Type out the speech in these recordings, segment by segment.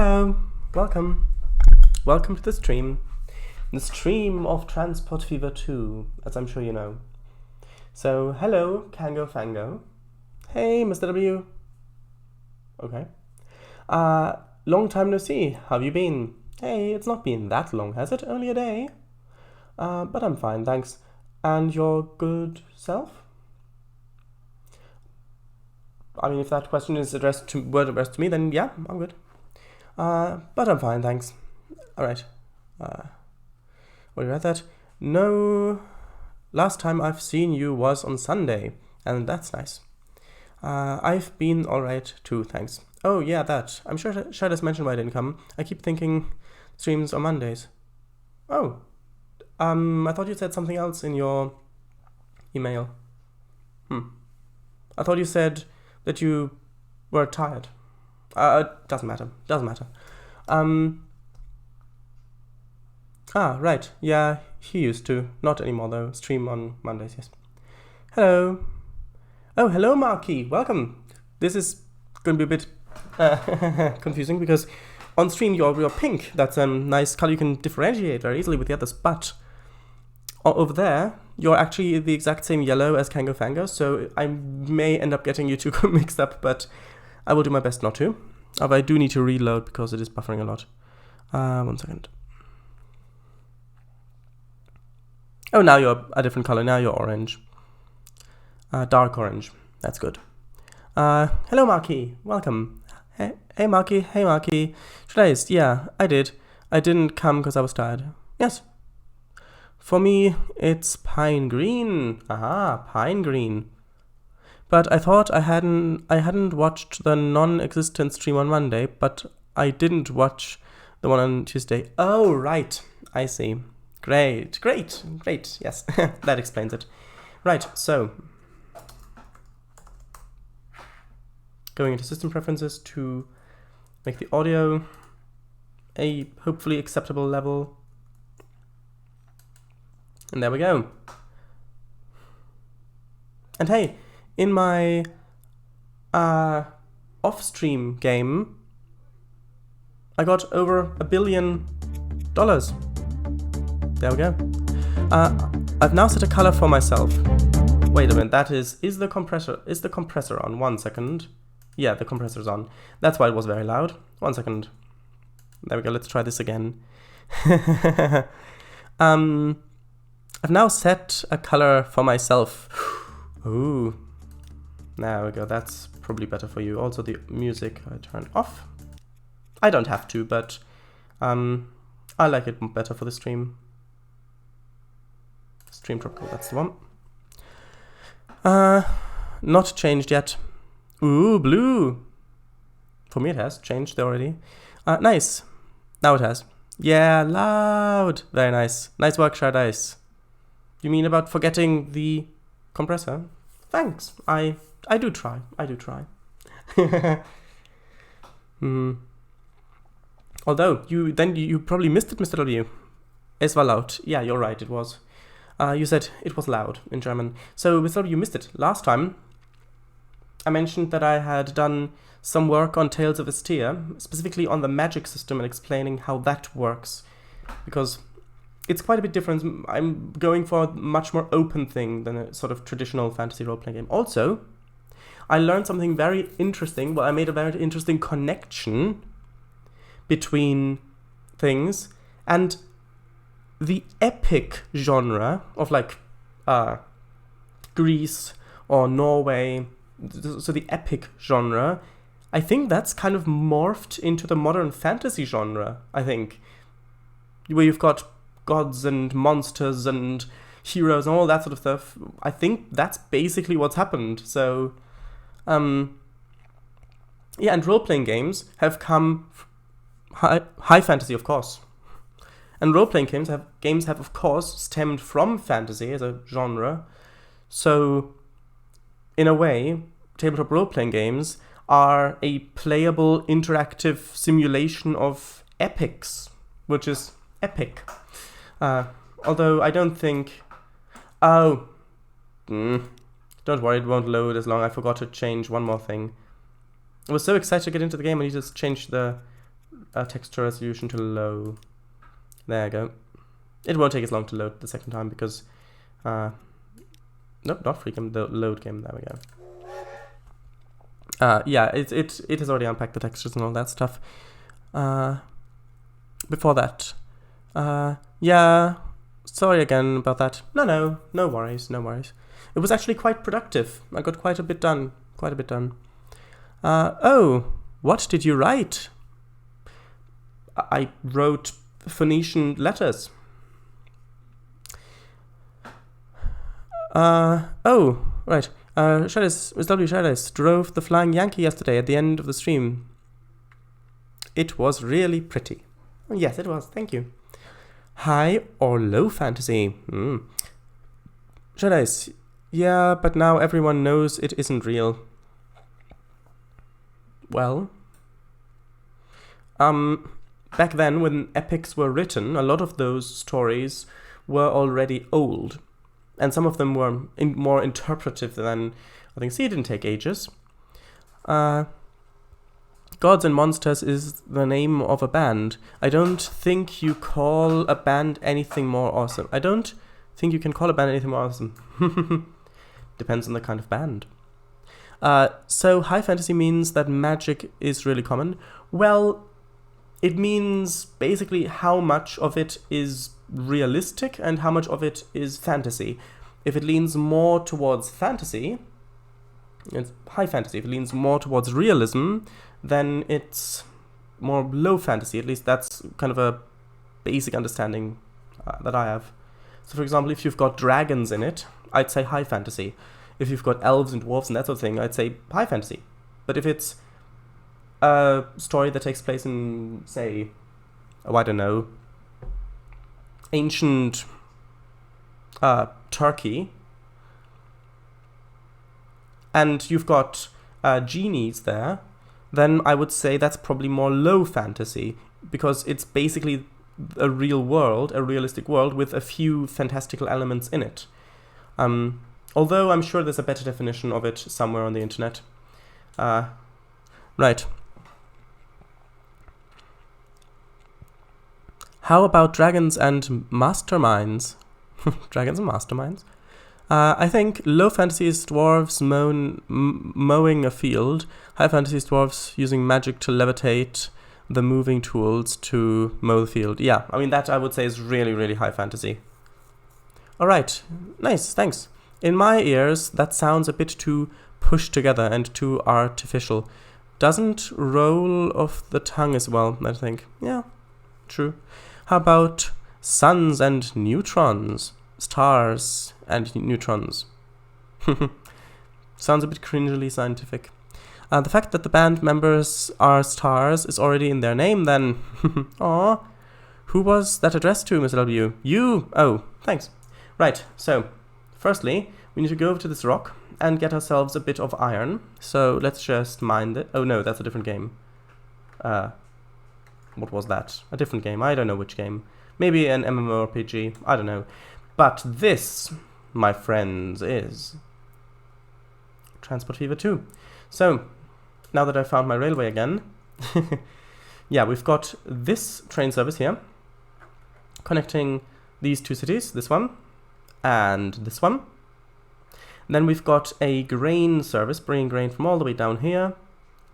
Hello, welcome. Welcome to the stream of Transport Fever 2, as I'm sure you know. So, hello, Kango Fango. Hey, Mr. W. Okay. Long time no see. How have you been? Hey, it's not been that long, has it? Only a day. But I'm fine, thanks. And your good self? I mean, if that question is addressed to me, then yeah, I'm good. But I'm fine, thanks. Alright. What you read that? No, last time I've seen you was on Sunday, and that's nice. I've been alright too, thanks. Oh yeah, that. I'm sure Shadows mentioned why I didn't come. I keep thinking streams on Mondays. Oh. I thought you said something else in your email. I thought you said that you were tired. Doesn't matter. Right. Yeah, he used to. Not anymore, though. Stream on Mondays, yes. Hello. Oh, hello, Marky. Welcome. This is going to be a bit confusing because on stream you're pink. That's a nice color you can differentiate very easily with the others. But over there, you're actually the exact same yellow as Kango Fango, so I may end up getting you two mixed up, but I will do my best not to. Although I do need to reload because it is buffering a lot. 1 second. Oh, now you're a different color. Now you're orange. Dark orange. That's good. Hello, Marky. Welcome. Hey, Marky. Hey, Marky. Today's, yeah, I did. I didn't come because I was tired. Yes. For me, it's pine green. Aha, pine green. But I thought I hadn't watched the non-existent stream on Monday, but I didn't watch the one on Tuesday. Oh, right. I see. Great. Yes, that explains it. Right, so going into system preferences to make the audio a hopefully acceptable level. And there we go. And hey, in my off-stream game, I got over $1 billion. There we go. I've now set a color for myself. Wait a minute, is the compressor on? 1 second. Yeah, the compressor's on. That's why it was very loud. 1 second. There we go, let's try this again. I've now set a color for myself. Ooh. There we go, that's probably better for you. Also the music I turned off. I don't have to, but I like it better for the stream. Stream tropical, that's the one. Not changed yet. Ooh, blue. For me it has changed already. Nice. Now it has. Yeah, loud. Very nice. Nice work, Shadice. You mean about forgetting the compressor? Thanks. I do try. Although, you probably missed it, Mr. W. Es war laut. Yeah, you're right, it was. You said it was loud in German. So, Mr. W, you missed it. Last time, I mentioned that I had done some work on Tales of Estia, specifically on the magic system and explaining how that works. Because it's quite a bit different. I'm going for a much more open thing than a sort of traditional fantasy role-playing game. Also, I learned something very interesting. Well, I made a very interesting connection between things, and the epic genre of like Greece or Norway, so the epic genre, I think that's kind of morphed into the modern fantasy genre, I think, where you've got gods and monsters and heroes and all that sort of stuff. I think that's basically what's happened. So, yeah, and role-playing games have come high fantasy, of course. And role-playing games have, of course, stemmed from fantasy as a genre. So, in a way, tabletop role-playing games are a playable, interactive simulation of epics, which is epic. Although I don't think... Oh. Don't worry, it won't load as long. I forgot to change one more thing. I was so excited to get into the game and you just changed the texture resolution to low. There you go. It won't take as long to load the second time because, nope, not free game, the load game. There we go. Yeah, it has already unpacked the textures and all that stuff. Before that, yeah, sorry again about that. No worries. It was actually quite productive. I got quite a bit done. Oh, what did you write? I wrote Phoenician letters. Oh, right. Shadows, Miss W. Shadows drove the Flying Yankee yesterday at the end of the stream. It was really pretty. Yes, it was. Thank you. High or low fantasy? Shadows. Yeah, but now everyone knows it isn't real. Well, back then when epics were written, a lot of those stories were already old. And some of them were more interpretive than, I think, see, it didn't take ages. Gods and Monsters is the name of a band. I don't think you call a band anything more awesome. I don't think you can call a band anything more awesome. Depends on the kind of band. So high fantasy means that magic is really common. Well, it means basically how much of it is realistic and how much of it is fantasy. If it leans more towards fantasy, it's high fantasy. If it leans more towards realism, then it's more low fantasy. At least that's kind of a basic understanding that I have. So for example, if you've got dragons in it, I'd say high fantasy. If you've got elves and dwarves and that sort of thing, I'd say high fantasy. But if it's a story that takes place in, say, I don't know, ancient Turkey, and you've got genies there, then I would say that's probably more low fantasy, because it's basically a real world, a realistic world with a few fantastical elements in it. Although I'm sure there's a better definition of it somewhere on the internet. Right. How about dragons and masterminds? Dragons and masterminds? I think low fantasy is dwarves mowing a field. High fantasy is dwarves using magic to levitate the moving tools to mow the field. Yeah, I mean, that I would say is really, really high fantasy. Alright, nice, thanks. In my ears, that sounds a bit too pushed together and too artificial. Doesn't roll off the tongue as well, I think. Yeah, true. How about suns and neutrons? Stars and neutrons. Sounds a bit cringily scientific. The fact that the band members are stars is already in their name, then. Aww. Who was that addressed to, Mr. W? You! Oh, thanks. Right, so, firstly, we need to go over to this rock and get ourselves a bit of iron. So, let's just mine it. Oh no, that's a different game. What was that? A different game. I don't know which game. Maybe an MMORPG. I don't know. But this, my friends, is Transport Fever 2. So, now that I've found my railway again, yeah, we've got this train service here, connecting these two cities, this one, and this one. Then we've got a grain service, bringing grain from all the way down here,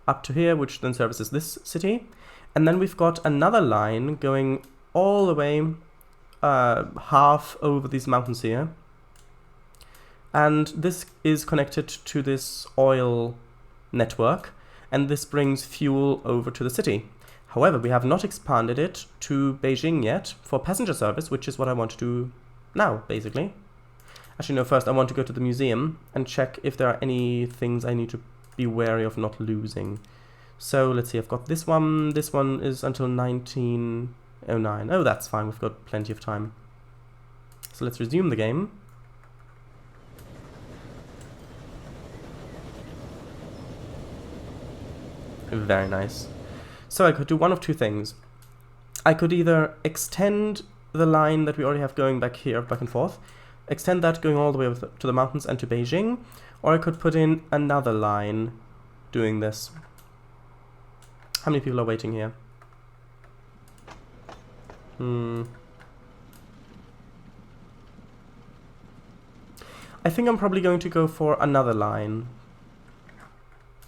up to here, which then services this city. And then we've got another line going all the way half over these mountains here. And this is connected to this oil network, and this brings fuel over to the city. However, we have not expanded it to Beijing yet for passenger service, which is what I want to do now, basically. Actually, no, first I want to go to the museum and check if there are any things I need to be wary of not losing. So, let's see, I've got this one. This one is until 1909. Oh, that's fine, we've got plenty of time. So let's resume the game. Very nice. So I could do one of two things. I could either extend the line that we already have going back here, back and forth, extend that going all the way to the mountains and to Beijing, or I could put in another line doing this. How many people are waiting here? I think I'm probably going to go for another line.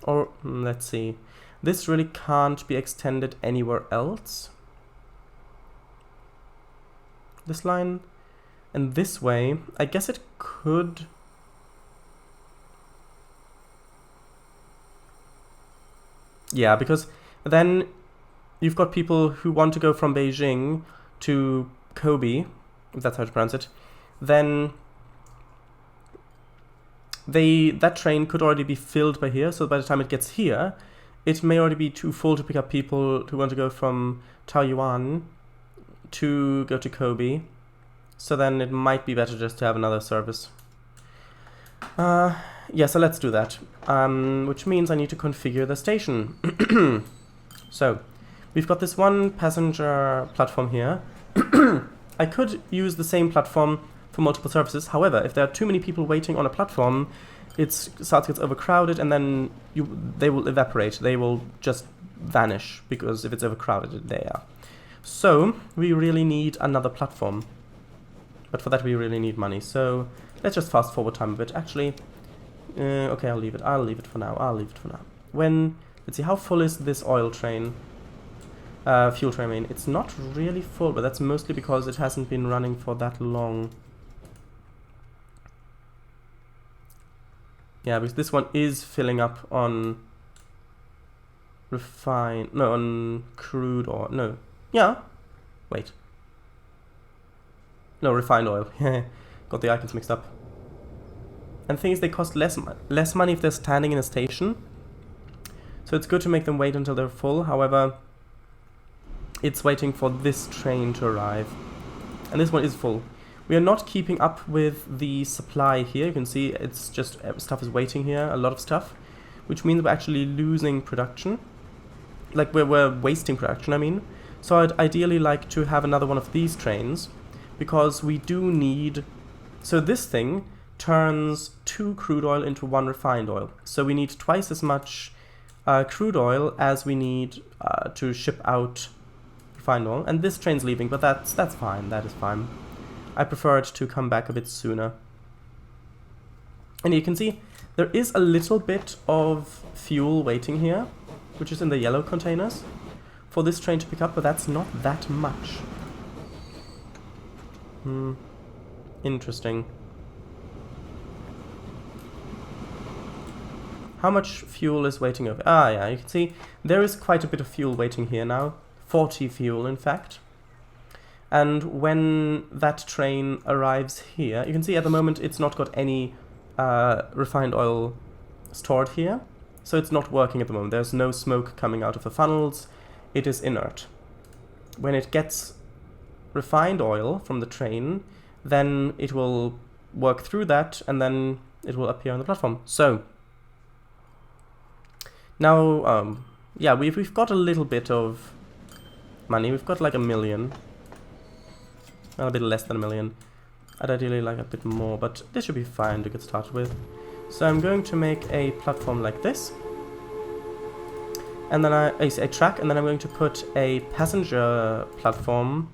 Or, let's see. This really can't be extended anywhere else. This line. And this way, I guess it could... Yeah, because then you've got people who want to go from Beijing to Kobe, if that's how to pronounce it. Then that train could already be filled by here, so by the time it gets here, it may already be too full to pick up people who want to go from Taoyuan to go to Kobe. So then it might be better just to have another service. Yeah, so let's do that. Which means I need to configure the station. So, we've got this one passenger platform here. I could use the same platform for multiple services. However, if there are too many people waiting on a platform, it starts to get overcrowded, and then they will evaporate. They will just vanish, because if it's overcrowded, they are. So, we really need another platform. But for that, we really need money. So, let's just fast forward time a bit. Actually, okay, I'll leave it. I'll leave it for now. Let's see, how full is this oil train? Fuel train, I mean. It's not really full, but that's mostly because it hasn't been running for that long. Yeah, because this one is filling up on on crude oil. No. Yeah. Wait. No, refined oil. Got the icons mixed up. And the thing is, they cost less money if they're standing in a station. So it's good to make them wait until they're full. However, it's waiting for this train to arrive. And this one is full. We are not keeping up with the supply here. You can see it's just stuff is waiting here, a lot of stuff. Which means we're actually losing production. Like we're wasting production, I mean. So I'd ideally like to have another one of these trains. Because we do need... So this thing turns 2 crude oil into 1 refined oil. So we need twice as much crude oil as we need to ship out refined oil. And this train's leaving, but that's fine. That is fine. I prefer it to come back a bit sooner. And you can see there is a little bit of fuel waiting here, which is in the yellow containers, for this train to pick up, but that's not that much. Interesting. How much fuel is waiting over? Ah, yeah, you can see there is quite a bit of fuel waiting here now. 40 fuel, in fact. And when that train arrives here, you can see at the moment it's not got any refined oil stored here. So it's not working at the moment. There's no smoke coming out of the funnels. It is inert. When it gets refined oil from the train, then it will work through that, and then it will appear on the platform. So now, yeah, we've got a little bit of money. We've got like 1 million, well, a bit less than 1 million. I'd ideally like a bit more, but this should be fine to get started with. So I'm going to make a platform like this, and then a track, and then I'm going to put a passenger platform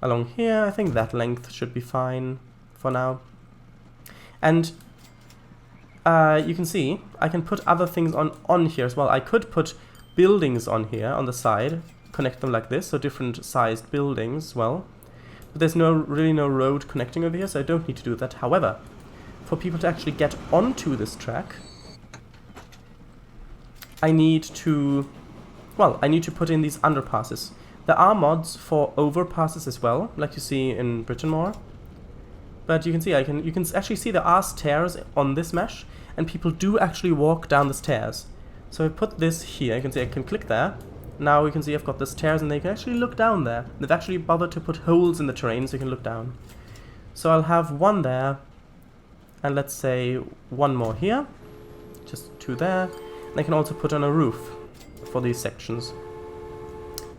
along here. I think that length should be fine for now. And you can see I can put other things on here as well. I could put buildings on here on the side, connect them like this, so different sized buildings as well. But there's really no road connecting over here, so I don't need to do that. However, for people to actually get onto this track, I need to put in these underpasses. There are mods for overpasses as well, like you see in Britain more. But you can see you can actually see there are stairs on this mesh, and people do actually walk down the stairs. So I put this here. You can see I can click there. Now you can see I've got the stairs, and they can actually look down there. They've actually bothered to put holes in the terrain so you can look down. So I'll have one there, and let's say one more here, just 2 there. And I can also put on a roof for these sections.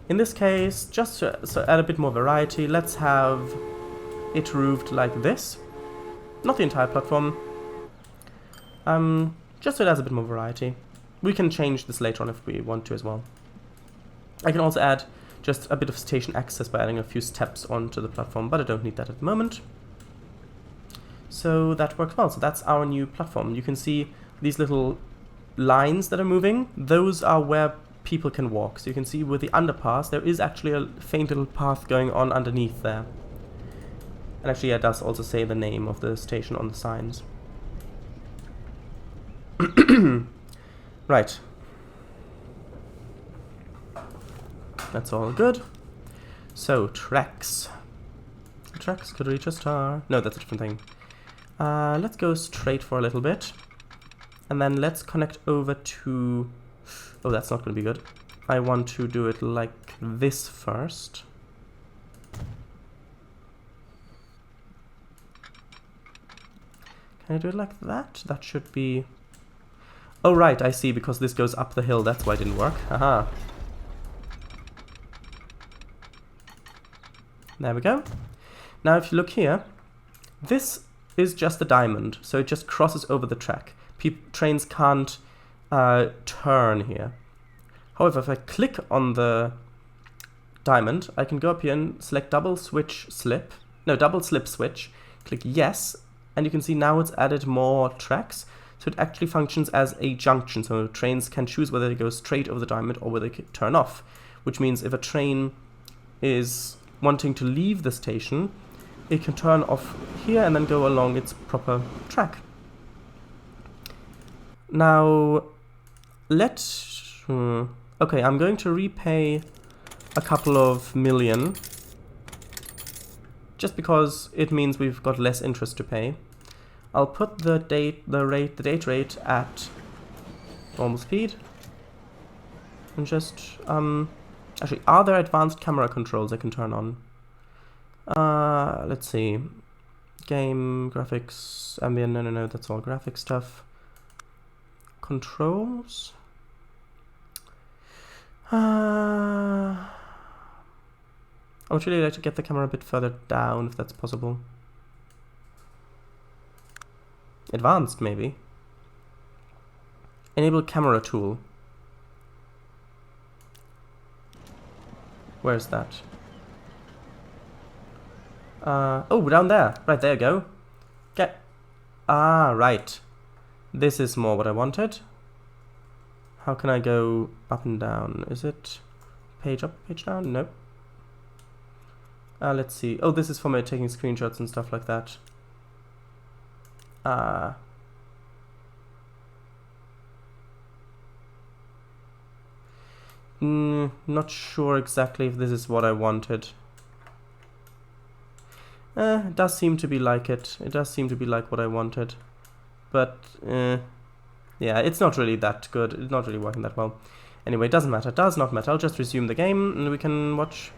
In this case, just to add a bit more variety, let's have it roofed like this. Not the entire platform. Just so it has a bit more variety. We can change this later on if we want to as well. I can also add just a bit of station access by adding a few steps onto the platform, but I don't need that at the moment. So that worked well. So that's our new platform. You can see these little lines that are moving. Those are where people can walk. So you can see with the underpass, there is actually a faint little path going on underneath there. And actually, yeah, it does also say the name of the station on the signs. Right. That's all good. So, tracks. Tracks could reach a star. No, that's a different thing. Let's go straight for a little bit. And then let's connect over to... Oh, that's not going to be good. I want to do it like this first. Can I do it like that? That should be... Oh, right, I see, because this goes up the hill. That's why it didn't work. Haha. There we go. Now, if you look here, this is just a diamond, so it just crosses over the track. Trains can't turn here. However, if I click on the diamond, I can go up here and select double slip switch, click yes, and you can see now it's added more tracks, so it actually functions as a junction, so trains can choose whether they go straight over the diamond or whether they turn off, which means if a train is wanting to leave the station, it can turn off here and then go along its proper track. Now, okay, I'm going to repay a couple of million, just because it means we've got less interest to pay. I'll put the date rate at normal speed, and just actually, are there advanced camera controls I can turn on? Let's see. Game graphics, ambient. No, that's all graphic stuff. Controls. I would really like to get the camera a bit further down, if that's possible. Advanced, maybe. Enable camera tool. Where's that? Oh, down there. Right, there you go. Get. Ah, right. This is more what I wanted. How can I go up and down? Is it page up, page down? Nope. Let's see. Oh, this is for my taking screenshots and stuff like that. Not sure exactly if this is what I wanted. It does seem to be like it. It does seem to be like what I wanted. But, yeah, it's not really that good. It's not really working that well. Anyway, it doesn't matter. It does not matter. I'll just resume the game and we can watch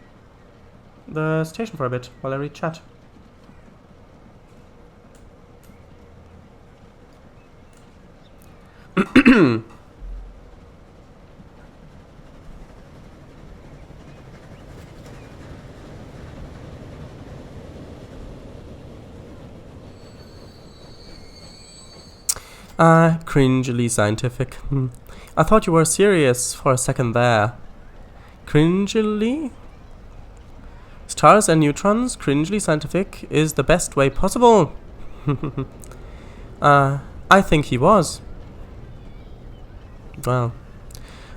the station for a bit while I read chat. Cringily scientific. I thought you were serious for a second there. Cringily? Stars and neutrons, cringily scientific, is the best way possible. I think he was. Well,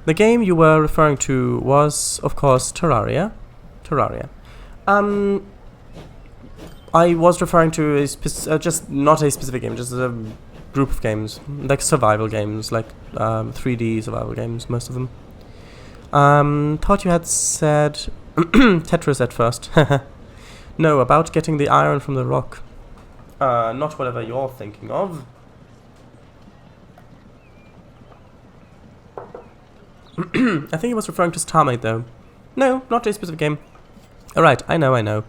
the game you were referring to was, of course, Terraria. I was referring to just not a specific game, just a group of games, like survival games, like 3D survival games, most of them. Thought you had said Tetris at first. No, about getting the iron from the rock. Not whatever you're thinking of. I think he was referring to Starmate, though. No, not a specific game. Alright, I know.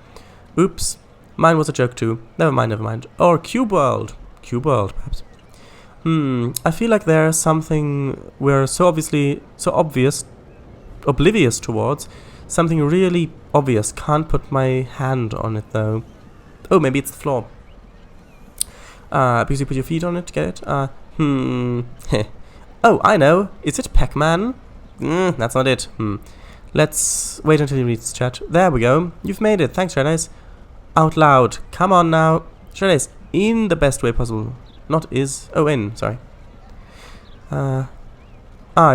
Oops. Mine was a joke, too. Never mind. Or Cube World, perhaps. I feel like there's something we're oblivious towards. Something really obvious. Can't put my hand on it, though. Oh, maybe it's the floor. Because you put your feet on it to get it? Oh, I know. Is it Pac-Man? That's not it. Let's wait until he reads chat. There we go. You've made it. Thanks, Shreddice. Out loud. Come on now. Shreddice, in the best way possible. Not is. Oh, in. Sorry. I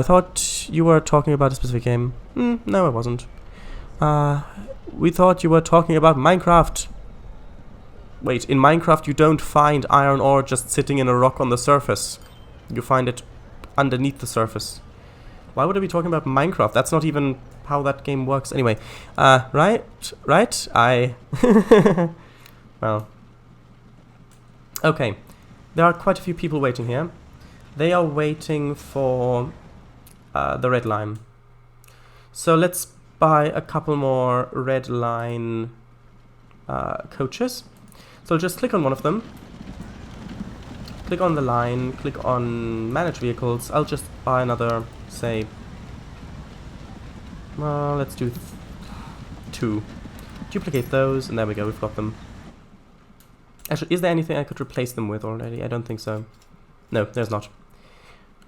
thought you were talking about a specific game. No, I wasn't. We thought you were talking about Minecraft. Wait, in Minecraft you don't find iron ore just sitting in a rock on the surface. You find it underneath the surface. Why would I be talking about Minecraft? That's not even how that game works. Anyway, right? Well. Okay. There are quite a few people waiting here. They are waiting for the red line. So let's buy a couple more red line coaches. So I'll just click on one of them. Click on the line, click on manage vehicles. I'll just buy another, say, well, let's do 2. Duplicate those, and there we go, we've got them. Actually, is there anything I could replace them with already? I don't think so. No, there's not.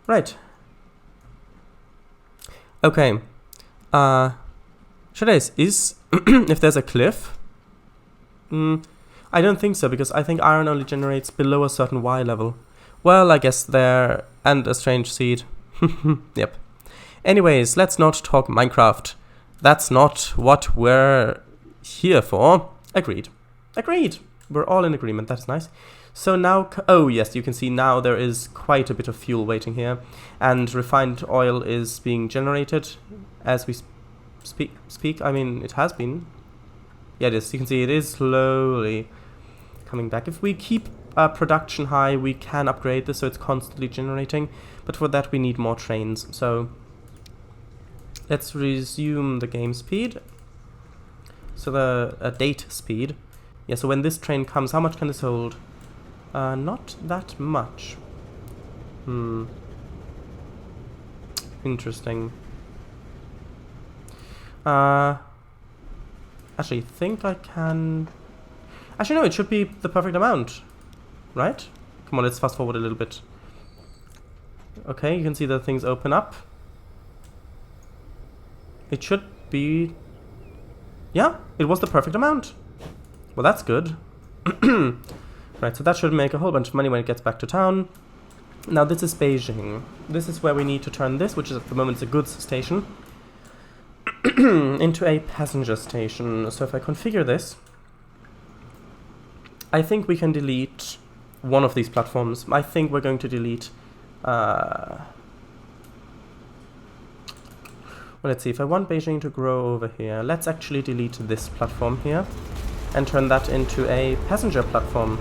Right. Okay. Shreddice, is if there's a cliff? I don't think so, because I think iron only generates below a certain Y level. Well, I guess there, and a strange seed. Yep. Anyways, let's not talk Minecraft. That's not what we're here for. Agreed. Agreed. We're all in agreement. That's nice. So now, oh yes, you can see now there is quite a bit of fuel waiting here, and refined oil is being generated as we speak. I mean, it has been. Yeah, it is. You can see it is slowly coming back. If we keep production high, we can upgrade this so it's constantly generating, but for that we need more trains. So let's resume the game speed. So the date speed. Yeah, so when this train comes, how much can this hold? Not that much. Interesting. Actually, I think I can... Actually, no, it should be the perfect amount. Right? Come on, let's fast forward a little bit. Okay, you can see the things open up. It should be... Yeah, it was the perfect amount. Well, that's good. Right, so that should make a whole bunch of money when it gets back to town. Now, this is Beijing. This is where we need to turn this, which is at the moment a goods station, into a passenger station. So if I configure this, I think we can delete one of these platforms. I think we're going to delete... well, let's see. If I want Beijing to grow over here, let's actually delete this platform here and turn that into a passenger platform.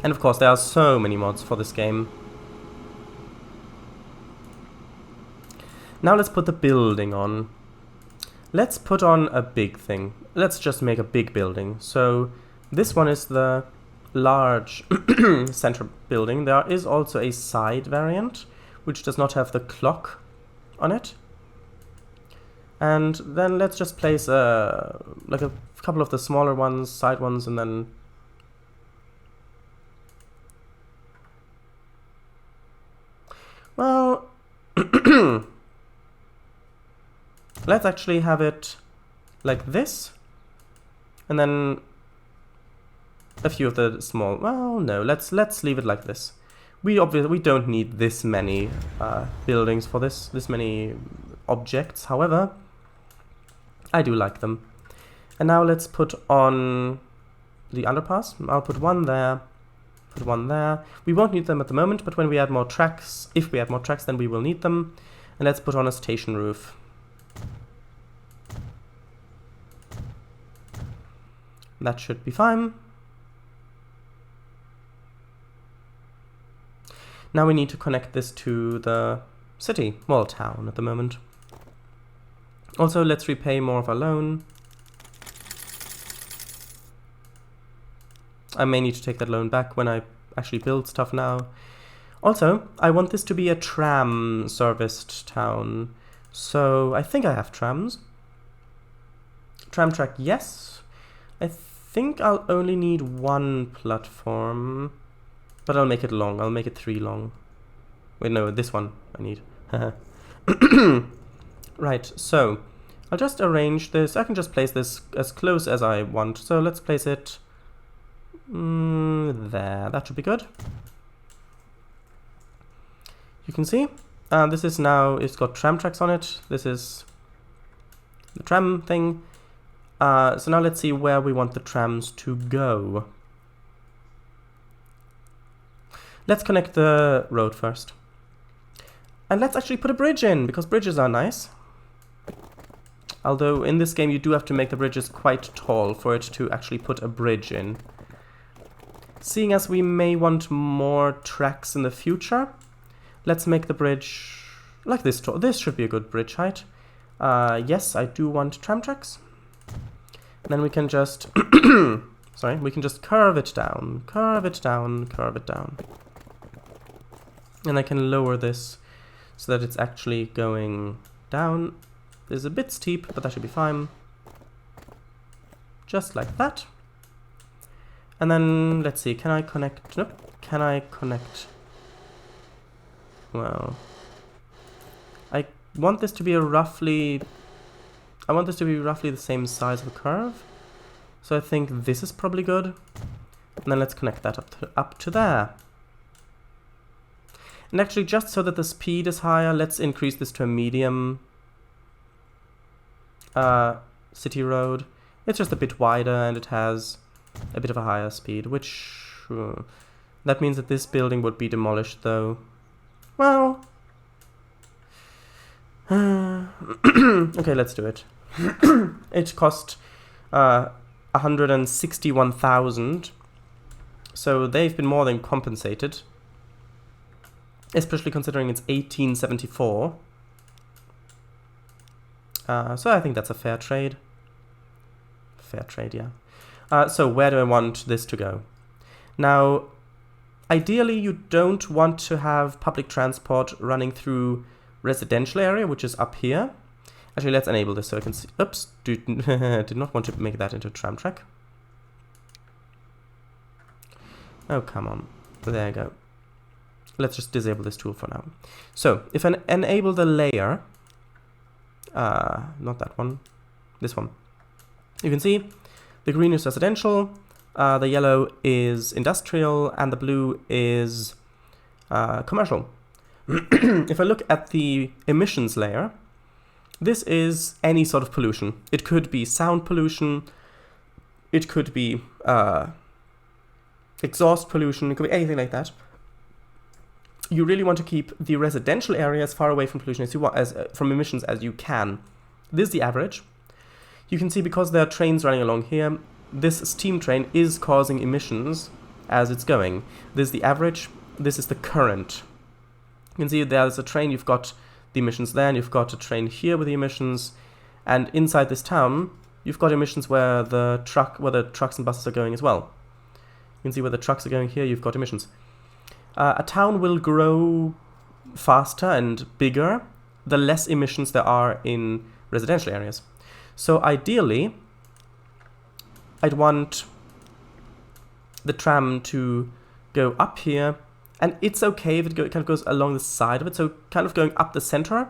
And of course, there are so many mods for this game. Now let's put the building on. Let's put on a big thing. Let's just make a big building. So this one is the large center building. There is also a side variant, which does not have the clock on it. And then let's just place like a couple of the smaller ones, side ones, and then... Well... let's actually have it like this, and then a few of the small... Well, no, let's leave it like this. We don't need this many buildings for this many objects. However, I do like them. And now let's put on the underpass. I'll put one there, put one there. We won't need them at the moment, but when we add more tracks, if we add more tracks, then we will need them. And let's put on a station roof. That should be fine. Now we need to connect this to the city, well, town at the moment. Also, let's repay more of our loan. I may need to take that loan back when I actually build stuff now. Also, I want this to be a tram-serviced town. So, I think I have trams. Tram track, yes. I think I'll only need one platform. But I'll make it long. I'll make it 3 long. Wait, no, this one I need. Right, so I'll just arrange this. I can just place this as close as I want. So let's place it there. That should be good. You can see this is now, it's got tram tracks on it. This is the tram thing. So now let's see where we want the trams to go. Let's connect the road first. And let's actually put a bridge in, because bridges are nice. Although in this game you do have to make the bridges quite tall for it to actually put a bridge in. Seeing as we may want more tracks in the future, let's make the bridge like this tall. This should be a good bridge height. Yes, I do want tram tracks. And then we can just sorry, we can just curve it down, curve it down, curve it down. And I can lower this so that it's actually going down. It's a bit steep, but that should be fine. Just like that. And then, let's see, can I connect? Nope. Can I connect? Well, I want this to be roughly the same size of a curve. So I think this is probably good. And then let's connect that up to there. And actually, just so that the speed is higher, let's increase this to a medium city road. It's just a bit wider and it has a bit of a higher speed, which that means that this building would be demolished, though. Well, okay, let's do it. It cost 161,000, so they've been more than compensated. Especially considering it's 1874. So I think that's a fair trade. Fair trade, yeah. So where do I want this to go? Now, ideally you don't want to have public transport running through residential area, which is up here. Actually, let's enable this so I can see. Oops, did not want to make that into a tram track. Oh, come on. There you go. Let's just disable this tool for now. So, if I enable the layer, not that one, this one, you can see the green is residential, the yellow is industrial, and the blue is commercial. If I look at the emissions layer, this is any sort of pollution. It could be sound pollution, it could be exhaust pollution, it could be anything like that. You really want to keep the residential area as far away from pollution as you want, from emissions as you can. This is the average. You can see because there are trains running along here, this steam train is causing emissions as it's going. This is the average. This is the current. You can see there's a train, you've got the emissions there, and you've got a train here with the emissions. And inside this town, you've got emissions where the trucks and buses are going as well. You can see where the trucks are going here, you've got emissions. A town will grow faster and bigger the less emissions there are in residential areas. So ideally, I'd want the tram to go up here, and it's okay if it kind of goes along the side of it, so kind of going up the center,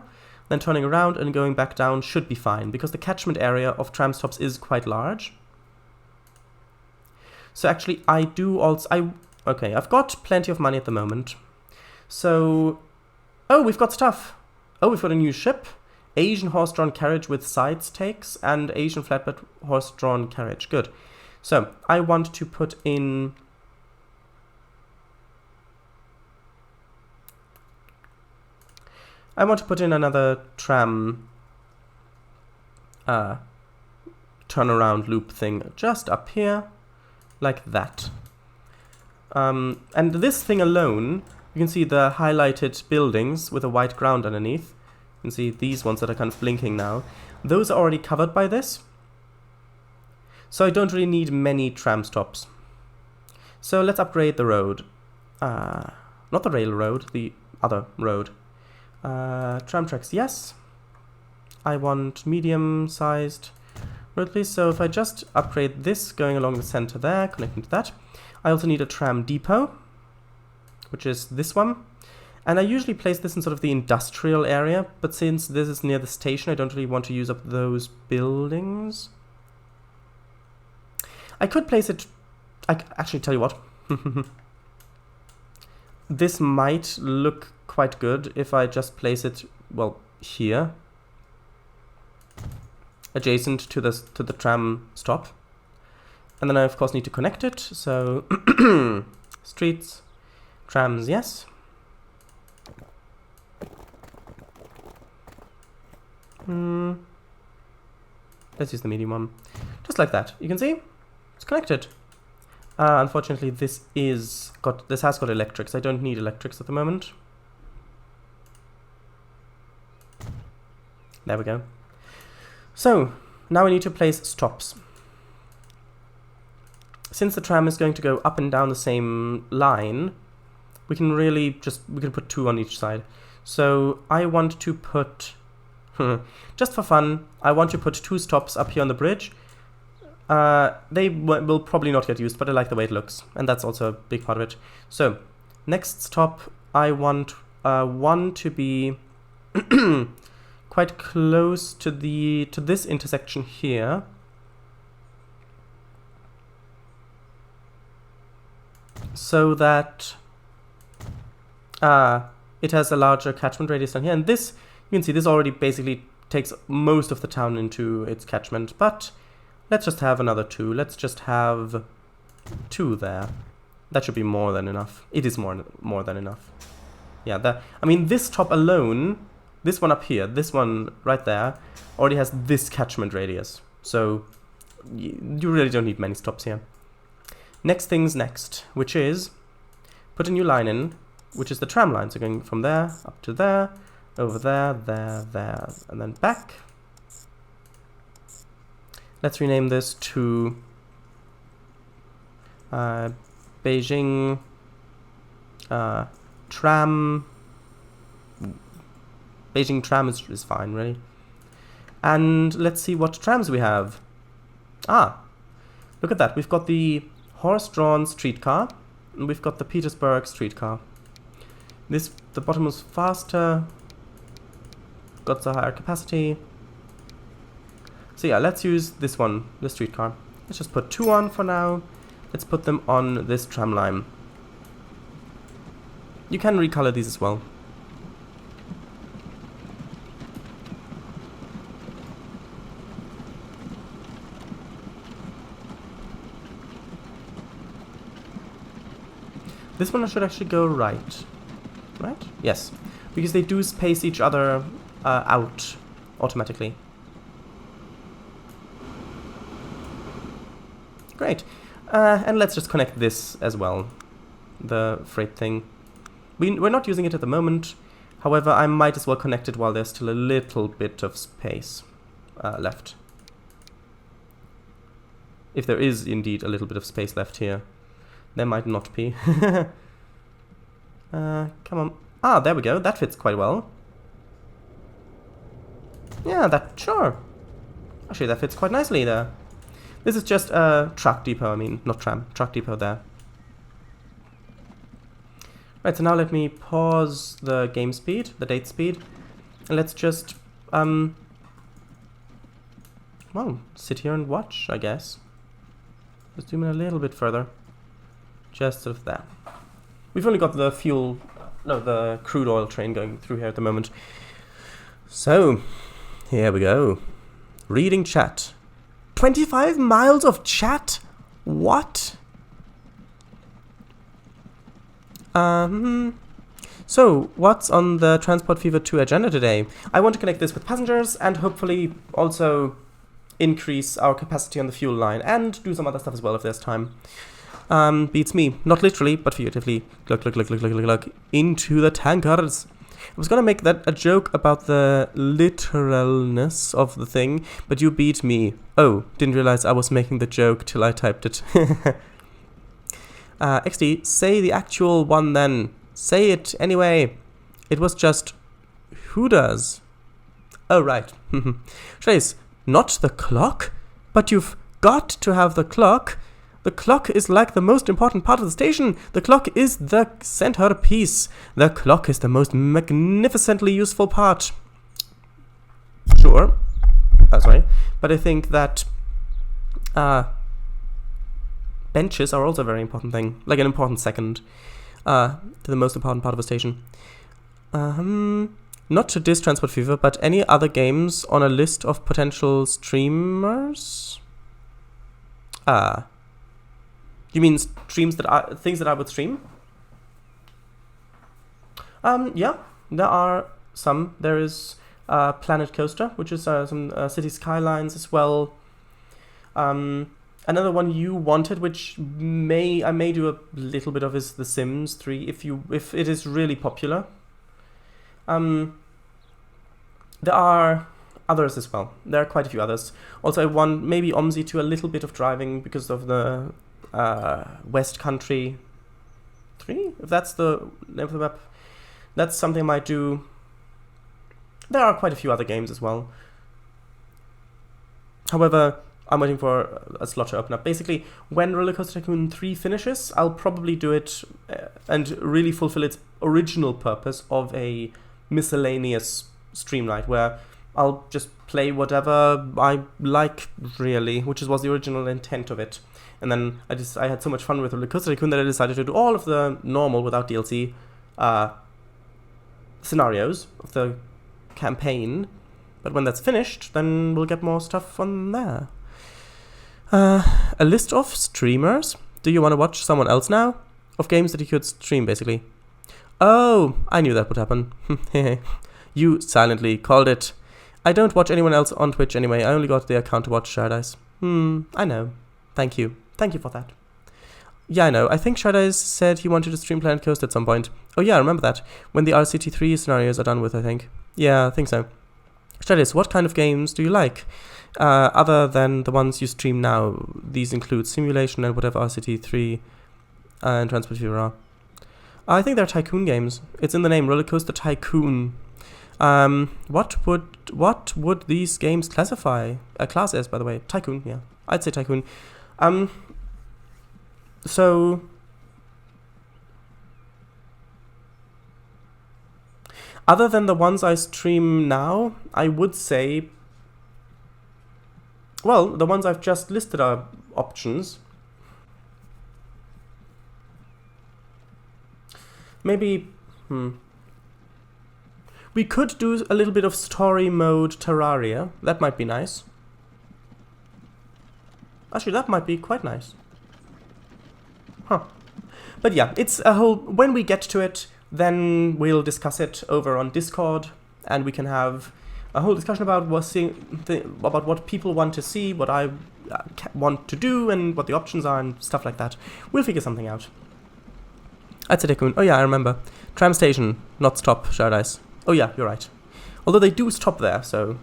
then turning around and going back down should be fine, because the catchment area of tram stops is quite large. So actually, I do also... Okay, I've got plenty of money at the moment. So... Oh, we've got stuff! Oh, we've got a new ship. Asian horse-drawn carriage with side stakes and Asian flatbed horse-drawn carriage. Good. So, I want to put in... another tram turnaround loop thing just up here, like that. And this thing alone, you can see the highlighted buildings with a white ground underneath. You can see these ones that are kind of blinking now. Those are already covered by this. So I don't really need many tram stops. So let's upgrade the road. Not the railroad, the other road. Tram tracks, yes. I want medium-sized road, please. So if I just upgrade this going along the center there, connecting to that. I also need a tram depot. which is this one. And I usually place this in sort of the industrial area, but since this is near the station, I don't really want to use up those buildings. I could place it... I actually tell you what. This might look quite good if I just place it, well, here. Adjacent to the tram stop. And then I, of course, need to connect it. So, streets, trams, yes. Let's use the medium one. Just like that. You can see it's connected. Unfortunately, this has got electrics. I don't need electrics at the moment. There we go. So now we need to place stops. Since the tram is going to go up and down the same line, we can put 2 on each side. So I want to put, just for fun, I want to put 2 stops up here on the bridge. They will probably not get used, but I like the way it looks, and that's also a big part of it. So next stop, I want one to be quite close to this intersection here. So that it has a larger catchment radius down here. And this, you can see, this already basically takes most of the town into its catchment. But let's just have another 2. Let's just have 2 there. That should be more than enough. It is more than enough. Yeah, I mean, this top alone, this one up here, this one right there, already has this catchment radius. So you really don't need many stops here. Next thing's next, which is put a new line in, which is the tram line. So going from there up to there, over there, there, and then back. Let's rename this to Beijing tram. Beijing tram is fine, really. And let's see what trams we have. Ah, look at that. We've got the horse-drawn streetcar, and we've got the Petersburg streetcar. The bottom was faster, got the higher capacity. So yeah, let's use this one, the streetcar. Let's just put 2 on for now. Let's put them on this tram line. You can recolor these as well. This one should actually go right. Right? Yes. Because they do space each other out automatically. Great. And let's just connect this as well. The freight thing. We're not using it at the moment. However, I might as well connect it while there's still a little bit of space left. If there is indeed a little bit of space left here. There might not be. Come on. Ah, there we go. That fits quite well. Yeah, sure. Actually, that fits quite nicely there. This is just a truck depot, I mean, not tram, truck depot there. Right, so now let me pause the game speed, the date speed, and let's just, well, sit here and watch, I guess. Let's zoom in a little bit further. Just sort of there. We've only got the the crude oil train going through here at the moment. So, here we go. Reading chat. 25 miles of chat? What? So, what's on the Transport Fever 2 agenda today? I want to connect this with passengers and hopefully also increase our capacity on the fuel line and do some other stuff as well if there's time. Beats me. Not literally, but figuratively. Glug, into the tankers. I was gonna make that a joke about the literalness of the thing, but you beat me. Oh, didn't realize I was making the joke till I typed it. XD, say the actual one then. Say it anyway. It was just... Who does? Oh, right. Trace, not the clock? But you've got to have the clock. The clock is like the most important part of the station. The clock is the centerpiece. The clock is the most magnificently useful part. Sure. Sorry. But I think that benches are also a very important thing. Like an important second to the most important part of a station. Not to diss Transport Fever, but any other games on a list of potential streamers? You mean streams that are things that I would stream? Yeah, there are some. There is Planet Coaster, which is some City Skylines as well. Another one you wanted, which I may do a little bit of, is The Sims 3 if it is really popular. There are others as well. There are quite a few others. Also, I want maybe OMSI to a little bit of driving because of the West Country 3, if that's the name of the map. That's something I might do. There are quite a few other games as well. However, I'm waiting for a slot to open up. Basically, when Roller Coaster Tycoon 3 finishes, I'll probably do it and really fulfill its original purpose of a miscellaneous stream night, where I'll just play whatever I like, really, which was the original intent of it. And then I had so much fun with Roller Coaster Tycoon that I decided to do all of the normal, without DLC, scenarios of the campaign. But when that's finished, then we'll get more stuff on there. A list of streamers? Do you want to watch someone else now? Of games that you could stream, basically. Oh, I knew that would happen. You silently called it. I don't watch anyone else on Twitch anyway. I only got the account to watch Shardise. I know. Thank you. Thank you for that. Yeah, I know. I think Shardise said he wanted to stream Planet Coast at some point. Oh yeah, I remember that. When the RCT3 scenarios are done with, I think. Yeah, I think so. Shardise, what kind of games do you like? Other than the ones you stream now. These include simulation and whatever RCT3 and Transport Fever are. I think they're tycoon games. It's in the name, Roller Coaster Tycoon. What would these games classify? Class as, by the way. Tycoon, yeah. I'd say Tycoon. So other than the ones I stream now, I would say, well, the ones I've just listed are options. Maybe, we could do a little bit of story mode Terraria. That might be nice. Actually, that might be quite nice. Huh. But yeah, it's a whole... When we get to it, then we'll discuss it over on Discord, and we can have a whole discussion about what people want to see, what I want to do, and what the options are, and stuff like that. We'll figure something out. I'd say Tycoon. Oh yeah, I remember. Tram station, not stop, Shardise. Oh yeah, you're right. Although they do stop there, so...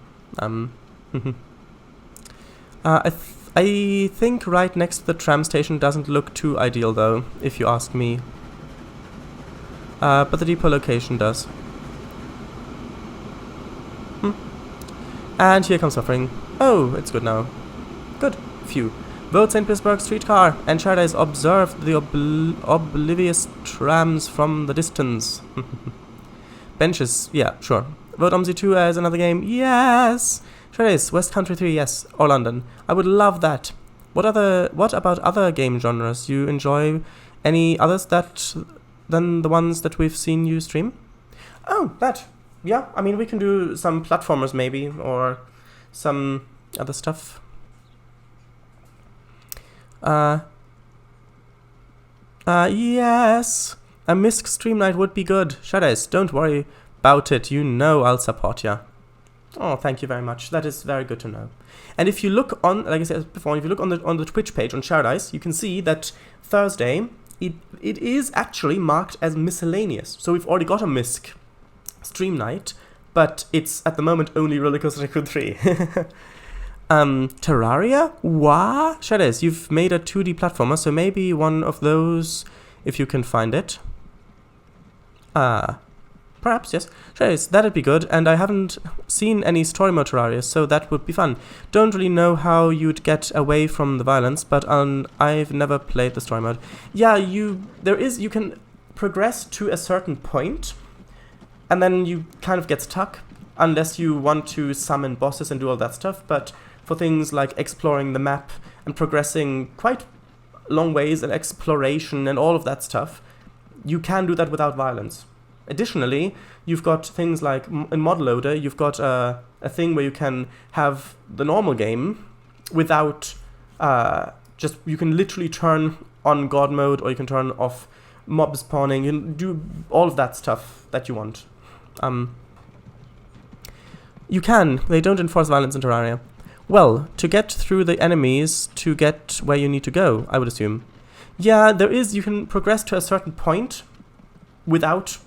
I think right next to the tram station doesn't look too ideal, though, if you ask me. But the depot location does. And here comes suffering. Oh, it's good now. Good. Phew. Vote St. Petersburg streetcar, and Shardise observed the oblivious trams from the distance. Benches, yeah, sure. Vote OMSI 2 as another game, yes! Shardise, West Country 3, yes, or London. I would love that. What about other game genres? You enjoy any others than the ones that we've seen you stream? Oh, that. Yeah, I mean, we can do some platformers maybe, or some other stuff. Yes. A Misk stream night would be good. Shardise, don't worry about it. You know I'll support ya. Oh, thank you very much. That is very good to know. And if you look on, like I said before, if you look on the Twitch page on Shardise, you can see that Thursday it is actually marked as miscellaneous. So we've already got a Misk stream night, but it's at the moment only Roller Coaster Tycoon 3. Terraria? What? Shardise, you've made a 2D platformer, so maybe one of those, if you can find it. Perhaps, yes. Sure, yes, that'd be good. And I haven't seen any story mode Terraria, so that would be fun. Don't really know how you'd get away from the violence, but I've never played the story mode. Yeah, you can progress to a certain point, and then you kind of get stuck, unless you want to summon bosses and do all that stuff. But for things like exploring the map and progressing quite long ways and exploration and all of that stuff, you can do that without violence. Additionally, you've got things like, in Mod Loader, you've got a thing where you can have the normal game without, you can literally turn on God mode, or you can turn off mob spawning, you can do all of that stuff that you want. They don't enforce violence in Terraria. Well, to get through the enemies, to get where you need to go, I would assume. Yeah, you can progress to a certain point without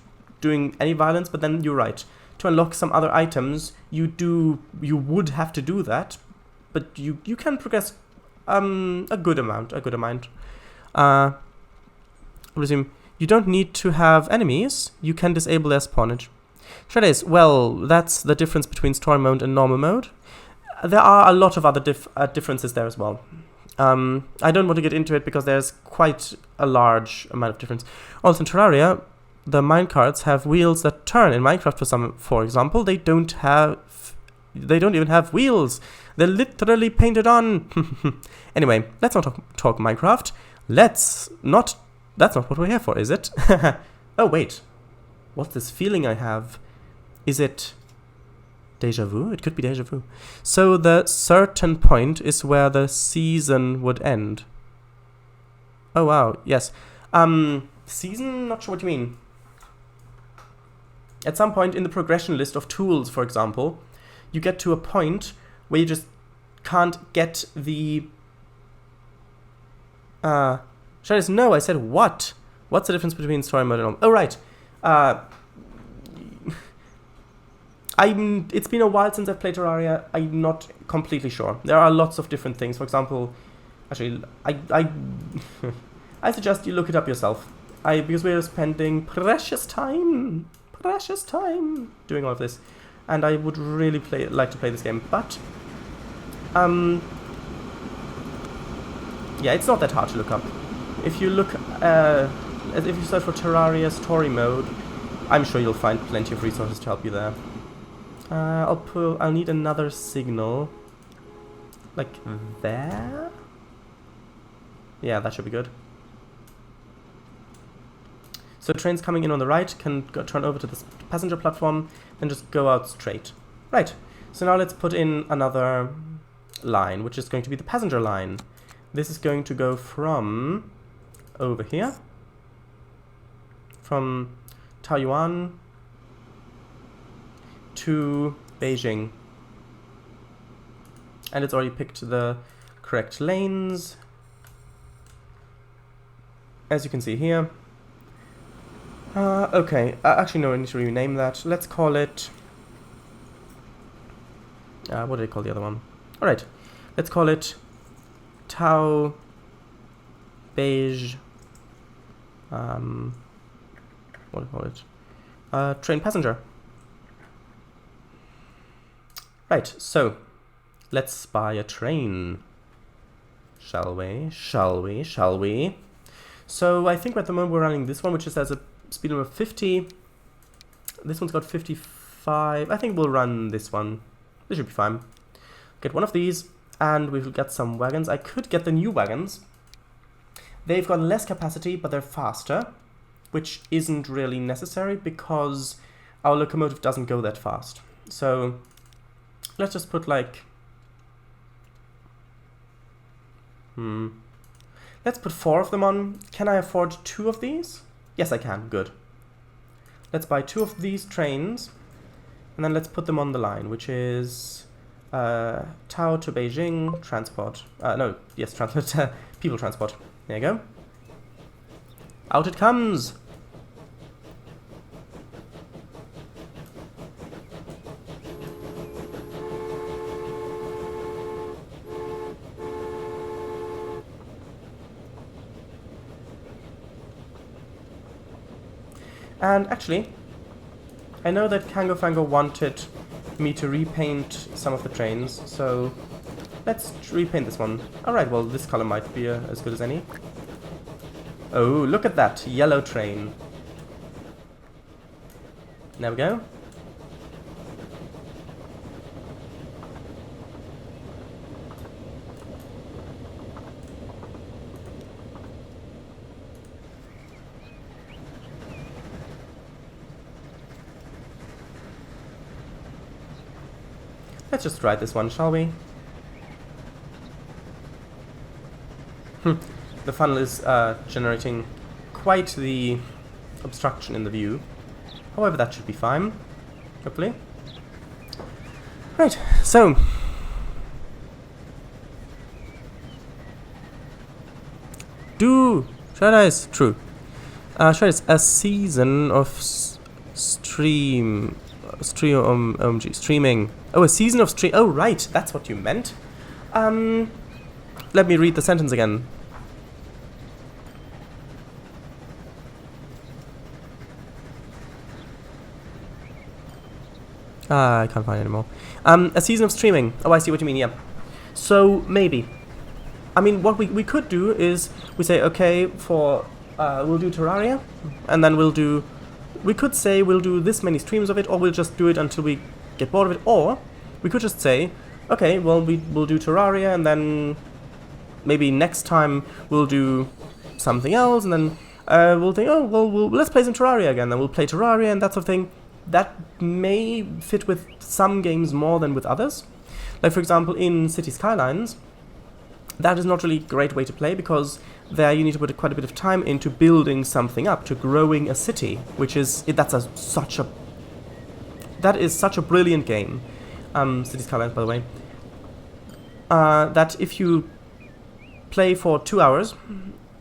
doing any violence, but then you're right. To unlock some other items, you would have to do that, but you can progress a good amount. I would assume you don't need to have enemies. You can disable their spawnage. Sure it is. Well, that's the difference between story mode and normal mode. There are a lot of other differences there as well. I don't want to get into it because there's quite a large amount of difference. Also in Terraria, the minecarts have wheels that turn. In Minecraft, for example, they don't even have wheels. They're literally painted on. Anyway, let's not talk Minecraft. That's not what we're here for, is it? Oh wait, what's this feeling I have? Is it deja vu? It could be deja vu. So the certain point is where the season would end. Oh wow, yes. Season? Not sure what you mean. At some point in the progression list of tools, for example, you get to a point where you just can't get the... No, I said what? What's the difference between story mode and normal? Oh, right. It's been a while since I've played Terraria. I'm not completely sure. There are lots of different things. For example, actually, I suggest you look it up yourself. Because we're spending precious time doing all of this, and I would really like to play this game. But yeah, it's not that hard to look up. If you look, if you search for Terraria story mode, I'm sure you'll find plenty of resources to help you there. I'll need another signal. Like there? Yeah, that should be good. So trains coming in on the right can turn over to this passenger platform, then just go out straight. Right, so now let's put in another line, which is going to be the passenger line. This is going to go from over here, from Taoyuan to Beijing. And it's already picked the correct lanes, as you can see here. Okay, actually no, I need to rename that. Let's call it... what did I call the other one? Alright, let's call it Tao Beige... what do I call it? Train passenger. Right, so let's buy a train. Shall we? So I think at the moment we're running this one, which just has a speed limit of 50. This one's got 55. I think we'll run this one. This should be fine. Get one of these, and we'll get some wagons. I could get the new wagons. They've got less capacity, but they're faster, which isn't really necessary because our locomotive doesn't go that fast. So let's just put like... Let's put 4 of them on. Can I afford 2 of these? Yes, I can. Good. Let's buy 2 of these trains, and then let's put them on the line, which is Tao to Beijing transport. Transport. People transport. There you go. Out it comes. And actually, I know that Kango Fango wanted me to repaint some of the trains, so let's repaint this one. Alright, well, this color might be as good as any. Oh, look at that yellow train. There we go. Let's just ride this one, shall we? The funnel is generating quite the obstruction in the view. However, that should be fine, hopefully. Right, so... Shreddice, true. Shreddice, a season of streaming. Oh, a season of stream. Oh, right, that's what you meant. Let me read the sentence again. I can't find it anymore. A season of streaming. Oh, I see what you mean, yeah. So, maybe. I mean, what we could do is, we say, okay, we'll do Terraria, and then we could say we'll do this many streams of it, or we'll just do it until we get bored of it, or we could just say, okay, well, we'll do Terraria, and then maybe next time we'll do something else, and then we'll think, oh, well, let's play some Terraria again, then we'll play Terraria and that sort of thing. That may fit with some games more than with others. Like, for example, in City Skylines, that is not really a great way to play, because there you need to put quite a bit of time into building something up, to growing a city, which is, that is such a brilliant game. City Skylines, by the way. That if you play for 2 hours,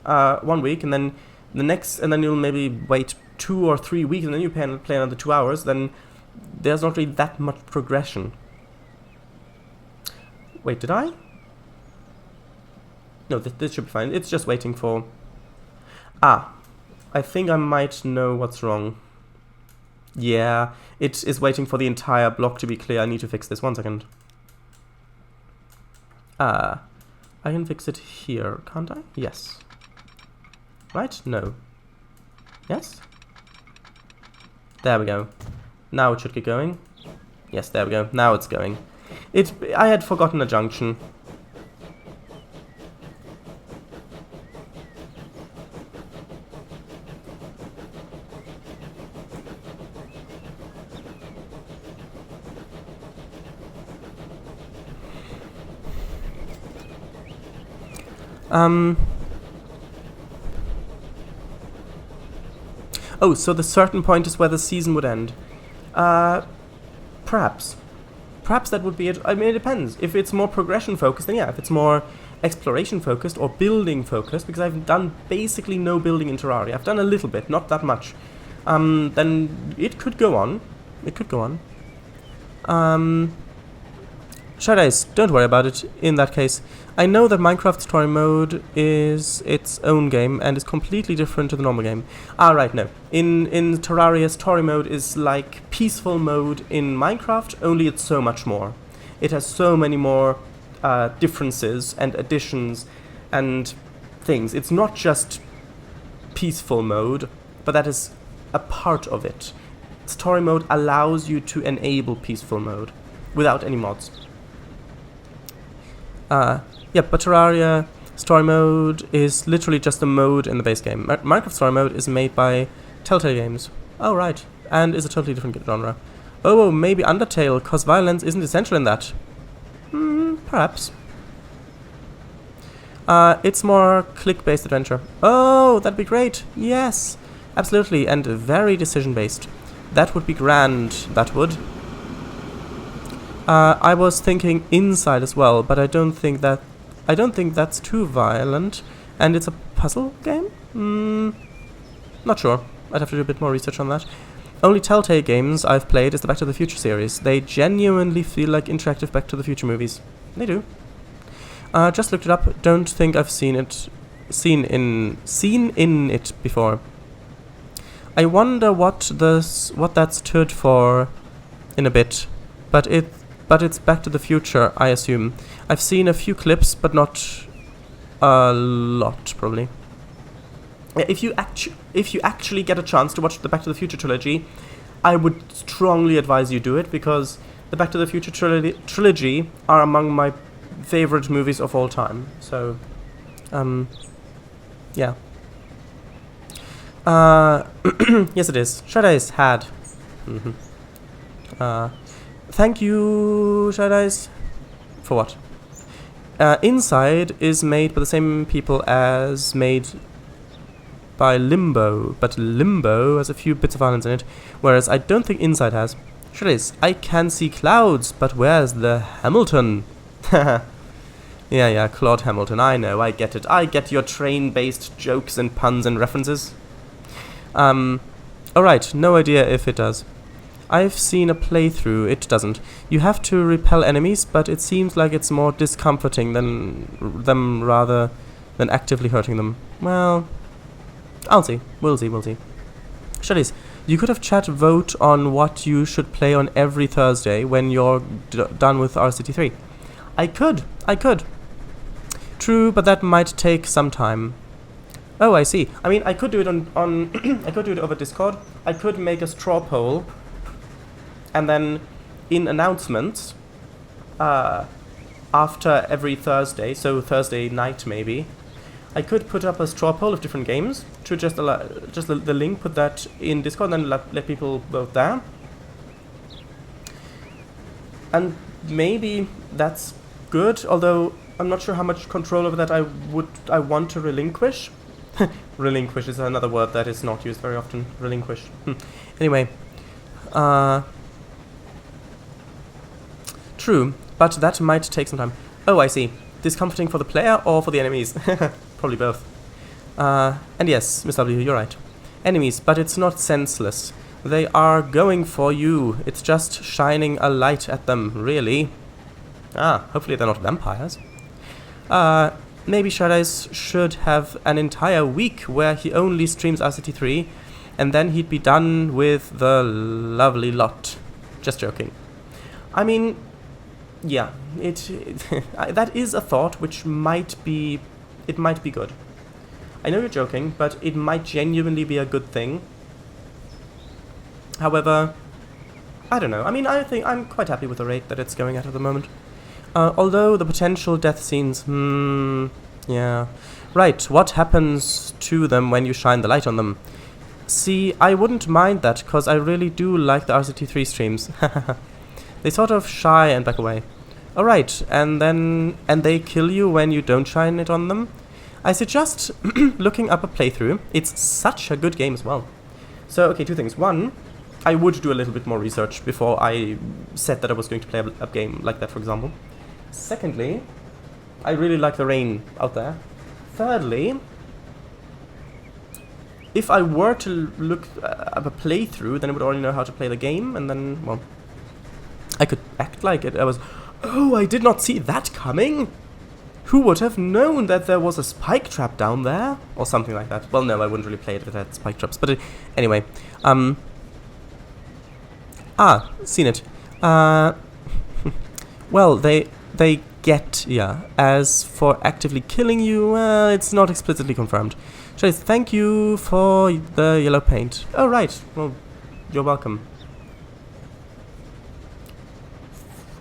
1 week, and then and then you'll maybe wait 2 or 3 weeks, and then you play another 2 hours, then there's not really that much progression. Wait, did I? No, this should be fine. It's just waiting for... I think I might know what's wrong. Yeah, it is waiting for the entire block to be clear. I need to fix this. 1 second. I can fix it here, can't I? Yes. Right? No. Yes? There we go. Now it should get going. Yes, there we go. Now it's going. I had forgotten a junction. Oh, so the certain point is where the season would end. Perhaps. Perhaps that would be it. I mean, it depends. If it's more progression focused, then yeah. If it's more exploration focused or building focused, because I've done basically no building in Terraria. I've done a little bit, not that much. Then it could go on. It could go on. Shreddice, don't worry about it in that case. I know that Minecraft Story Mode is its own game and is completely different to the normal game. Right, no. In Terraria, Story Mode is like Peaceful Mode in Minecraft, only it's so much more. It has so many more differences and additions and things. It's not just Peaceful Mode, but that is a part of it. Story Mode allows you to enable Peaceful Mode without any mods. Yeah, but Terraria Story Mode is literally just a mode in the base game. Minecraft Story Mode is made by Telltale Games. Oh, right. And is a totally different genre. Oh, maybe Undertale, cause violence isn't essential in that. Perhaps. It's more click-based adventure. Oh, that'd be great. Yes, absolutely. And very decision-based. That would be grand, that would. I was thinking Inside as well, but I don't think that's too violent. And it's a puzzle game? Not sure. I'd have to do a bit more research on that. Only Telltale games I've played is the Back to the Future series. They genuinely feel like interactive Back to the Future movies. They do. Just looked it up. Don't think I've seen in it before. I wonder what that stood for in a bit, but it's Back to the Future, I assume. I've seen a few clips, but not a lot, probably. If you actually get a chance to watch the Back to the Future trilogy, I would strongly advise you do it, because the Back to the Future trilogy are among my favorite movies of all time. So, yeah. Yes, it is. Shadow's had. Thank you, Shadow's. For what? Inside is made by the same people as made by Limbo, but Limbo has a few bits of violence in it, whereas I don't think Inside has. Shadow's, I can see clouds, but where's the Hamilton? Yeah, Claude Hamilton, I know, I get it. I get your train-based jokes and puns and references. Alright, no idea if it does. I've seen a playthrough, it doesn't. You have to repel enemies, but it seems like it's more discomforting than them rather than actively hurting them. Well, I'll see. We'll see. Shuddies, you could have chat vote on what you should play on every Thursday when you're done with RCT3. I could. True, but that might take some time. Oh, I see. I mean, I could do it on I could do it over Discord. I could make a straw poll, and then in announcements, after every Thursday, so Thursday night maybe, I could put up a straw poll of different games to just allow, the link, put that in Discord, and then let people vote there. And maybe that's good, although I'm not sure how much control over that I want to relinquish. Relinquish is another word that is not used very often. Relinquish. Anyway. True, but that might take some time. Oh, I see. Discomforting for the player or for the enemies? Probably both. And yes, Miss W, you're right. Enemies, but it's not senseless. They are going for you. It's just shining a light at them, really. Hopefully they're not vampires. Maybe Shadow's should have an entire week where he only streams RCT3, and then he'd be done with the lovely lot. Just joking. I mean, yeah, that is a thought which might be good. I know you're joking, but it might genuinely be a good thing. However, I don't know. I mean, I think I'm quite happy with the rate that it's going at the moment. Although the potential death scenes, yeah. Right, what happens to them when you shine the light on them? See, I wouldn't mind that, because I really do like the RCT3 streams. They sort of shy and back away. Alright, and they kill you when you don't shine it on them? I suggest looking up a playthrough. It's such a good game as well. So, okay, two things. One, I would do a little bit more research before I said that I was going to play a game like that, for example. Secondly, I really like the rain out there. Thirdly, if I were to look up a playthrough, then I would already know how to play the game, and then, well, I could act like it. Oh, I did not see that coming! Who would have known that there was a spike trap down there? Or something like that. Well, no, I wouldn't really play it if it had spike traps, but anyway. Seen it. Well, they get ya. As for actively killing you, well, it's not explicitly confirmed. Chase, thank you for the yellow paint. Oh, right. Well, you're welcome.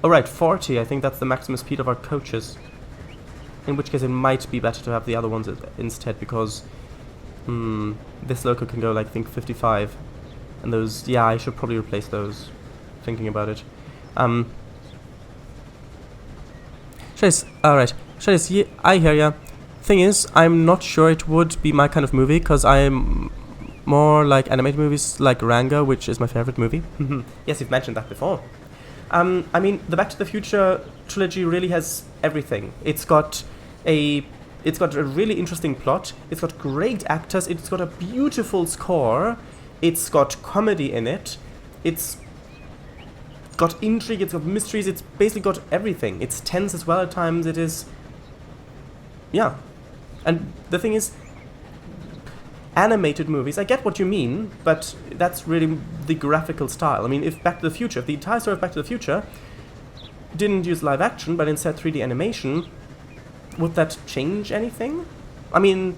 Alright, 40. I think that's the maximum speed of our coaches. In which case it might be better to have the other ones instead, because this loco can go, like, I think 55. And those, yeah, I should probably replace those, thinking about it. Chase, alright. Chase, yeah, I hear ya. Thing is, I'm not sure it would be my kind of movie, because I'm more like animated movies like Rango, which is my favorite movie. Yes, you've mentioned that before. I mean, the Back to the Future trilogy really has everything. It's got a really interesting plot. It's got great actors. It's got a beautiful score. It's got comedy in it. It's got intrigue. It's got mysteries. It's basically got everything. It's tense as well at times. It is, yeah. And the thing is, animated movies, I get what you mean, but that's really the graphical style. I mean, if Back to the Future, if the entire story of Back to the Future didn't use live action, but instead 3D animation, would that change anything? I mean,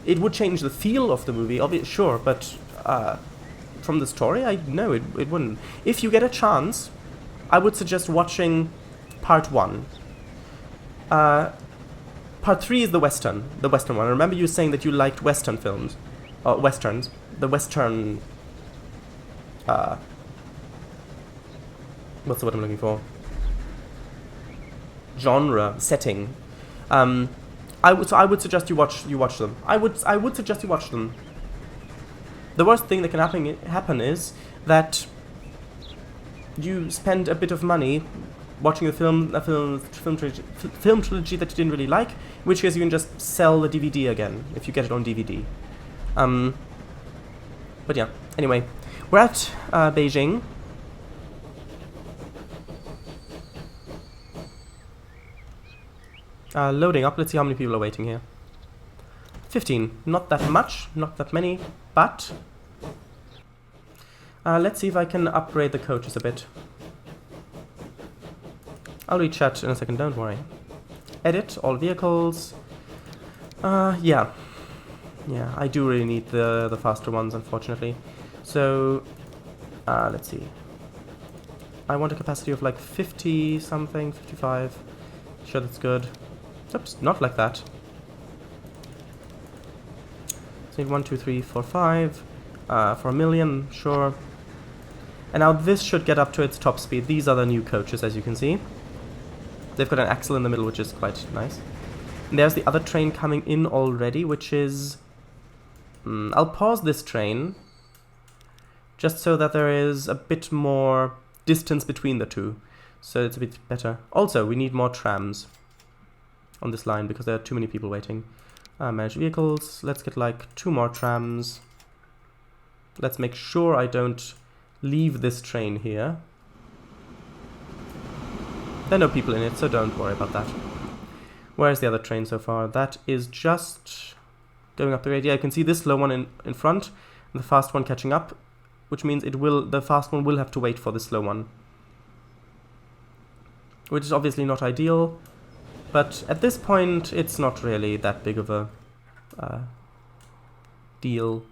it would change the feel of the movie, sure, but from the story, no, it wouldn't. If you get a chance, I would suggest watching part 1. Part 3 is the Western one. I remember you saying that you liked Western films. Westerns. The Western... what's the word I'm looking for? Genre, setting. I would suggest you watch them. I would suggest you watch them. The worst thing that can happen is that you spend a bit of money watching a film trilogy that you didn't really like, in which case you can just sell the DVD again if you get it on DVD. But yeah, anyway, we're at Beijing. Loading up, let's see how many people are waiting here. 15, not that much, not that many, but let's see if I can upgrade the coaches a bit. I'll read chat in a second, don't worry. Edit, all vehicles. Yeah, I do really need the faster ones, unfortunately. So, let's see. I want a capacity of like 50 something, 55. Sure, that's good. Oops, not like that. So 1, 2, 3, 4, 5. For 1 million, sure. And now this should get up to its top speed. These are the new coaches, as you can see. They've got an axle in the middle, which is quite nice. And there's the other train coming in already, which is... I'll pause this train, just so that there is a bit more distance between the two. So it's a bit better. Also, we need more trams on this line, because there are too many people waiting. Manage vehicles. Let's get like 2 more trams. Let's make sure I don't leave this train here. There are no people in it, so don't worry about that. Where's the other train so far? That is just going up the road. Yeah, you can see this slow one in front, and the fast one catching up, which means the fast one will have to wait for the slow one. Which is obviously not ideal, but at this point it's not really that big of a deal.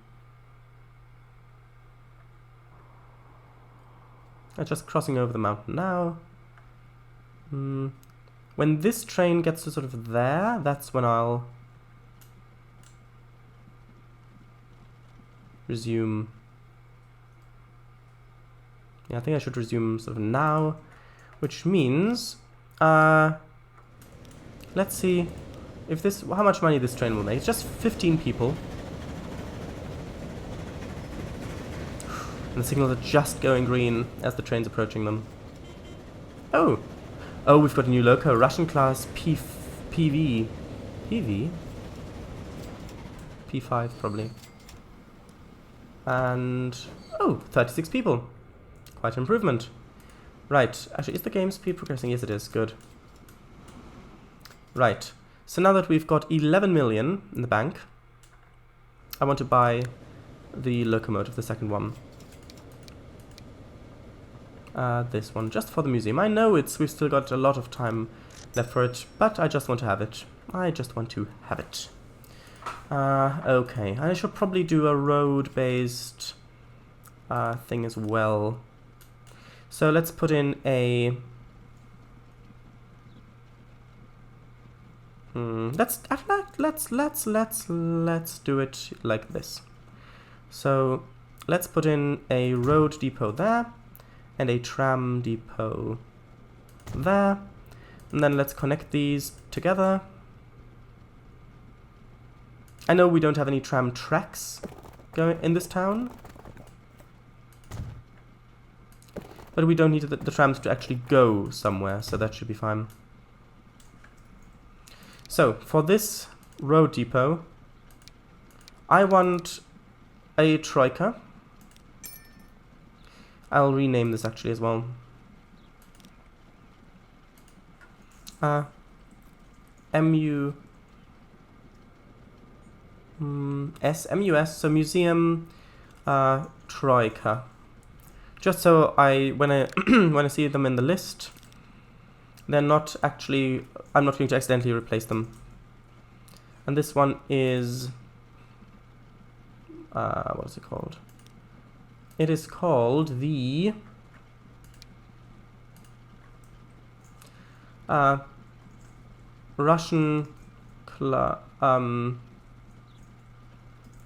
I'm just crossing over the mountain now. When this train gets to sort of there, that's when I'll resume. Yeah, I think I should resume sort of now, which means let's see if how much money this train will make. It's just 15 people. And the signals are just going green as the train's approaching them. Oh, we've got a new loco, Russian class PV. PV? P5 probably. And 36 people. Quite an improvement. Right, actually, is the game speed progressing? Yes, it is. Good. Right, so now that we've got 11 million in the bank, I want to buy the locomotive, the second one. This one, just for the museum. I know we've still got a lot of time left for it, but I just want to have it. Okay, I should probably do a road-based thing as well. So let's put in a... let's do it like this. So let's put in a road depot there, and a tram depot there, and then let's connect these together. I know we don't have any tram tracks going in this town, but we don't need the trams to actually go somewhere, so that should be fine. So for this road depot, I want a troika. I'll rename this actually as well. MU SMUS, so Museum Troika. Just so when I when I see them in the list, they're not actually, I'm not going to accidentally replace them. And this one is what is it called? It is called the Russian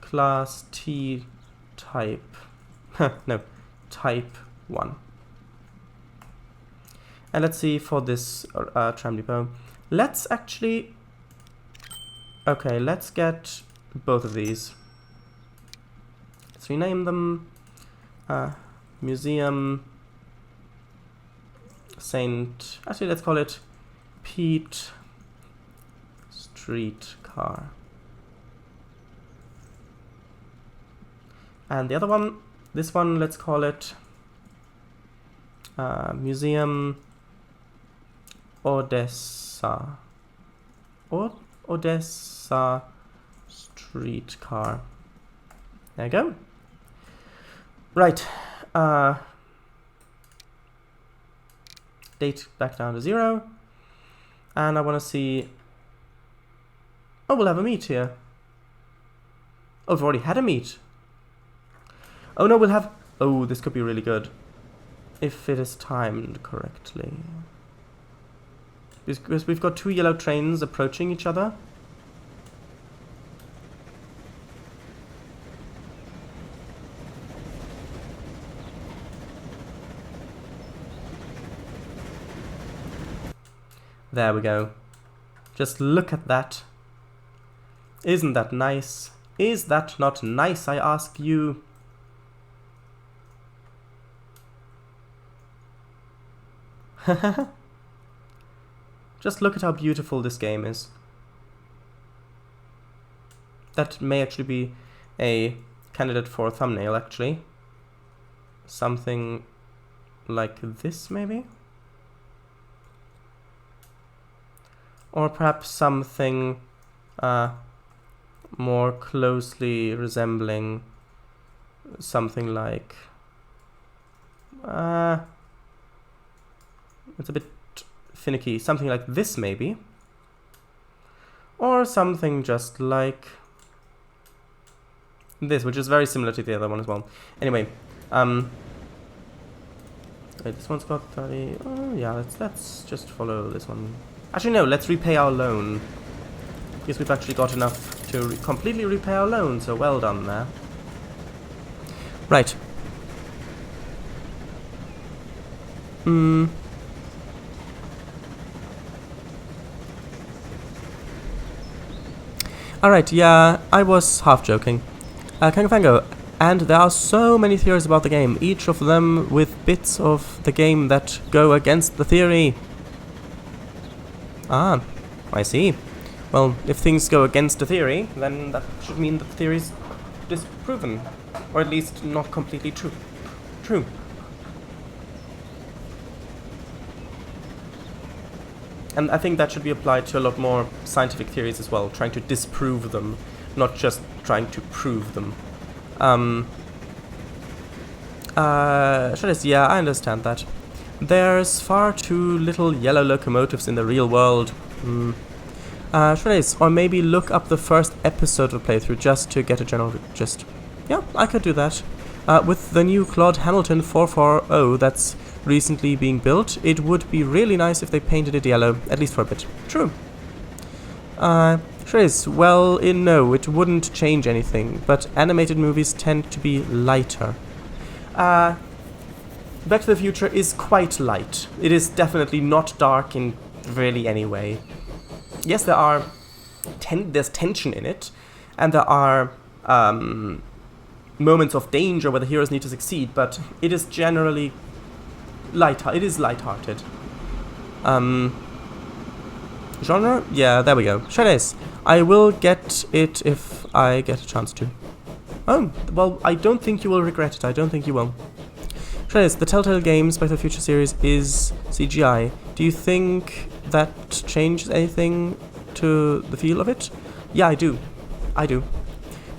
Class T type. No, type 1. And let's see for this tram depot. Let's actually... Okay, let's get both of these. Let's rename them. Museum Saint... Actually, let's call it Pete Streetcar. And the other one, this one, let's call it Museum Odessa. Odessa Streetcar. There you go. Right. Date back down to 0. And I want to see... Oh, we'll have a meet here. Oh, we've already had a meet. Oh no, we'll have... Oh, this could be really good. If it is timed correctly. Because we've got 2 yellow trains approaching each other. There we go. Just look at that. Isn't that nice? Is that not nice, I ask you? Just look at how beautiful this game is. That may actually be a candidate for a thumbnail, actually. Something like this, maybe? Or perhaps something more closely resembling something like... it's a bit finicky. Something like this, maybe. Or something just like this, which is very similar to the other one as well. Anyway, wait, this one's got 30. Oh, yeah, let's just follow this one. Actually, no, let's repay our loan. Because we've actually got enough to completely repay our loan, so well done there. Right. Alright, yeah, I was half joking. Kangafango, and there are so many theories about the game, each of them with bits of the game that go against the theory. Ah, I see. Well, if things go against the theory, then that should mean that the theory is disproven. Or at least not completely true. And I think that should be applied to a lot more scientific theories as well, trying to disprove them, not just trying to prove them. Yeah, I understand that. There's far too little yellow locomotives in the real world. Or maybe look up the first episode of playthrough just to get a general gist. Yeah, I could do that. With the new Claude Hamilton 440 that's recently being built, it would be really nice if they painted it yellow, at least for a bit. True. Well, no, it wouldn't change anything, but animated movies tend to be lighter. Back to the Future is quite light. It is definitely not dark in really any way. Yes, there's tension in it, and there are moments of danger where the heroes need to succeed, but it is generally lighthearted. Genre? Yeah, there we go. Shades. I will get it if I get a chance to. Oh, well, I don't think you will regret it. I don't think you will. Shades, the Telltale Games Back to the Future series is CGI. Do you think that changes anything to the feel of it? Yeah, I do.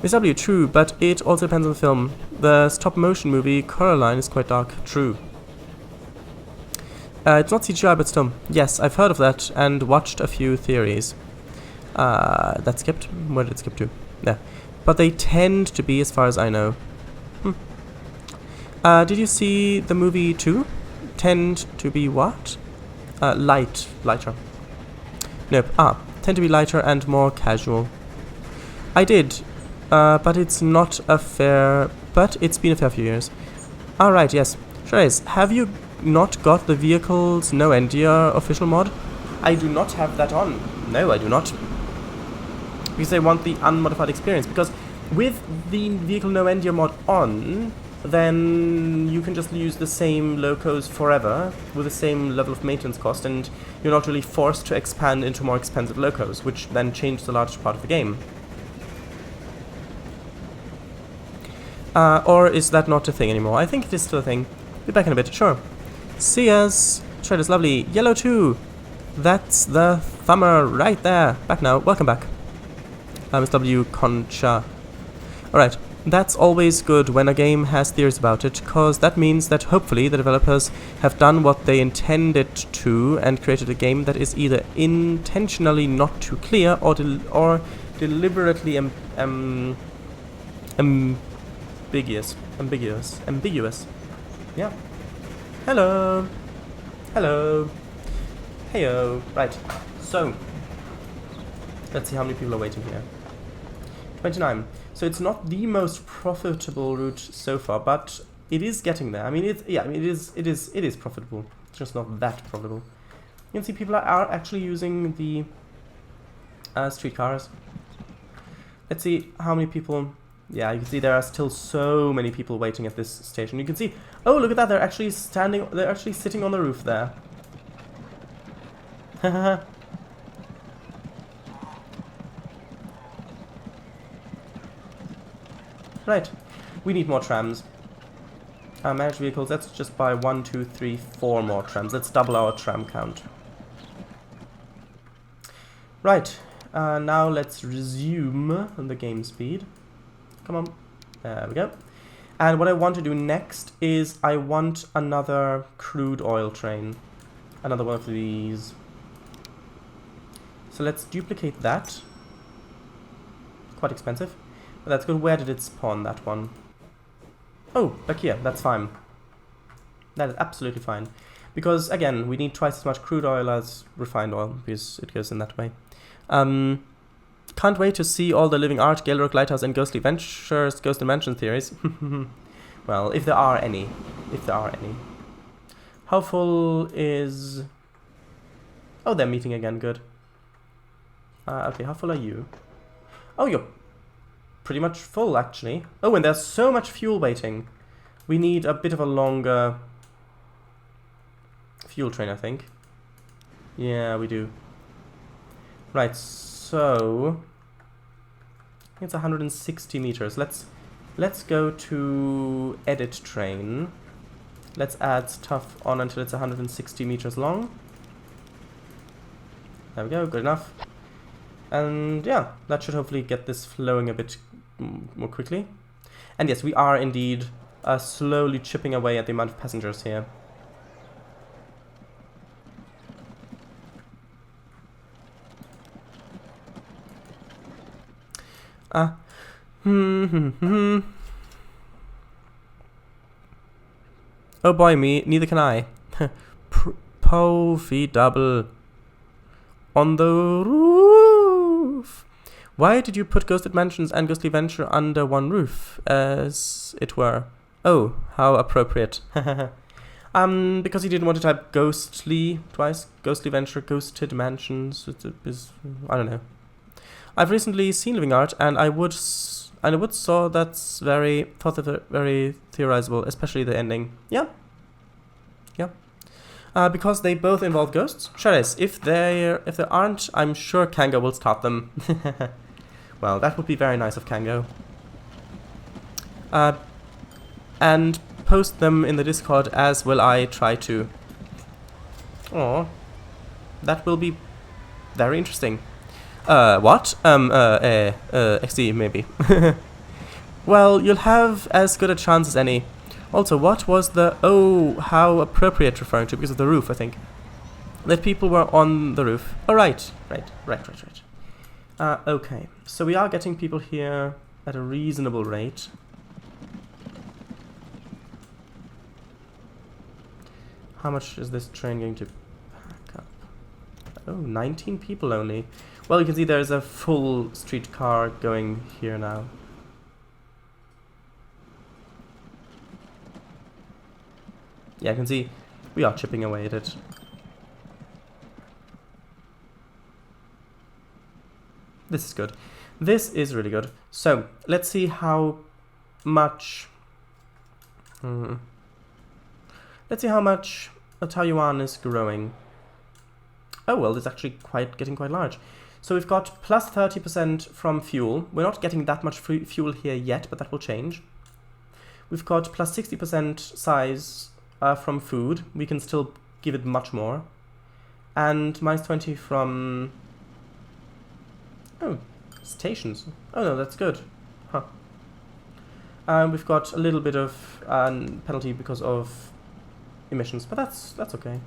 Miss W, true, but it also depends on the film. The stop-motion movie Coraline is quite dark. True. It's not CGI, but still. Yes, I've heard of that and watched a few theories. That skipped? Where did it skip to? There. But they tend to be, as far as I know. Did you see the movie too? Tend to be what? Lighter. Nope. Tend to be lighter and more casual. I did, but it's not a fair... But it's been a fair few years. Alright, yes. Shreyes, have you not got the vehicles no Endia official mod? I do not have that on. No, I do not. Because I want the unmodified experience. Because with the vehicle no Endia mod on, then you can just use the same locos forever with the same level of maintenance cost, and you're not really forced to expand into more expensive locos, which then changes the largest part of the game. Or is that not a thing anymore? I think it is still a thing. Be back in a bit, sure. See us. Shredder's lovely. Yellow too. That's the thumber right there. Back now. Welcome back. Miss W. Concha. Alright. That's always good when a game has theories about it, cause that means that hopefully the developers have done what they intended to and created a game that is either intentionally not too clear or deliberately ambiguous. Yeah. Hello. Hello. Heyo. Right. So, let's see how many people are waiting here. 29. So it's not the most profitable route so far, but it is getting there. I mean, it is profitable. It's just not that profitable. You can see people are actually using the streetcars. Let's see how many people. Yeah, you can see there are still so many people waiting at this station. You can see. Oh, look at that! They're actually standing. They're actually sitting on the roof there. Haha. Right, we need more trams. Managed vehicles, let's just buy 1, 2, 3, 4 more trams. Let's double our tram count. Right, now let's resume the game speed. Come on, there we go. And what I want to do next is I want another crude oil train. Another one of these. So let's duplicate that. Quite expensive. But that's good. Where did it spawn, that one? Oh, back here. That's fine. That is absolutely fine. Because, again, we need twice as much crude oil as refined oil, because it goes in that way. Can't wait to see all the living art, Gale Rock Lighthouse, and Ghostly Ventures, Ghost Dimension theories. Well, if there are any. If there are any. How full is... Oh, they're meeting again. Good. Okay, how full are you? Oh, you're pretty much full, actually. Oh, and there's so much fuel waiting. We need a bit of a longer fuel train, I think. Yeah, we do. Right, so it's 160 meters. Let's go to edit train. Let's add stuff on until it's 160 meters long. There we go, good enough. And yeah, that should hopefully get this flowing a bit more quickly. And yes, we are indeed slowly chipping away at the amount of passengers here. Oh boy, me, neither can I. Profitable. On the roof. Why did you put Ghosted Mansions and Ghostly Venture under one roof, as it were? Oh, how appropriate. Because he didn't want to type ghostly twice. Ghostly Venture, Ghosted Mansions. I don't know. I've recently seen Living Art, and I would saw that's very theorizable, especially the ending. Yeah. Yeah. Because they both involve ghosts. Sure, if there aren't, I'm sure Kango will start them. Well, that would be very nice of Kango. And post them in the Discord, as will I try to. Oh, that will be very interesting. What? XD, maybe. Well, you'll have as good a chance as any. Also, what was the... Oh, how appropriate referring to, because of the roof, I think. That people were on the roof. Oh, right. Okay, so we are getting people here at a reasonable rate. How much is this train going to pack up? Oh, 19 people only. Well, you can see there's a full streetcar going here now. Yeah, you can see we are chipping away at it. This is good. This is really good. So, let's see how much... Let's see how much Taiwan is growing. Oh, well, it's actually getting quite large. So we've got plus 30% from fuel. We're not getting that much fuel here yet, but that will change. We've got plus 60% size from food. We can still give it much more. And minus 20 from... Oh, stations. Oh no, that's good. Huh. We've got a little bit of penalty because of emissions, but that's okay.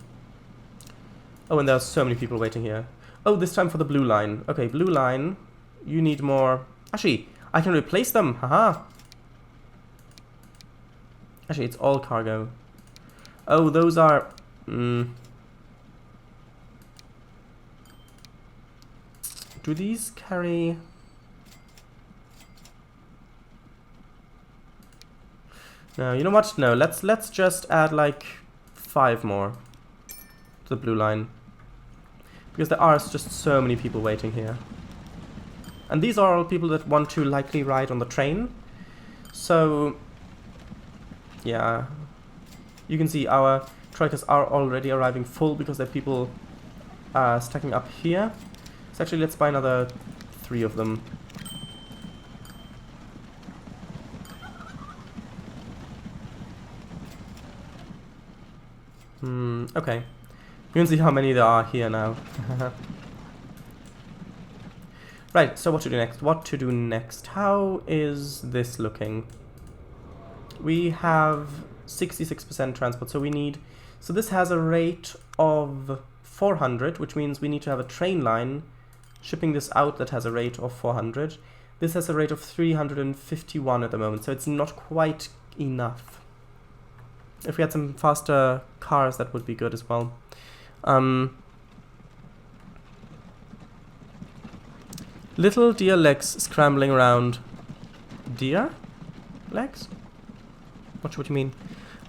Oh, and there are so many people waiting here. Oh, this time for the blue line. Okay, blue line. You need more... Actually, I can replace them. Haha. Actually, it's all cargo. Oh, those are... Do these carry... No, you know what? No, let's just add like 5 more to the blue line. Because there are just so many people waiting here. And these are all people that want to likely ride on the train. So, yeah. You can see our troikas are already arriving full because there are people stacking up here. So actually, let's buy another 3 of them. Okay. You can see how many there are here now. Right, so what to do next? How is this looking? We have 66% transport, so we need... So this has a rate of 400, which means we need to have a train line shipping this out that has a rate of 400. This has a rate of 351 at the moment, so it's not quite enough. If we had some faster cars, that would be good as well. Little deer legs scrambling around. Deer legs? What do you mean?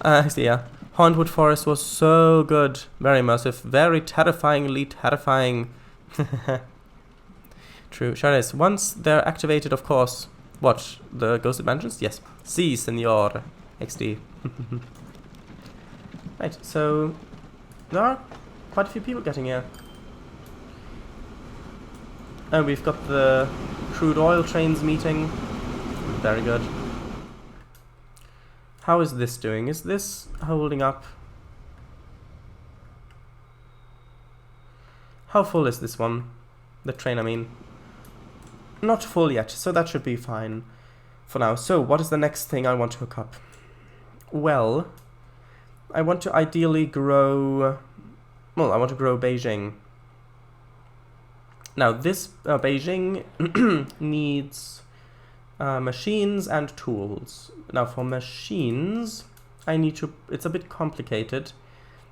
Yeah. Hauntwood Forest was so good. Very immersive. Very terrifyingly terrifying. True. Charles, once they're activated, of course. What? The ghosted mansions? Yes. Si, senor. XD. Right, so there are quite a few people getting here. And we've got the crude oil trains meeting. Very good. How is this doing? Is this holding up? How full is this one? The train, I mean. Not full yet, so that should be fine for now. So, what is the next thing I want to hook up? Well, I want to ideally grow... Well, I want to grow Beijing. Now, this Beijing needs machines and tools. Now, for machines, I need to... It's a bit complicated.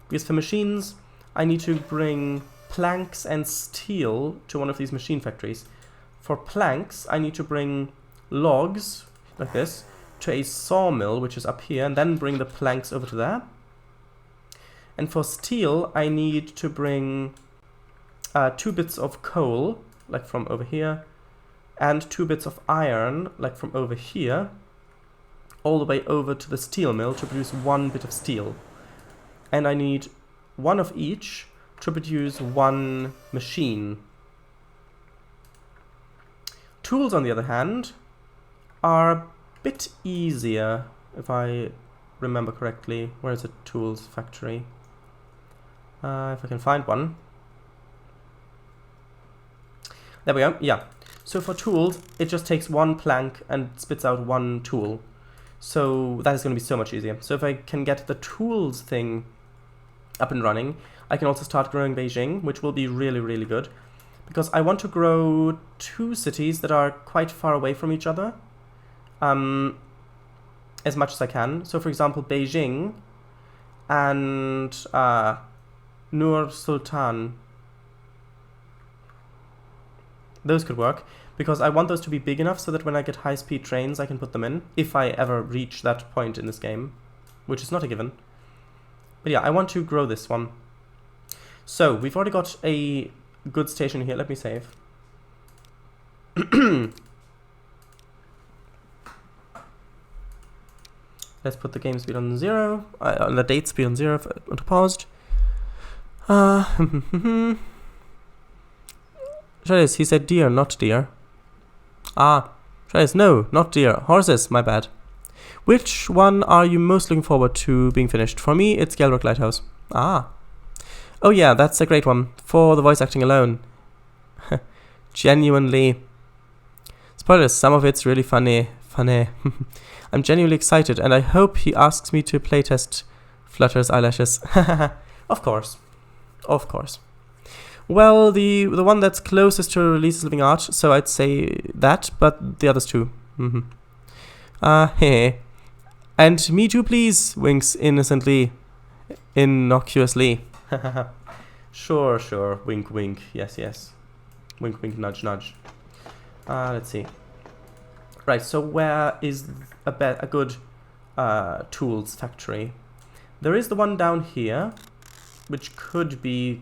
Because for machines, I need to bring planks and steel to one of these machine factories. For planks, I need to bring logs, like this, to a sawmill, which is up here, and then bring the planks over to there. And for steel, I need to bring 2 bits of coal, like from over here, and 2 bits of iron, like from over here, all the way over to the steel mill to produce 1 bit of steel. And I need 1 of each to produce 1 machine. Tools, on the other hand, are a bit easier, if I remember correctly. Where is a tools factory? If I can find one. There we go. Yeah. So for tools, it just takes one plank and spits out one tool. So that is going to be so much easier. So if I can get the tools thing up and running, I can also start growing Beijing, which will be really, really good. Because I want to grow 2 cities that are quite far away from each other. As much as I can. So for example, Beijing and Nur Sultan. Those could work, because I want those to be big enough so that when I get high-speed trains, I can put them in, if I ever reach that point in this game, which is not a given. But yeah, I want to grow this one. So, we've already got a good station here. Let me save. Let's put the game speed on 0, on the date speed on 0, onto paused. Shredis, he said deer, not deer. Ah, Shredis, no, not deer. Horses, my bad. Which one are you most looking forward to being finished? For me, it's Galrock Lighthouse. Ah. Oh yeah, that's a great one. For the voice acting alone. Genuinely. Spoilers, some of it's really funny. I'm genuinely excited, and I hope he asks me to playtest Flutter's eyelashes. Of course. Of course. Well, the one that's closest to release is Living Art, so I'd say that, but the others too. Hey. And me too, please, winks innocently. Innocuously. Sure. Wink, wink. Yes. Wink, wink, nudge, nudge. Let's see. Right, so where is a good tools factory? There is the one down here, which could be...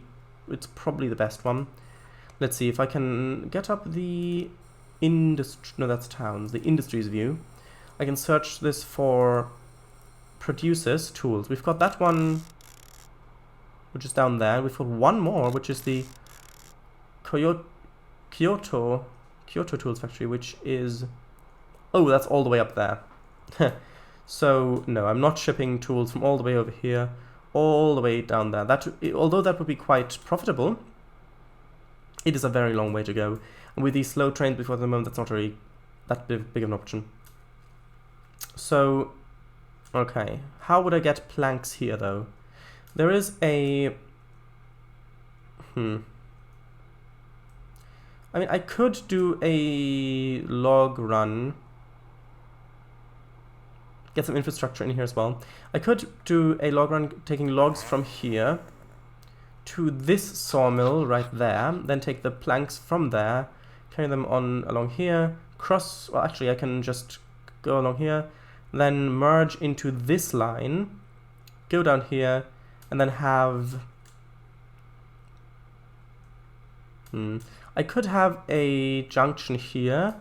It's probably the best one. Let's see if I can get up the industry. No, that's towns. The industries view. I can search this for producers tools. We've got that one, which is down there. We've got one more, which is the Kyoto tools factory, which is... Oh, that's all the way up there. So no, I'm not shipping tools from all the way over here. All the way down there. Although that would be quite profitable, it is a very long way to go. And with these slow trains before the moment, that's not really that big of an option. So, okay. How would I get planks here, though? There is a... I mean, I could do a log run. Get some infrastructure in here as well. I could do a log run taking logs from here to this sawmill right there, then take the planks from there, carry them on along here, cross, well actually I can just go along here, then merge into this line, go down here, and then have... I could have a junction here,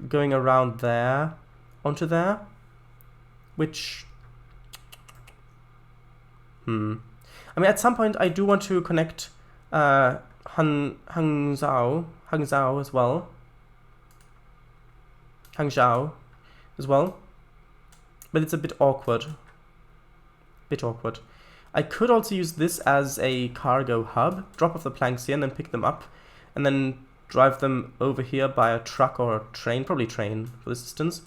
going around there, onto there, which I mean, at some point I do want to connect Hangzhou as well, but it's a bit awkward. I could also use this as a cargo hub, drop off the planks here and then pick them up, and then drive them over here by a truck or a train, probably train for this distance.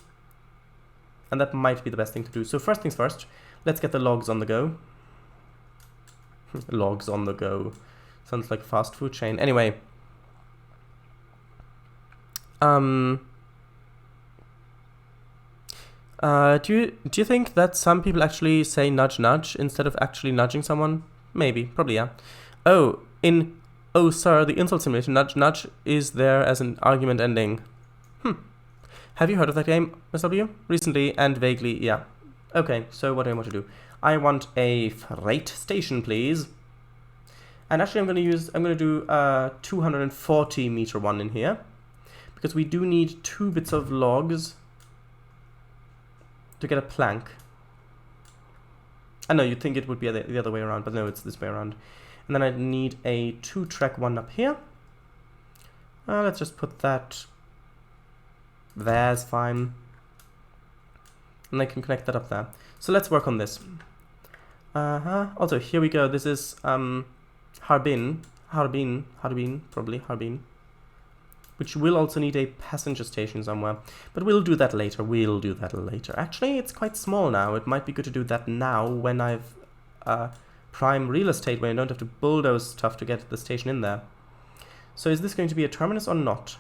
And that might be the best thing to do. So first things first, let's get the logs on the go. Logs on the go. Sounds like a fast food chain. Anyway. Do you think that some people actually say nudge nudge instead of actually nudging someone? Maybe. Probably, yeah. Oh, Oh sir, the insult simulation nudge nudge is there as an argument ending. Have you heard of that game, Ms. W? Recently and vaguely, yeah. Okay, so what do I want to do? I want a freight station, please. And actually I'm gonna do a 240 meter one in here. Because we do need 2 bits of logs to get a plank. I know, you'd think it would be the other way around, but no, it's this way around. And then I need a 2-track one up here. Let's just put that... There's fine. And I can connect that up there. So let's work on this. Also, here we go. This is Harbin. Probably Harbin. which will also need a passenger station somewhere. But we'll do that later. We'll do that later. Actually, it's quite small now. It might be good to do that now when I've prime real estate, where I don't have to bulldoze stuff to get the station in there. So is this going to be a terminus or not?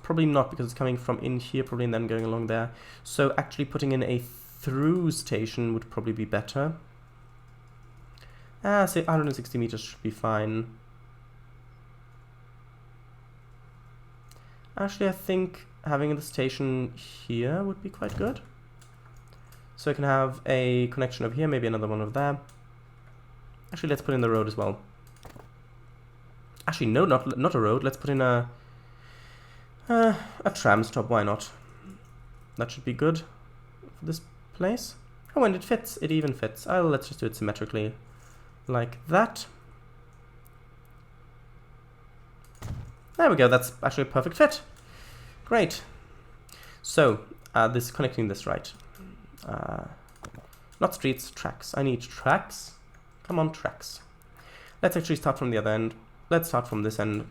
Probably not, because it's coming from in here probably and then going along there. So actually putting in a through station would probably be better. Say 160 meters should be fine. Actually, I think having the station here would be quite good. So I can have a connection over here, maybe another one over there. Actually, let's put in the road as well. Actually, no, not a road. Let's put in a tram stop. Why not? That should be good for this place. Oh, and it fits. It even fits. Let's just do it symmetrically, like that. There we go. That's actually a perfect fit. Great. So this connecting this right. Not streets, tracks. I need tracks. Come on, tracks. Let's actually start from the other end. Let's start from this end.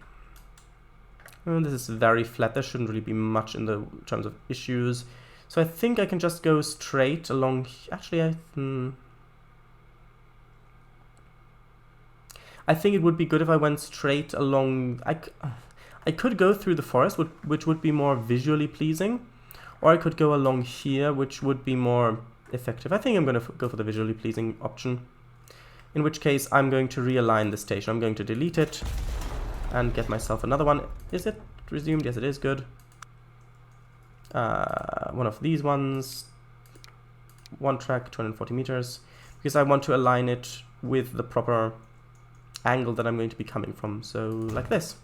This is very flat. There shouldn't really be much in the terms of issues. So I think I can just go straight along. Actually, I think it would be good if I went straight along. I could go through the forest, which would be more visually pleasing. Or I could go along here, which would be more effective. I think I'm going to go for the visually pleasing option. In which case, I'm going to realign the station. I'm going to delete it and get myself another one. Is it resumed? Yes, it is. Good. One of these ones. One track, 240 meters. Because I want to align it with the proper angle that I'm going to be coming from. So, like this.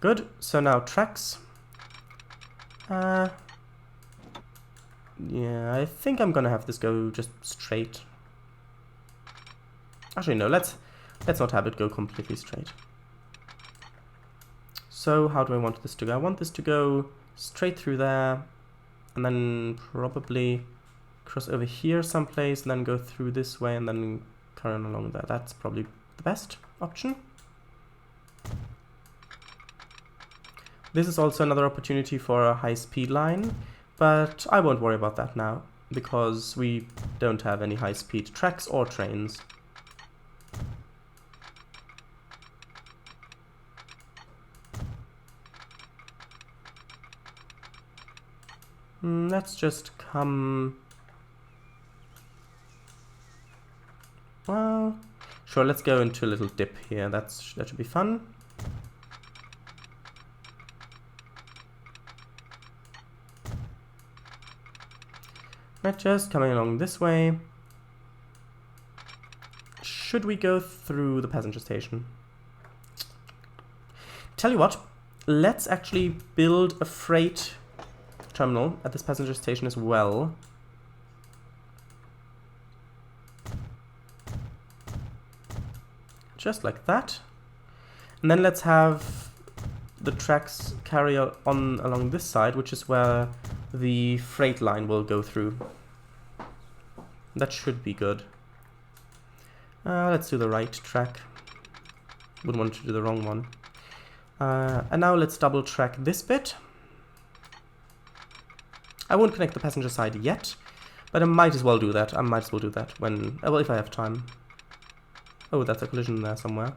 Good. So now tracks. Yeah, I think I'm gonna have this go just straight. Actually, no, let's not have it go completely straight. So how do I want this to go? I want this to go straight through there, and then probably cross over here someplace, and then go through this way, and then carry on along there. That's probably the best option. This is also another opportunity for a high-speed line, but I won't worry about that now, because we don't have any high-speed tracks or trains. Let's just come... Well, sure, let's go into a little dip here. That should be fun. Right, just coming along this way. Should we go through the passenger station? Tell you what, let's actually build a freight terminal at this passenger station as well. Just like that. And then let's have the tracks carry on along this side, which is where the freight line will go through. That should be good. Let's do the right track. Wouldn't want to do the wrong one. And now let's double track this bit. I won't connect the passenger side yet, but I might as well do that. I might as well do that when, well, if I have time. Oh, that's a collision there somewhere.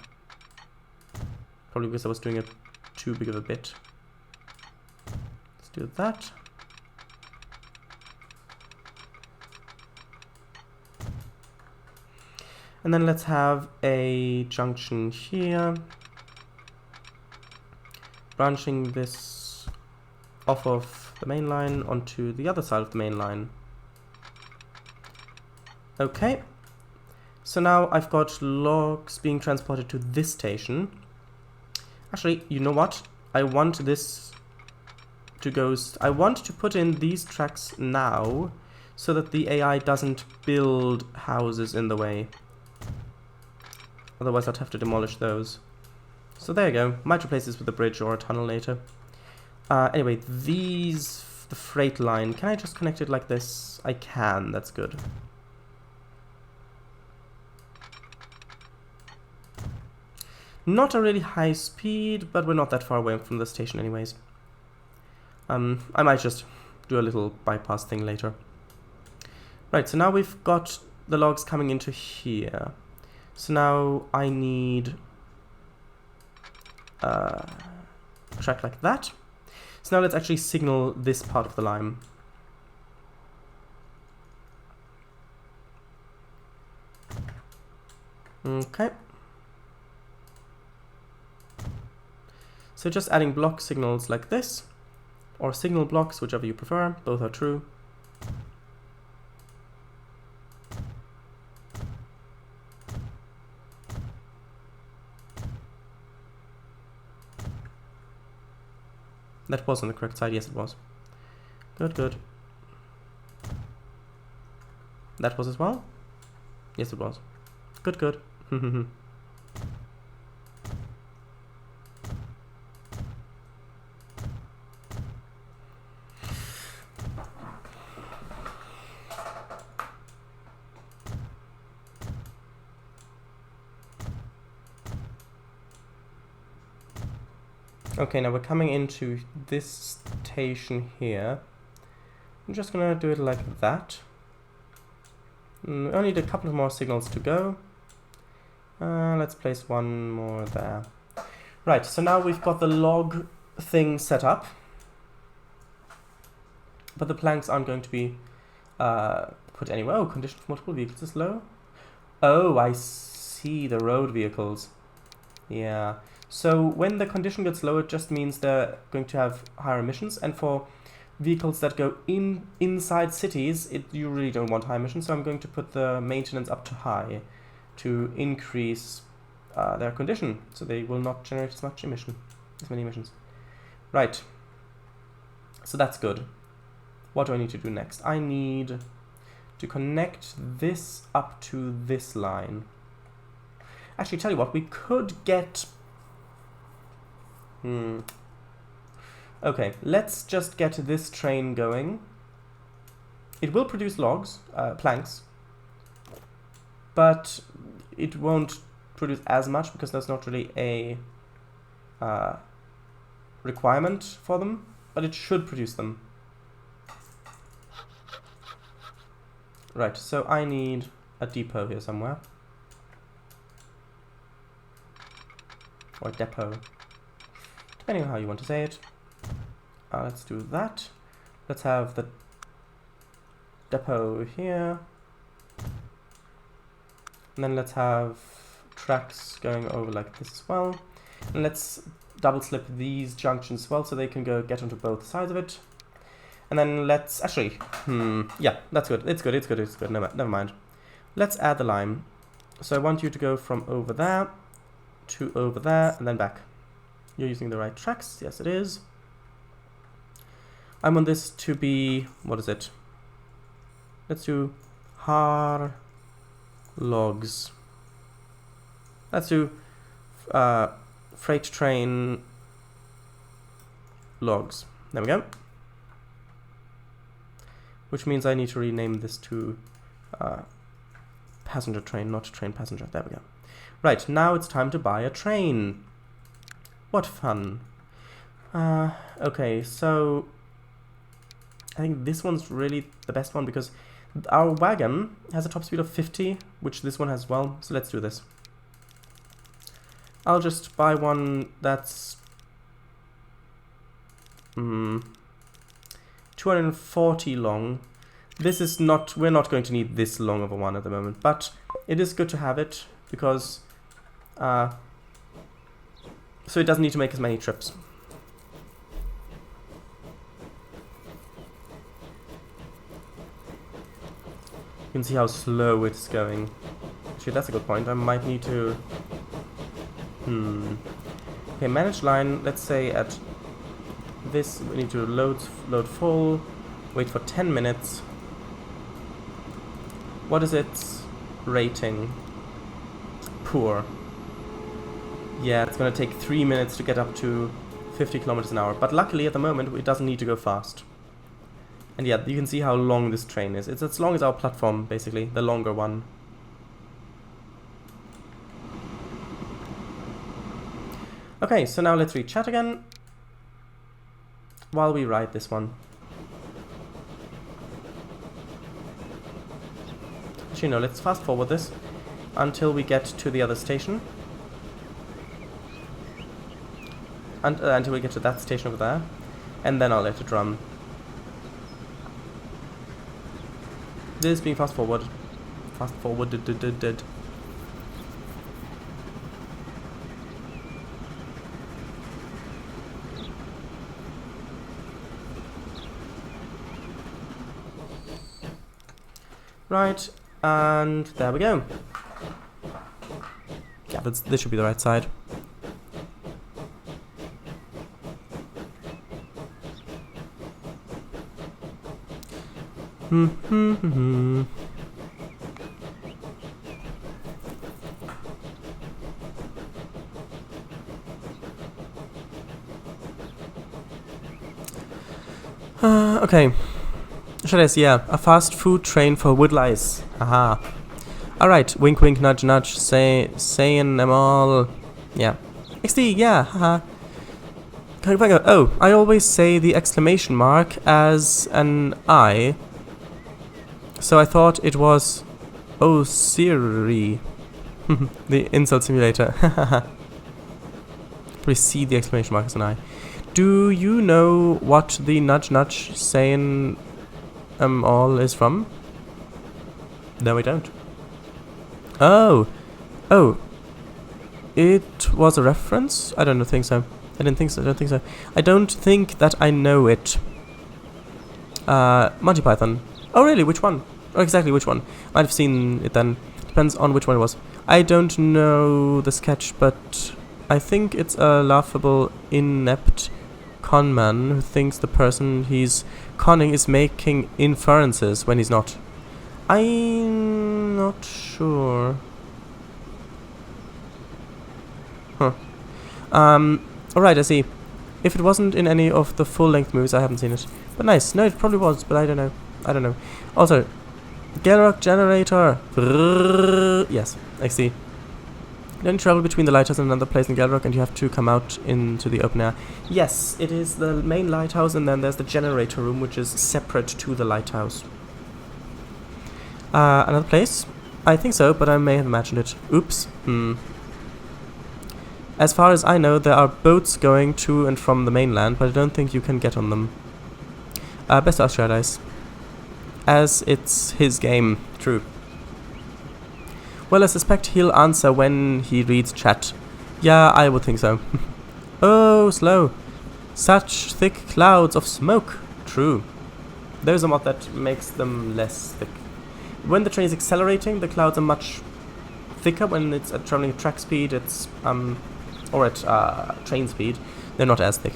Probably because I was doing it too big of a bit. Let's do that. And then let's have a junction here, branching this off of the main line onto the other side of the main line. Okay, so now I've got logs being transported to this station. Actually, you know what? I want this to go... I want to put in these tracks now so that the AI doesn't build houses in the way. Otherwise I'd have to demolish those. So there you go. Might replace this with a bridge or a tunnel later. Anyway, the freight line. Can I just connect it like this? I can. That's good. Not a really high speed, but we're not that far away from the station anyways. I might just do a little bypass thing later. Right, so now we've got the logs coming into here. So now I need a track like that. So now let's actually signal this part of the line. Okay. So just adding block signals like this, or signal blocks, whichever you prefer, both are true. That was on the correct side, yes it was. Good, good. That was as well? Yes it was. Good, good. Okay, now we're coming into this station here. I'm just gonna do it like that. I need a couple of more signals to go. Let's place one more there. Right, so now we've got the log thing set up. But the planks aren't going to be put anywhere. Oh, condition for multiple vehicles is low. Oh, I see, the road vehicles. Yeah. So when the condition gets low, it just means they're going to have higher emissions. And for vehicles that go inside cities, you really don't want high emissions. So I'm going to put the maintenance up to high to increase their condition, so they will not generate as many emissions. Right. So that's good. What do I need to do next? I need to connect this up to this line. Actually, tell you what, we could get... Okay, let's just get this train going. It will produce logs, planks, but it won't produce as much because there's not really a requirement for them, but it should produce them. Right, so I need a depot here somewhere. Or a depot. Depending on how you want to say it. Let's do that. Let's have the depot here. And then let's have tracks going over like this as well. And let's double slip these junctions as well so they can go get onto both sides of it. And then let's actually, yeah, that's good. It's good. Never mind. Let's add the line. So I want you to go from over there to over there and then back. You're using the right tracks. Yes, it is. I want this to be, what is it? Let's do har logs. Let's do freight train logs. There we go. Which means I need to rename this to passenger train, not train passenger. There we go. Right, now it's time to buy a train. What fun. Okay, so I think this one's really the best one because our wagon has a top speed of 50, which this one has as well. So let's do this. I'll just buy one that's 240 long. This is not, we're not going to need this long of a one at the moment, but it is good to have it because so it doesn't need to make as many trips. You can see how slow it's going. Actually, that's a good point. I might need to... Okay, manage line, let's say at this, we need to load full, wait for 10 minutes. What is its rating? Poor. Yeah, it's going to take 3 minutes to get up to 50 kilometers an hour. But luckily, at the moment, it doesn't need to go fast. And yeah, you can see how long this train is. It's as long as our platform, basically, the longer one. Okay, so now let's read chat again while we write this one. Actually, no, let's fast forward this until we get to the other station. And until we get to that station over there. And then I'll let it run. This being fast forward. Fast forward did. Right, and there we go. Yeah, this should be the right side. Okay. Should I say, yeah, a fast food train for woodlice. Haha. Alright, wink wink, nudge nudge, saying them all. Yeah. XD, yeah, haha. Oh, I always say the exclamation mark as an I. So I thought it was oh Siri. The insult simulator. Probably see the exclamation mark as an I. Do you know what the nudge nudge saying all is from? No, we don't. Oh. It was a reference? I don't think so. I don't think so. I don't think that I know it. Monty Python. Oh really? Which one? Oh, exactly which one? Might have seen it then. Depends on which one it was. I don't know the sketch, but I think it's a laughable, inept conman who thinks the person he's conning is making inferences when he's not. I'm not sure. Huh. Alright, I see. If it wasn't in any of the full-length movies, I haven't seen it. But nice. No, it probably was, but I don't know. Also, Gelrock generator. Yes, I see. Then travel between the lighthouse and another place in Gelrock, and you have to come out into the open air. Yes, it is the main lighthouse, and then there's the generator room, which is separate to the lighthouse. Another place? I think so, but I may have imagined it. Oops. As far as I know, there are boats going to and from the mainland, but I don't think you can get on them. Best ask Paradise. As it's his game. True. Well, I suspect he'll answer when he reads chat. Yeah, I would think so. Oh, slow. Such thick clouds of smoke. True. There's a mod that makes them less thick. When the train is accelerating, the clouds are much thicker. When it's traveling at track speed, it's or at train speed, they're not as thick.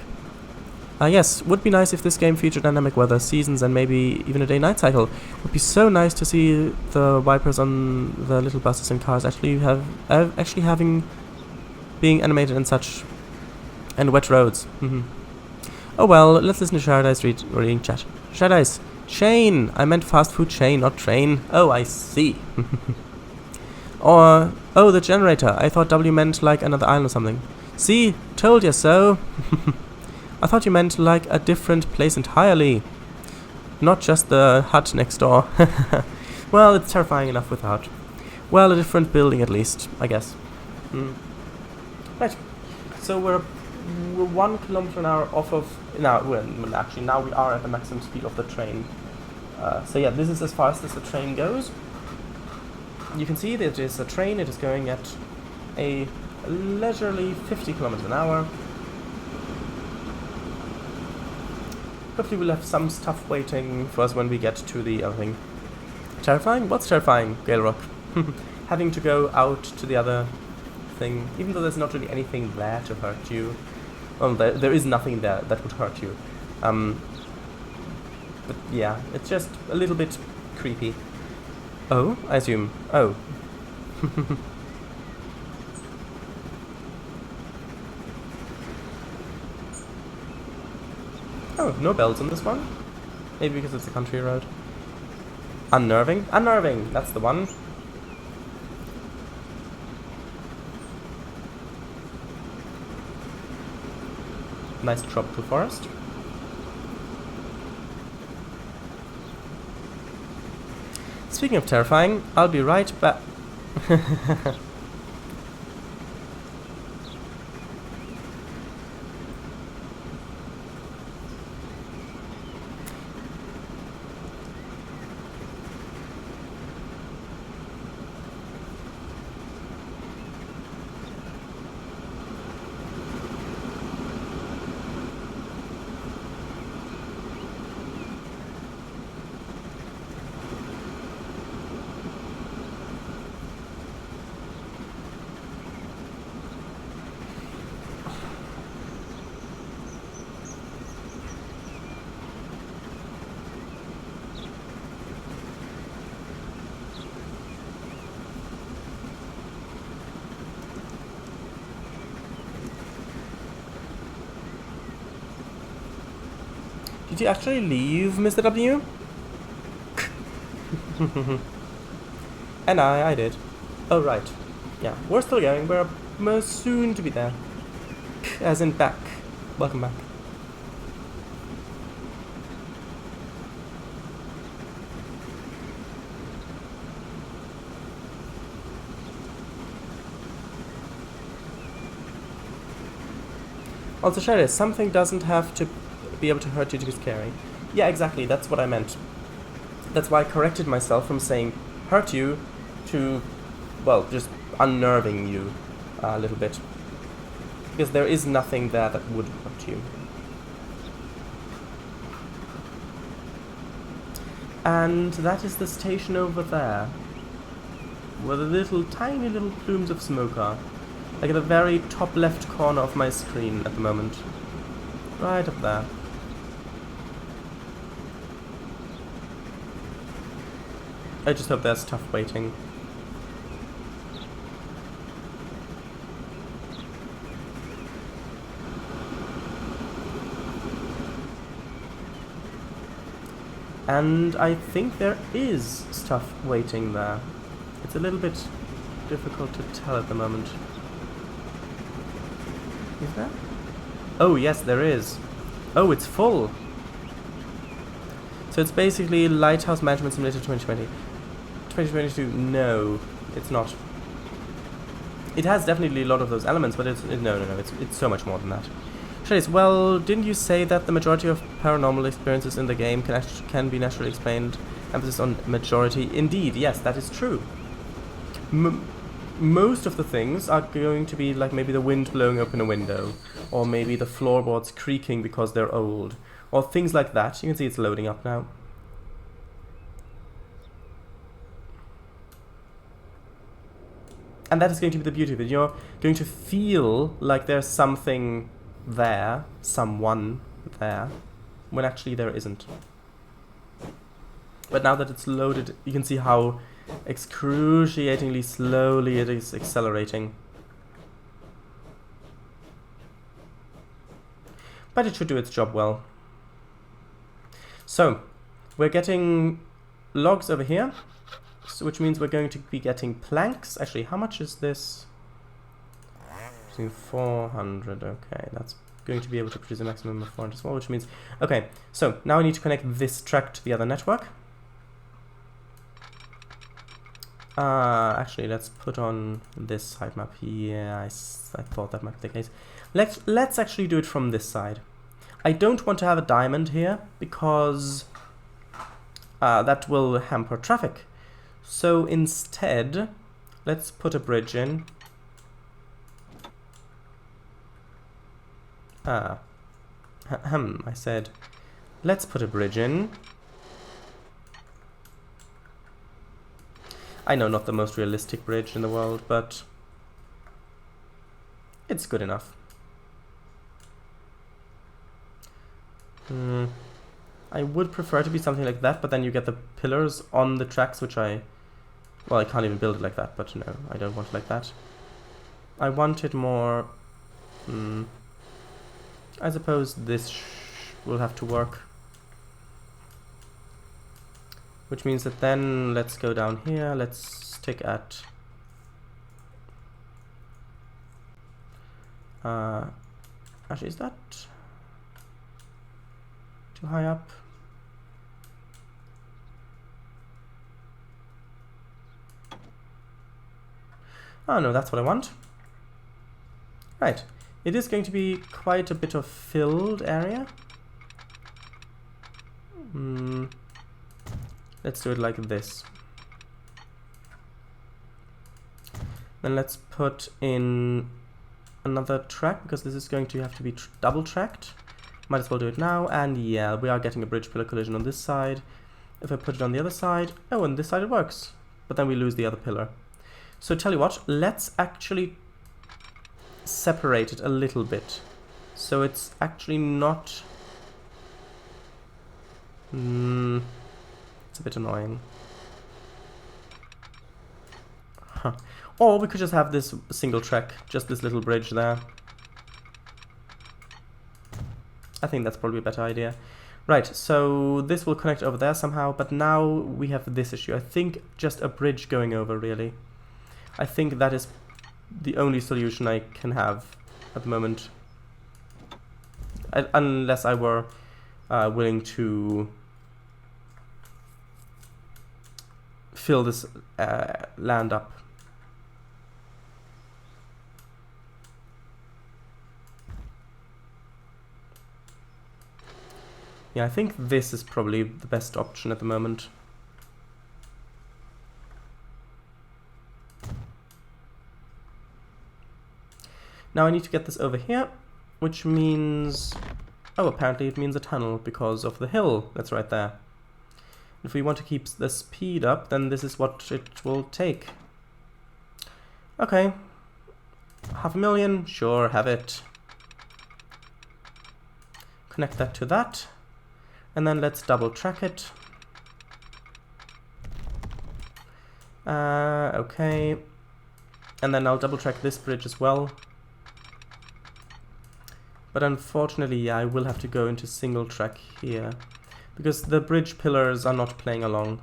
Yes, would be nice if this game featured dynamic weather, seasons, and maybe even a day-night cycle. Would be so nice to see the wipers on the little buses and cars actually being animated and such, and wet roads. Oh well, let's listen to Paradise reading chat. Paradise, Shane. I meant fast food chain, not train. Oh, I see. Or oh, the generator. I thought W meant like another island or something. See, told you so. I thought you meant like a different place entirely. Not just the hut next door. Well, it's terrifying enough without. Well, a different building at least, I guess. Right. So we're 1 kilometer an hour off of... now we are at the maximum speed of the train. So yeah, this is as fast as the train goes. You can see that it is a train. It is going at a leisurely 50 kilometers an hour. Hopefully we'll have some stuff waiting for us when we get to the other thing. Terrifying? What's terrifying, Galerock? Having to go out to the other thing, even though there's not really anything there to hurt you. Well, there is nothing there that would hurt you. But yeah, it's just a little bit creepy. Oh, I assume. Oh. Oh, no bells on this one? Maybe because it's a country road. Unnerving? Unnerving! That's the one. nice tropical forest. Speaking of terrifying, I'll be right back. Did you actually leave, Mr. W? And I did. Oh, right. Yeah, we're still going. We're most soon to be there. As in back. Welcome back. Also, Sherry, something doesn't have to be able to hurt you to be scary. Yeah, exactly, that's what I meant. That's why I corrected myself from saying hurt you to, well, just unnerving you a little bit. Because there is nothing there that would hurt you. And that is the station over there, where the tiny little plumes of smoke are. Like at the very top left corner of my screen at the moment. Right up there. I just hope there's tough waiting. And I think there is stuff waiting there. It's a little bit difficult to tell at the moment. Is there? Oh, yes, there is. Oh, it's full. So it's basically Lighthouse Management Simulator 2020. 2022, no, it's not. It has definitely a lot of those elements, but no, it's so much more than that. Trace, well, didn't you say that the majority of paranormal experiences in the game can be naturally explained? Emphasis on majority. Indeed, yes, that is true. Most of the things are going to be like maybe the wind blowing open a window, or maybe the floorboards creaking because they're old, or things like that. You can see it's loading up now. And that is going to be the beauty of it. You're going to feel like there's something there, someone there, when actually there isn't. But now that it's loaded, you can see how excruciatingly slowly it is accelerating. But it should do its job well. So, we're getting logs over here, so which means we're going to be getting planks. Actually, how much is this? 400, okay, that's going to be able to produce a maximum of 400 as well, which means, okay, so now I need to connect this track to the other network. Actually, let's put on this side map. Yeah, I thought that might be the case. Let's actually do it from this side. I don't want to have a diamond here because that will hamper traffic. So instead, let's put a bridge in. I said, let's put a bridge in. I know, not the most realistic bridge in the world, but it's good enough. I would prefer to be something like that, but then you get the pillars on the tracks, which well, I can't even build it like that, but no, I don't want it like that. I want it more... I suppose this will have to work. Which means that then, let's go down here, let's stick at... actually, is that... too high up. Oh no, that's what I want. Right. It is going to be quite a bit of filled area. Let's do it like this. Then let's put in another track, because this is going to have to be double tracked. Might as well do it now. And yeah, we are getting a bridge pillar collision on this side. If I put it on the other side, oh, on this side it works. But then we lose the other pillar. So tell you what, let's actually separate it a little bit. So it's actually not... it's a bit annoying. Huh. Or we could just have this single track, just this little bridge there. I think that's probably a better idea. Right, so this will connect over there somehow, but now we have this issue. I think just a bridge going over, really. I think that is the only solution I can have at the moment. Unless I were willing to fill this land up. Yeah, I think this is probably the best option at the moment. Now I need to get this over here, which means... oh, apparently it means a tunnel because of the hill that's right there. If we want to keep the speed up, then this is what it will take. Okay. 500,000, sure, have it. Connect that to that. And then let's double track it. Okay. And then I'll double track this bridge as well. But unfortunately, yeah, I will have to go into single track here, because the bridge pillars are not playing along.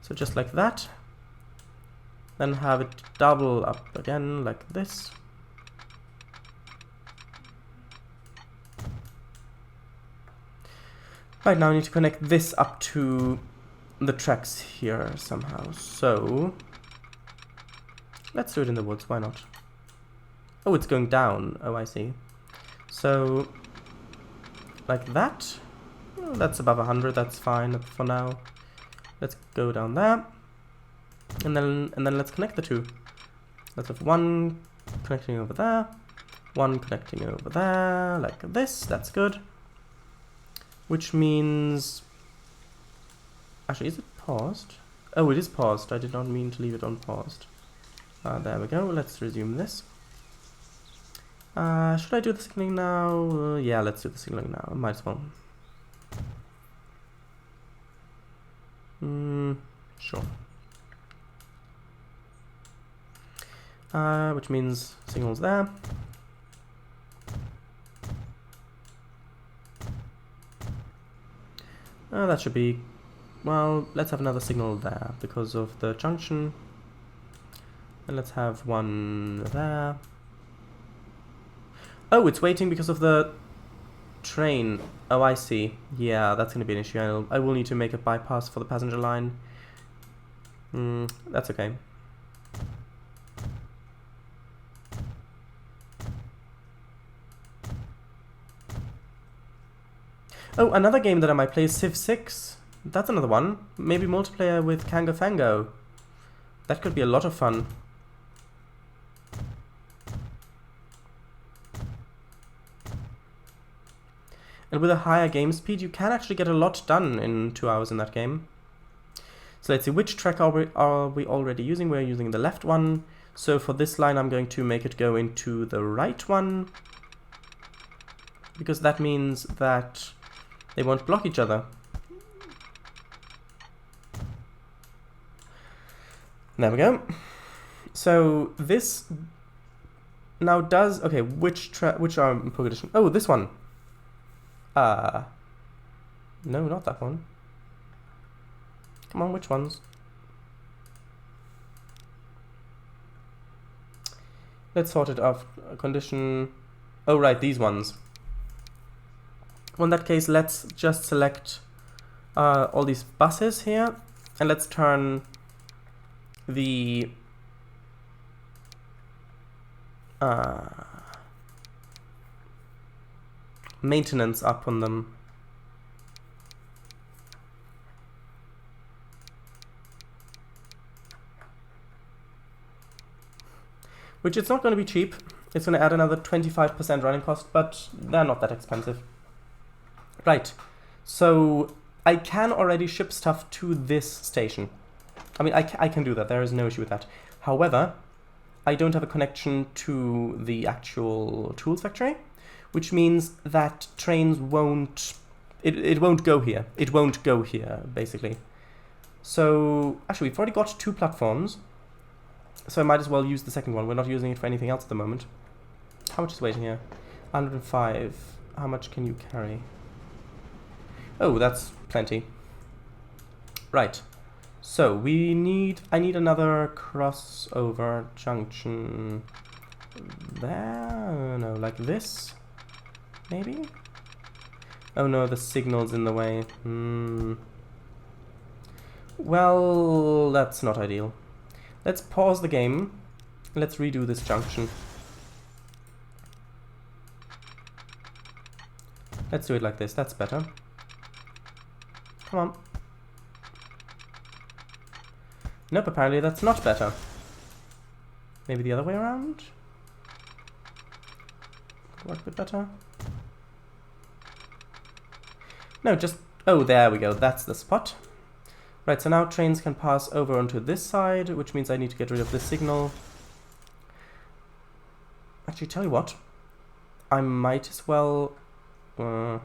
So just like that. Then have it double up again, like this. Right, now I need to connect this up to the tracks here somehow. So let's do it in the woods, why not? Oh, it's going down. Oh, I see. So like that. Oh, that's above 100, that's fine for now. Let's go down there. And then let's connect the two. Let's have one connecting over there, one connecting over there, like this. That's good. Which means... actually, is it paused? Oh, it is paused. I did not mean to leave it unpaused. There we go. Let's resume this. Should I do the signaling now? Yeah, let's do the signaling now. Might as well. Sure. Which means signals there. That should be... well, let's have another signal there because of the junction. And let's have one there. Oh, it's waiting because of the train. Oh, I see. Yeah, that's going to be an issue. I will need to make a bypass for the passenger line. That's okay. Oh, another game that I might play is Civ 6. That's another one. Maybe multiplayer with Kango Fango. That could be a lot of fun. And with a higher game speed, you can actually get a lot done in 2 hours in that game. So let's see, which track are we already using? We're using the left one. So for this line, I'm going to make it go into the right one, because that means that they won't block each other. There we go. So this now does... okay, which are in poor condition? Oh, this one. No, not that one. Come on, which ones? Let's sort it off. Condition... Oh, right, these ones. Well, in that case, let's just select all these buses here. And let's turn the... maintenance up on them. Which it's not going to be cheap. It's going to add another 25% running cost, but they're not that expensive. Right, so I can already ship stuff to this station. I mean, I can do that, there is no issue with that. However, I don't have a connection to the actual tools factory, which means that trains won't... It won't go here. It won't go here, basically. So, actually, we've already got 2 platforms. So I might as well use the second one. We're not using it for anything else at the moment. How much is waiting here? 105. How much can you carry? Oh, that's plenty. Right. So I need another crossover junction there. No, like this. Maybe? Oh no, the signal's in the way. Well, that's not ideal. Let's pause the game. Let's redo this junction. Let's do it like this. That's better. Come on. Nope, apparently that's not better. Maybe the other way around? Could work a bit better. No, just... Oh, there we go. That's the spot. Right, so now trains can pass over onto this side, which means I need to get rid of this signal. Actually, tell you what. I might as well... you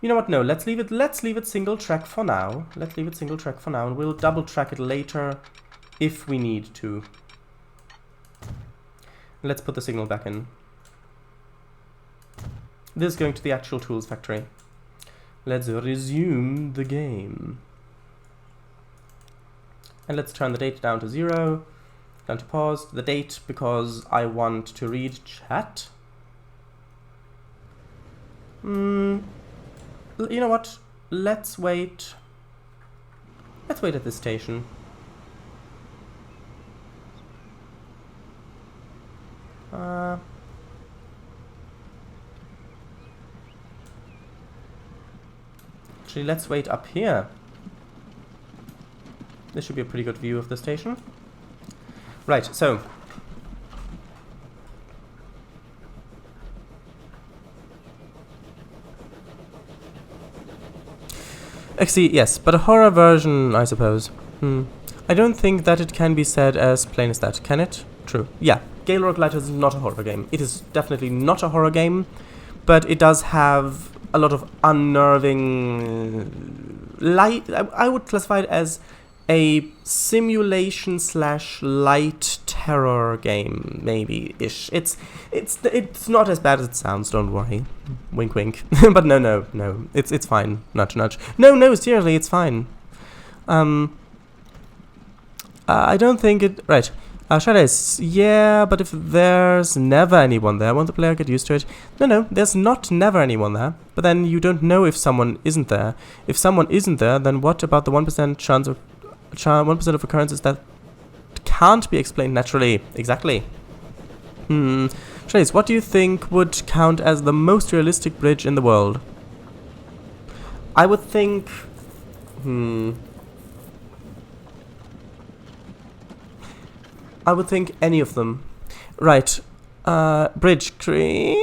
know what? No, let's leave it single track for now. Let's leave it single track for now, and we'll double track it later if we need to. Let's put the signal back in. This is going to the actual tools factory. Let's resume the game. And let's turn the date down to 0, down to pause, the date, because I want to read chat. You know what? Let's wait. Let's wait at this station. Actually, let's wait up here. This should be a pretty good view of the station. Right, so... Actually, yes, but a horror version, I suppose. I don't think that it can be said as plain as that, can it? True. Yeah, Gale Roguelite is not a horror game. It is definitely not a horror game, but it does have a lot of unnerving... light. I would classify it as a simulation / light terror game, maybe-ish. It's not as bad as it sounds, don't worry. Wink wink. But no. It's fine. Nudge nudge. No, seriously, it's fine. I don't think it... Right. Shadows. Yeah, but if there's never anyone there, won't the player get used to it? No, there's not never anyone there. But then you don't know if someone isn't there. If someone isn't there, then what about the 1% chance of 1% of occurrences that can't be explained naturally? Exactly. Shadows, what do you think would count as the most realistic bridge in the world? I would think... I would think any of them. Right. Bridge Creek.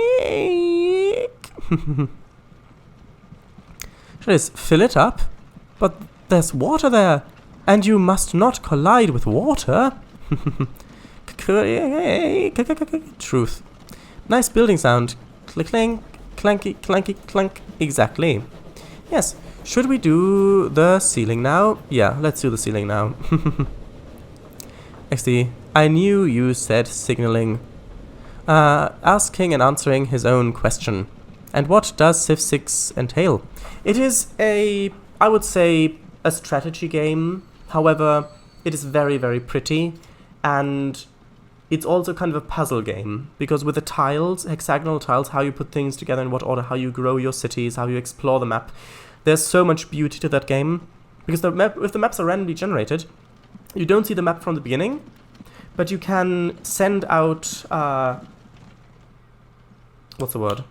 Shadows, fill it up. But there's water there. And you must not collide with water. Truth. Nice building sound. Clink, clanky, clanky, clunk. Exactly. Yes. Should we do the ceiling now? Yeah, let's do the ceiling now. XD, I knew you said signaling. Asking and answering his own question. And what does Civ 6 entail? It is I would say, a strategy game. However, it is very, very pretty, and it's also kind of a puzzle game, because with the tiles, hexagonal tiles, how you put things together in what order, how you grow your cities, how you explore the map, there's so much beauty to that game. Because if the maps are randomly generated, you don't see the map from the beginning, but you can send out, what's the word?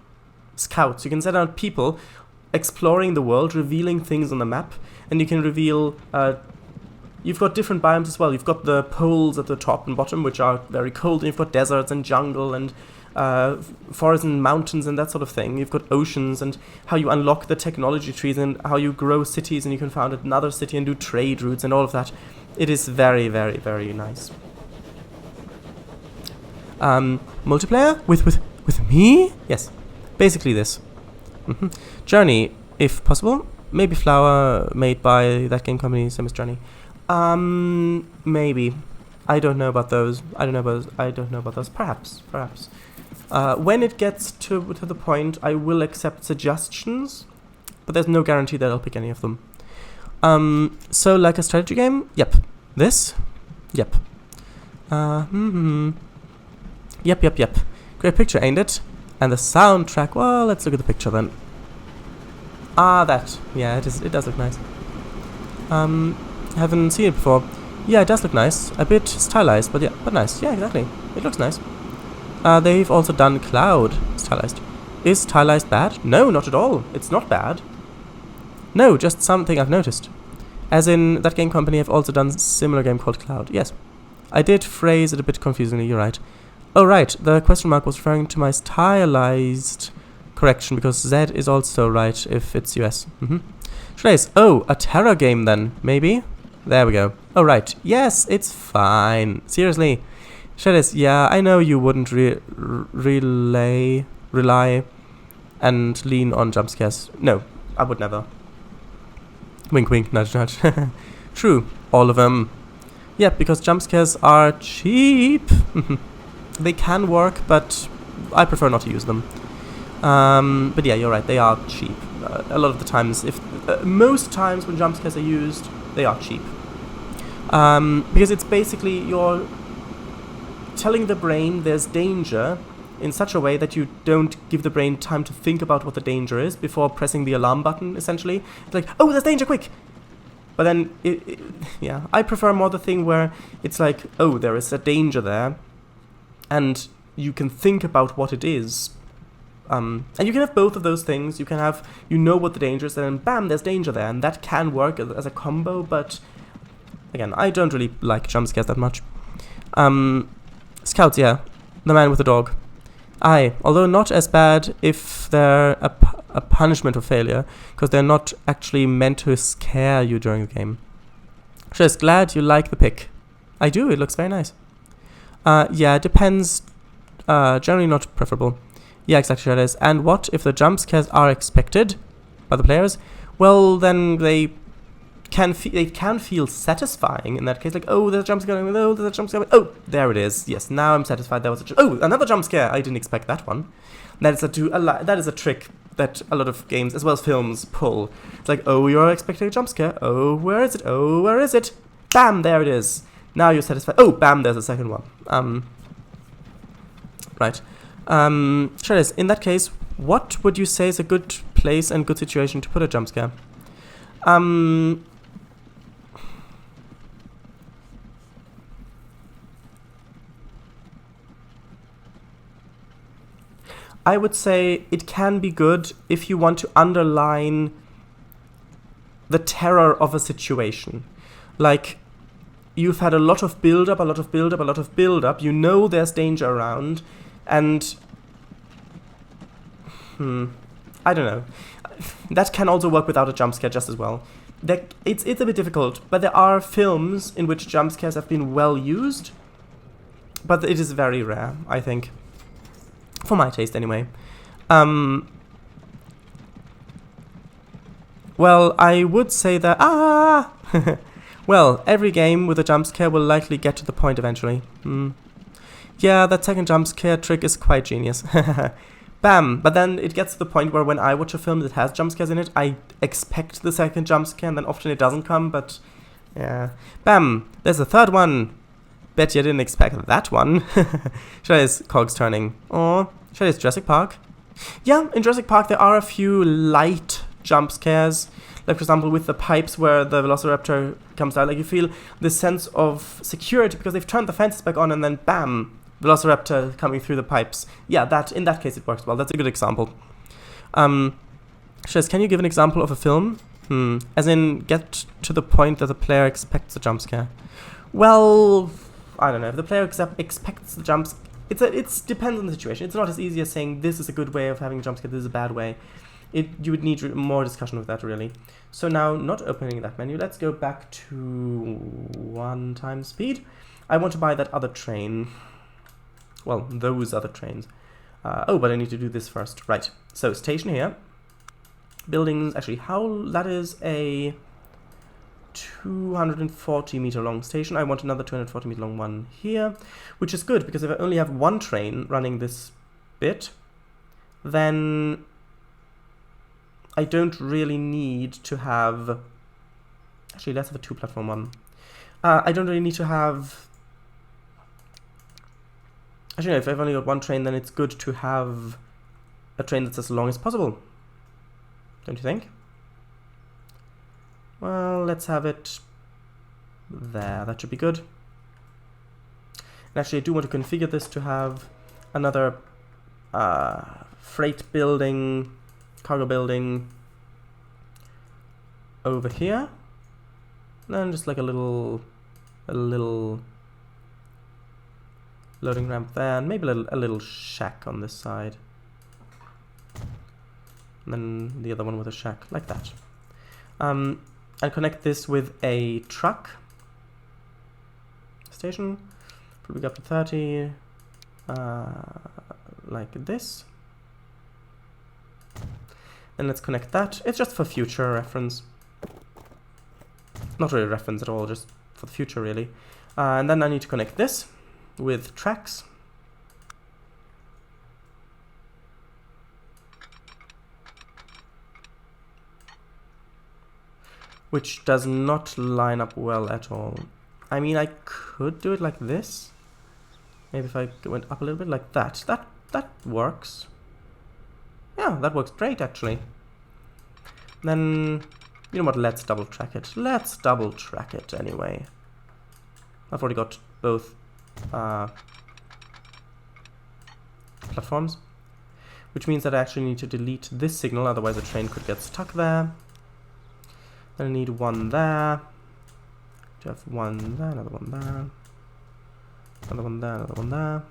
Scouts. You can send out people exploring the world, revealing things on the map, and you can reveal, you've got different biomes as well. You've got the poles at the top and bottom, which are very cold, and you've got deserts and jungle and forests and mountains and that sort of thing. You've got oceans, and how you unlock the technology trees, and how you grow cities, and you can found another city and do trade routes and all of that. It is very, very, very nice. Multiplayer with me? Yes, basically this. Journey, if possible. Maybe Flower, made by that game company, same as Journey. Maybe. I don't know about those. I don't know about those. Perhaps. When it gets to the point, I will accept suggestions, but there's no guarantee that I'll pick any of them. So like a strategy game? Yep. This? Yep. Yep. Great picture, ain't it? And the soundtrack, well, let's look at the picture then. That. Yeah, it does look nice. Haven't seen it before. Yeah, it does look nice. A bit stylized, but nice. Yeah, exactly. It looks nice. They've also done Cloud stylized. Is stylized bad? No, not at all. It's not bad. No, just something I've noticed. As in, that game company have also done a similar game called Cloud. Yes. I did phrase it a bit confusingly, you're right. Oh, right. The question mark was referring to my stylized correction, because Z is also right if it's US. Trace. Oh, a Terra game then, maybe? There we go. Oh, right. Yes, it's fine. Seriously. Shredis, yeah, I know you wouldn't rely and lean on jump scares. No, I would never. Wink, wink, nudge, nudge. True, all of them. Yeah, because jump scares are cheap. They can work, but I prefer not to use them. But yeah, you're right, they are cheap. A lot of the times, most times when jump scares are used, they are cheap. Because it's basically you're telling the brain there's danger in such a way that you don't give the brain time to think about what the danger is before pressing the alarm button, essentially. It's like, oh, there's danger, quick! But then, yeah, I prefer more the thing where it's like, oh, there is a danger there, and you can think about what it is. And you can have both of those things. You can have, you know what the danger is, and then bam, there's danger there, and that can work as a combo, but again, I don't really like jump scares that much. Scouts, yeah. The man with the dog. Aye, although not as bad if they're a punishment of failure, because they're not actually meant to scare you during the game. Just glad you like the pick. I do, it looks very nice. Yeah, it depends. Generally not preferable. Yeah, exactly, that is. And what if the jump scares are expected by the players? Well, then they can feel satisfying in that case. Like, oh, there's a jump scare. Oh, there's a jump scare. Oh, there it is. Yes, now I'm satisfied. There was another jump scare. I didn't expect that one. That is a trick that a lot of games, as well as films, pull. It's like, oh, you're expecting a jump scare. Oh, where is it? Oh, where is it? Bam, there it is. Now you're satisfied. Oh, bam, there's a second one. Right. Shredis, in that case, what would you say is a good place and good situation to put a jump scare? I would say it can be good if you want to underline the terror of a situation. Like, you've had a lot of build-up, you know there's danger around, and I don't know. That can also work without a jump scare just as well. It's a bit difficult, but there are films in which jump scares have been well used, but it is very rare, I think. For my taste, anyway. Well, I would say that... Well, every game with a jump scare will likely get to the point eventually. Yeah, that second jump scare trick is quite genius. Bam! But then it gets to the point where when I watch a film that has jump scares in it, I expect the second jump scare, and then often it doesn't come, but... Yeah. Bam! There's a third one! Bet you didn't expect that one. Shredder's cogs turning. Oh, Shredder's Jurassic Park. Yeah, in Jurassic Park there are a few light jump scares. Like, for example, with the pipes where the Velociraptor comes out. Like, you feel this sense of security because they've turned the fences back on and then bam, Velociraptor coming through the pipes. Yeah, in that case it works well. That's a good example. Shez, can you give an example of a film? As in, get to the point that the player expects a jump scare. Well, I don't know. If the player expects the jumps, it depends on the situation. It's not as easy as saying this is a good way of having a jump scare, this is a bad way. You would need more discussion of that, really. So now, not opening that menu, let's go back to 1 times speed. I want to buy that other train. Well, those other trains. Oh, but I need to do this first. Right. So, station here. Buildings, actually, that is a 240 meter long station. I want another 240 meter long one here, which is good, because if I only have one train running this bit, then I don't really need to have... Actually, let's have a 2-platform one. I don't really need to have... Actually, no, if I've only got one train, then it's good to have a train that's as long as possible. Don't you think? Well, let's have it there. That should be good. And actually, I do want to configure this to have another freight building, cargo building over here. And then just like a little loading ramp there, and maybe a little shack on this side. And then the other one with a shack, like that. And connect this with a truck station. Probably go up to 30, like this. And let's connect that. It's just for future reference. Not really reference at all, just for the future, really. And then I need to connect this with tracks. Which does not line up well at all. I mean, I could do it like this. Maybe if I went up a little bit like that. That works. Yeah, that works great, actually. Then, you know what, let's double track it. Let's double track it anyway. I've already got both platforms. Which means that I actually need to delete this signal, otherwise the train could get stuck there. Then I need one there. To have one there, another one there. Another one there, another one there.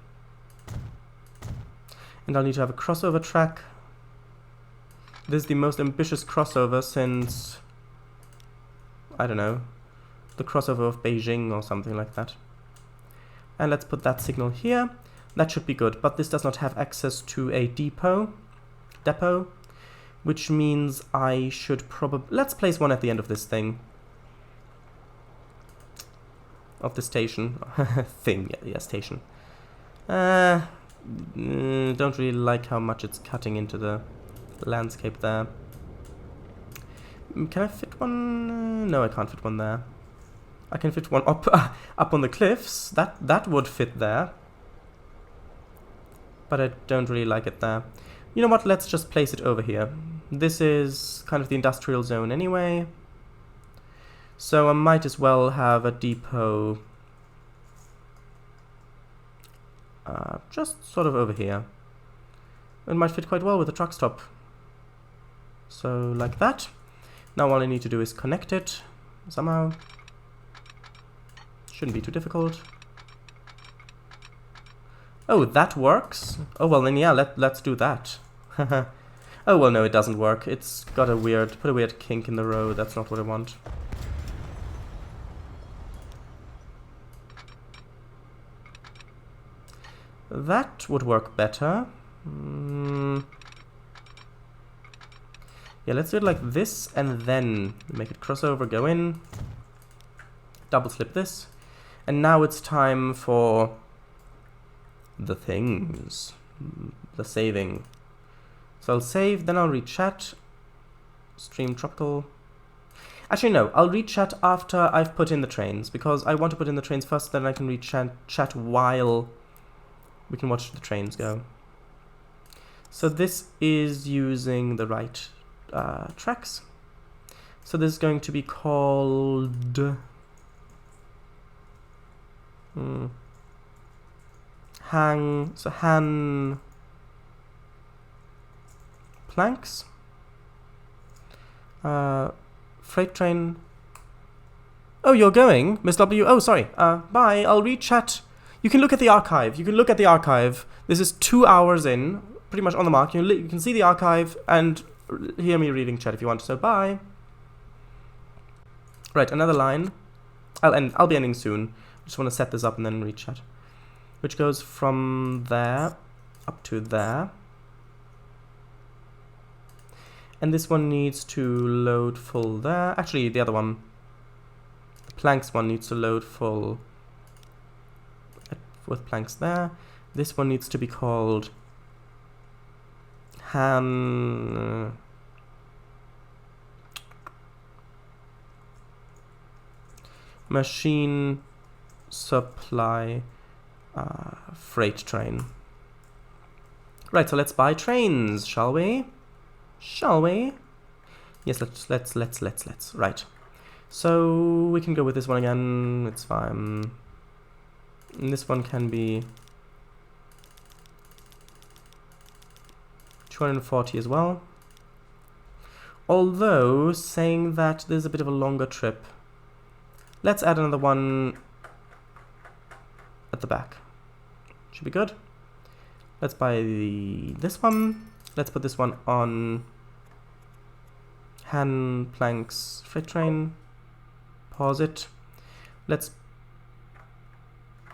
And I'll need to have a crossover track. This is the most ambitious crossover since, I don't know, the crossover of Beijing or something like that. And let's put that signal here. That should be good, but this does not have access to a depot, which means I should probably... Let's place one at the end of this thing. Of the station. Thing, yeah, station. Don't really like how much it's cutting into the landscape there. Can I fit one? No, I can't fit one there. I can fit one up on the cliffs. That would fit there. But I don't really like it there. You know what, let's just place it over here. This is kind of the industrial zone anyway. So I might as well have a depot just sort of over here. It might fit quite well with the truck stop. So like that. Now all I need to do is connect it somehow. Shouldn't be too difficult. Oh, that works? Oh, well then yeah, let's do that. Oh, well no, it doesn't work. It's got a weird kink in the road. That's not what I want. That would work better. Yeah, let's do it like this and then make it crossover, go in, double slip this, and now it's time for the things, the saving. So I'll save, then I'll read chat, stream tropical. Actually, no, I'll read chat after I've put in the trains, because I want to put in the trains first, then I can read chat while we can watch the trains go. So this is using the right tracks. So this is going to be called Han planks. Freight train. Oh, you're going, Miss W. Oh, sorry. Bye. I'll read chat. You can look at the archive. You can look at the archive. This is 2 hours in, pretty much on the mark. You can see the archive and hear me reading chat if you want. So bye. Right, another line. I'll be ending soon. Just want to set this up and then read chat, which goes from there up to there. And this one needs to load full there. Actually, the other one, the planks one, needs to load full with planks there. This one needs to be called Han machine supply freight train. Right, so let's buy trains, shall we? Shall we? Yes, let's. Right. So we can go with this one again. It's fine. And this one can be 240 as well. Although, saying that there's a bit of a longer trip, let's add another one at the back. Should be good. Let's buy this one. Let's put this one on Han planks freight train. Pause it. Let's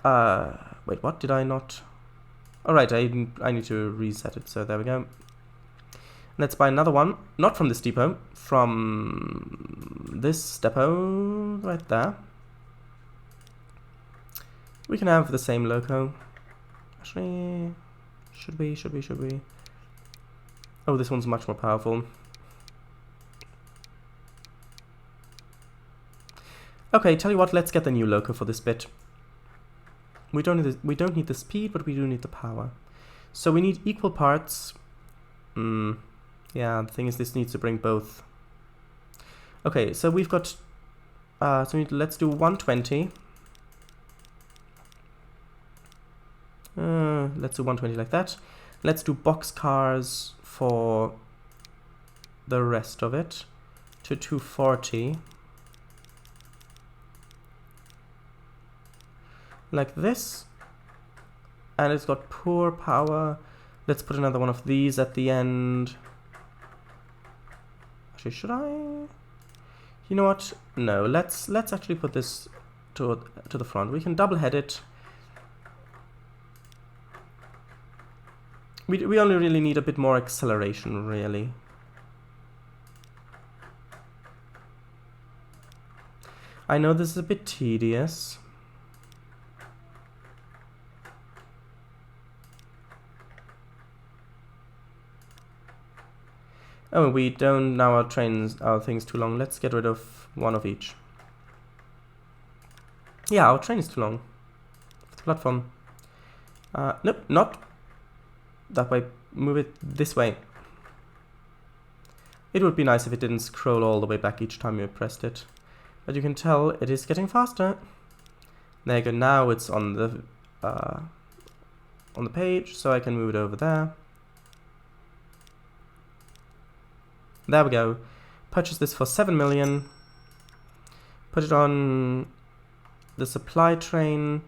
wait, what did I not? Alright, I need to reset it, so there we go. Let's buy another one, not from this depot, from this depot right there. We can have the same loco. Actually, should we? Oh, this one's much more powerful. Okay, tell you what, let's get the new loco for this bit. We don't need the speed, but we do need the power. So we need equal parts. Yeah, the thing is, this needs to bring both. Okay, so we've got let's do 120. Let's do 120 like that. Let's do box cars for the rest of it to 240. Like this. And it's got poor power. Let's put another one of these at the end. Actually, should I? You know what? No, let's actually put this to the front. We can double head it. We only really need a bit more acceleration, really. I know this is a bit tedious. Oh, we don't, now our thing's too long. Let's get rid of one of each. Yeah, our train is too long. For the platform. Nope, not that way. Move it this way. It would be nice if it didn't scroll all the way back each time you pressed it. But you can tell it is getting faster. There you go, now it's on the page, so I can move it over there. There we go. Purchase this for 7 million. Put it on the supply train.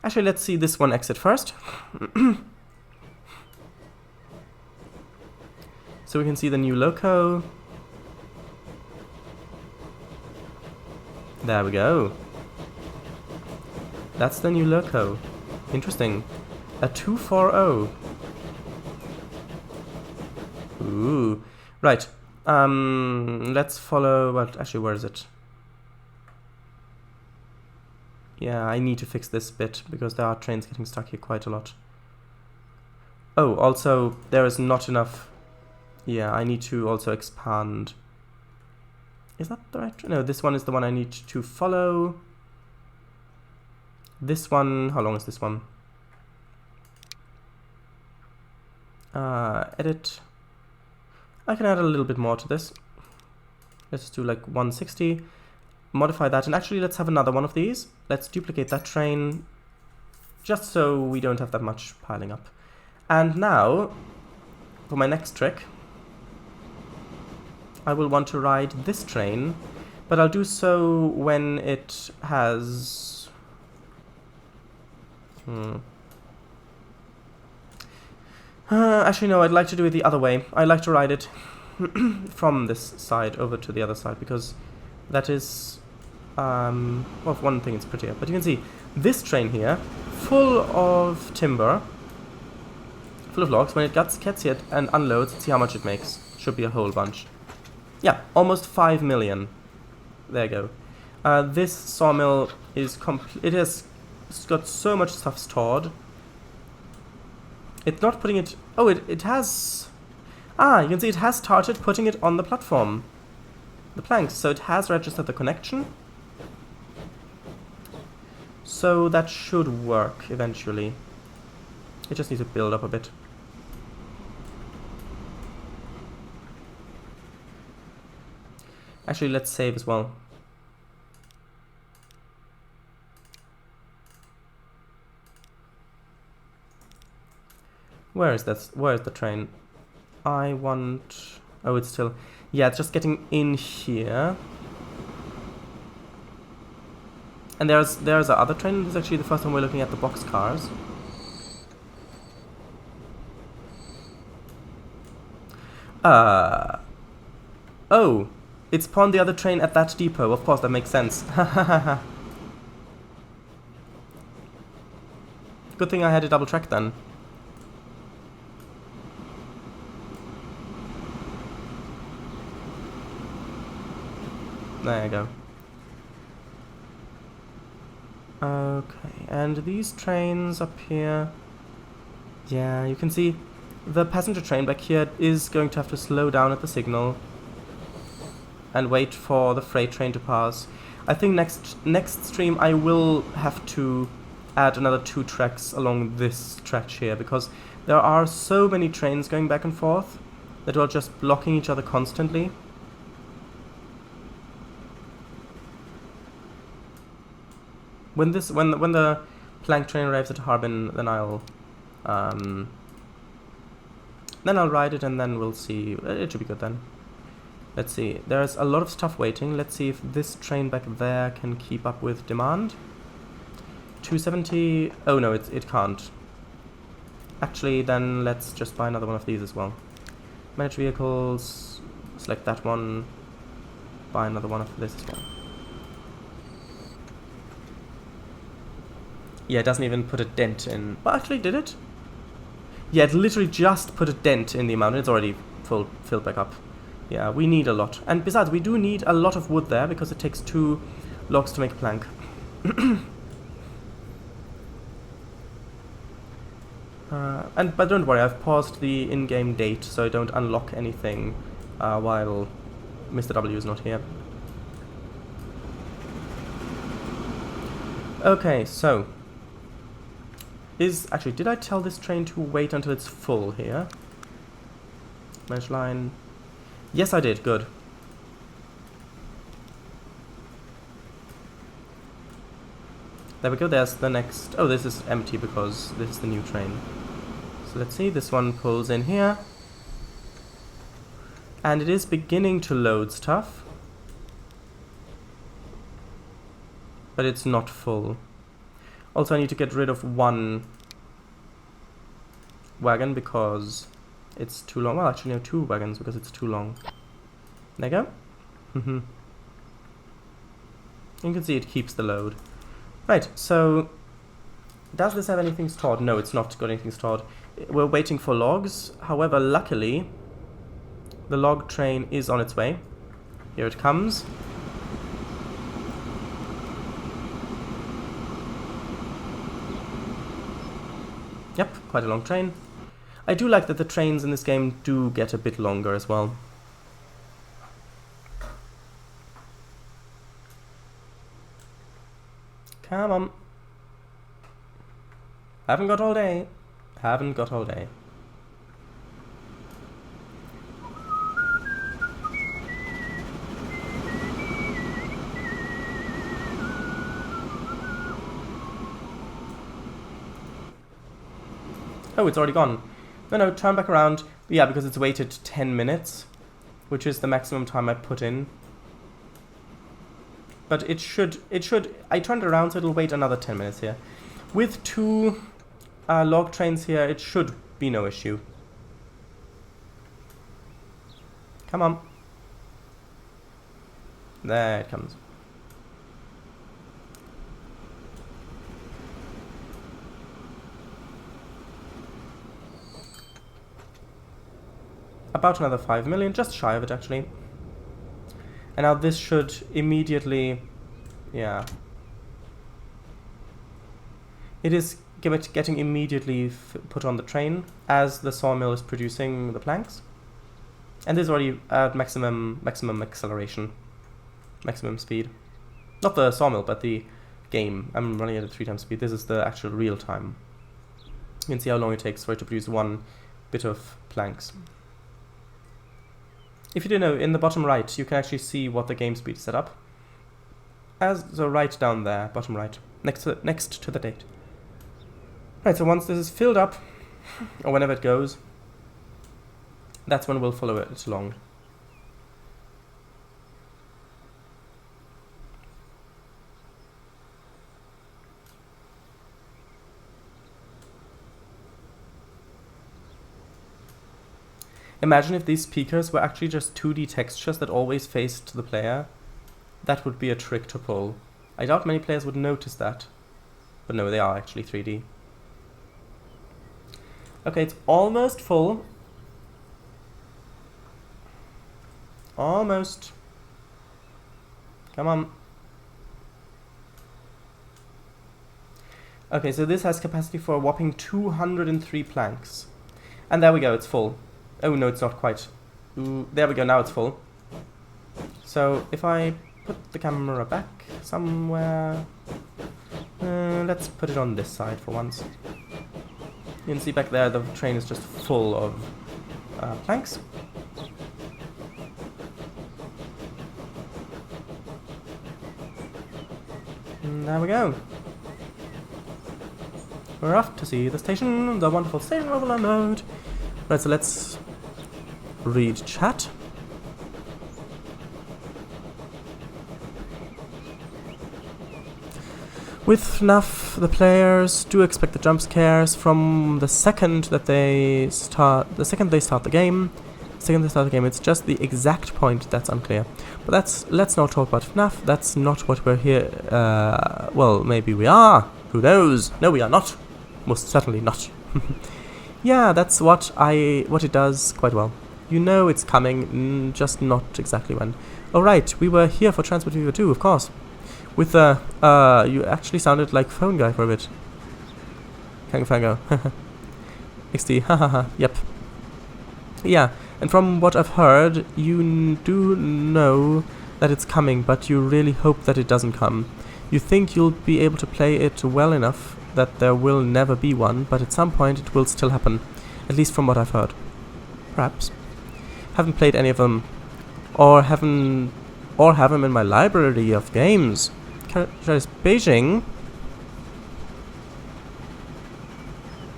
Actually, let's see this one exit first. So we can see the new loco. There we go. That's the new loco. Interesting. A 240. Ooh. Right. Let's follow what actually where is it? Yeah, I need to fix this bit because there are trains getting stuck here quite a lot. Oh, also there is not enough. Yeah, I need to also expand Is that the right train? No, this one is the one I need to follow. This one, how long is this one? Edit. I can add a little bit more to this. Let's do like 160. Modify that, and actually let's have another one of these. Let's duplicate that train, just so we don't have that much piling up. And now, for my next trick, I will want to ride this train, but I'll do so when it has... actually, no, I'd like to do it the other way. I'd like to ride it from this side over to the other side, because that is... well, for one thing, it's prettier. But you can see, this train here, full of timber, full of logs, when it gets here and unloads, see how much it makes. Should be a whole bunch. Yeah, almost 5 million. There you go. This sawmill is it has got so much stuff stored. It's not putting it... Oh, it has... Ah, you can see it has started putting it on the platform. The planks. So it has registered the connection. So that should work eventually. It just needs to build up a bit. Actually, let's save as well. Where is this? Where is the train? I want... Oh, it's still... Yeah, it's just getting in here. And there's a other train. This is actually the first time we're looking at the box cars. Oh, it spawned the other train at that depot. Of course, that makes sense. Good thing I had a double track then. There you go. Okay, and these trains up here... Yeah, you can see the passenger train back here is going to have to slow down at the signal and wait for the freight train to pass. I think next stream I will have to add another 2 tracks along this stretch here, because there are so many trains going back and forth that are just blocking each other constantly. When the plank train arrives at Harbin, then I'll ride it, and then we'll see. It should be good then. Let's see. There's a lot of stuff waiting. Let's see if this train back there can keep up with demand. 270. Oh no, it can't. Actually, then let's just buy another one of these as well. Manage vehicles. Select that one. Buy another one of this as well. Yeah, it doesn't even put a dent in... Well, actually, did it? Yeah, it literally just put a dent in the amount. It's already filled back up. Yeah, we need a lot. And besides, we do need a lot of wood there, because it takes 2 logs to make a plank. But don't worry, I've paused the in-game date, so I don't unlock anything while Mr. W is not here. Okay, so... Actually, did I tell this train to wait until it's full here? Manage line. Yes, I did. Good. There we go. There's the next... Oh, this is empty because this is the new train. So let's see. This one pulls in here. And it is beginning to load stuff. But it's not full. Also, I need to get rid of 1 wagon because it's too long. Well, actually, no, 2 wagons because it's too long. There you go. You can see it keeps the load. Right, so does this have anything stored? No, it's not got anything stored. We're waiting for logs. However, luckily, the log train is on its way. Here it comes. Yep, quite a long train. I do like that the trains in this game do get a bit longer as well. Come on. Haven't got all day. Haven't got all day. Oh, it's already gone. No, turn back around. Yeah, because it's waited 10 minutes, which is the maximum time I put in. But it should, I turned it around so it'll wait another 10 minutes here. With 2 log trains here, it should be no issue. Come on. There it comes. About another 5 million, just shy of it actually. And now this should immediately, yeah. It is getting immediately put on the train as the sawmill is producing the planks. And this is already at maximum acceleration, maximum speed. Not the sawmill, but the game. I'm running at 3 times speed. This is the actual real time. You can see how long it takes for it to produce 1 bit of planks. If you didn't know, in the bottom right, you can actually see what the game speed is set up. So right down there, bottom right, next to the date. Right, so once this is filled up, or whenever it goes, that's when we'll follow it along. Imagine if these speakers were actually just 2D textures that always faced the player. That would be a trick to pull. I doubt many players would notice that. But no, they are actually 3D. Okay, it's almost full. Almost. Come on. Okay, so this has capacity for a whopping 203 planks. And there we go, it's full. Oh no, it's not quite. Ooh, there we go, now it's full. So if I put the camera back somewhere, let's put it on this side for once. You can see back there the train is just full of planks. And there we go. We're off to see the station, the wonderful station of London. Right, so let's read chat. With FNAF, the players do expect the jump scares from the second that they start. The second they start the game. It's just the exact point that's unclear. But let's not talk about FNAF. That's not what we're here. Well, maybe we are. Who knows? No, we are not. Most certainly not. Yeah, that's what it does quite well. You know it's coming, just not exactly when. Oh right, we were here for Transport Fever 2, of course. With the, you actually sounded like Phone Guy for a bit. Kangafango. XD, hahaha, yep. Yeah, and from what I've heard, you do know that it's coming, but you really hope that it doesn't come. You think you'll be able to play it well enough that there will never be one, but at some point it will still happen. At least from what I've heard. Perhaps. Haven't played any of them. Or have them in my library of games. Beijing.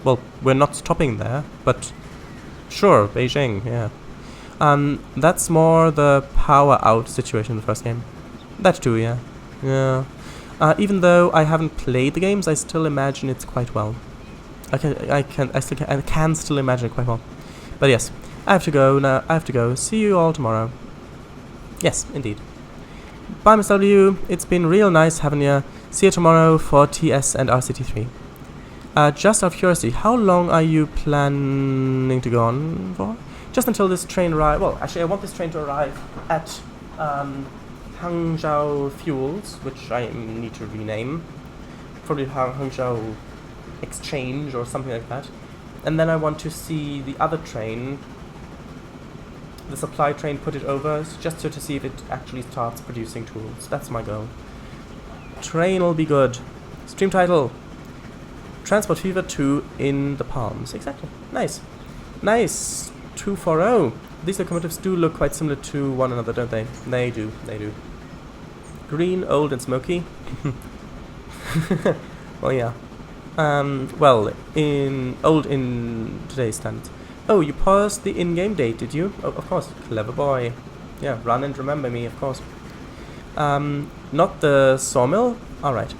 Well, we're not stopping there, but sure, Beijing, yeah. That's more the power out situation in the first game. That too, yeah. Yeah. Even though I haven't played the games, I still imagine it's quite well. I can still imagine it quite well. But yes, I have to go now. I have to go. See you all tomorrow. Yes, indeed. Bye, Mr. W. It's been real nice having you. See you tomorrow for TS and RCT3. Just out of curiosity, how long are you planning to go on for? Just until this train arrives. Well, actually, I want this train to arrive at Hangzhou Fuels, which I need to rename. Probably Hangzhou Exchange or something like that. And then I want to see the other train, the supply train, put it over, just to see if it actually starts producing tools. That's my goal. Train will be good. Stream title. Transport Fever 2 in the Palms. Exactly. Nice. Nice. 240. These locomotives do look quite similar to one another, don't they? They do. They do. Green, old and smoky. Well, yeah. Well, old in today's standards. Oh, you paused the in-game date, did you? Oh, of course. Clever boy. Yeah, run and remember me, of course. Not the sawmill? Alright.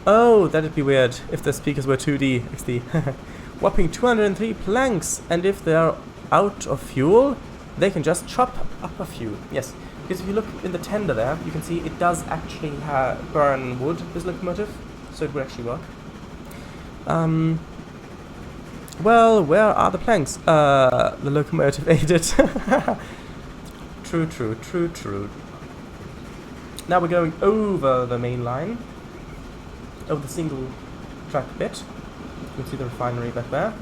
Oh, that'd be weird if the speakers were 2D XD. Whopping 203 planks, and if they're out of fuel, they can just chop up a few. Yes, because if you look in the tender there, you can see it does actually burn wood, this locomotive, so it would actually work. Well, where are the planks? The locomotive ate it. True, true, true, true. Now we're going over the main line. Over the single track bit. You can see the refinery back there.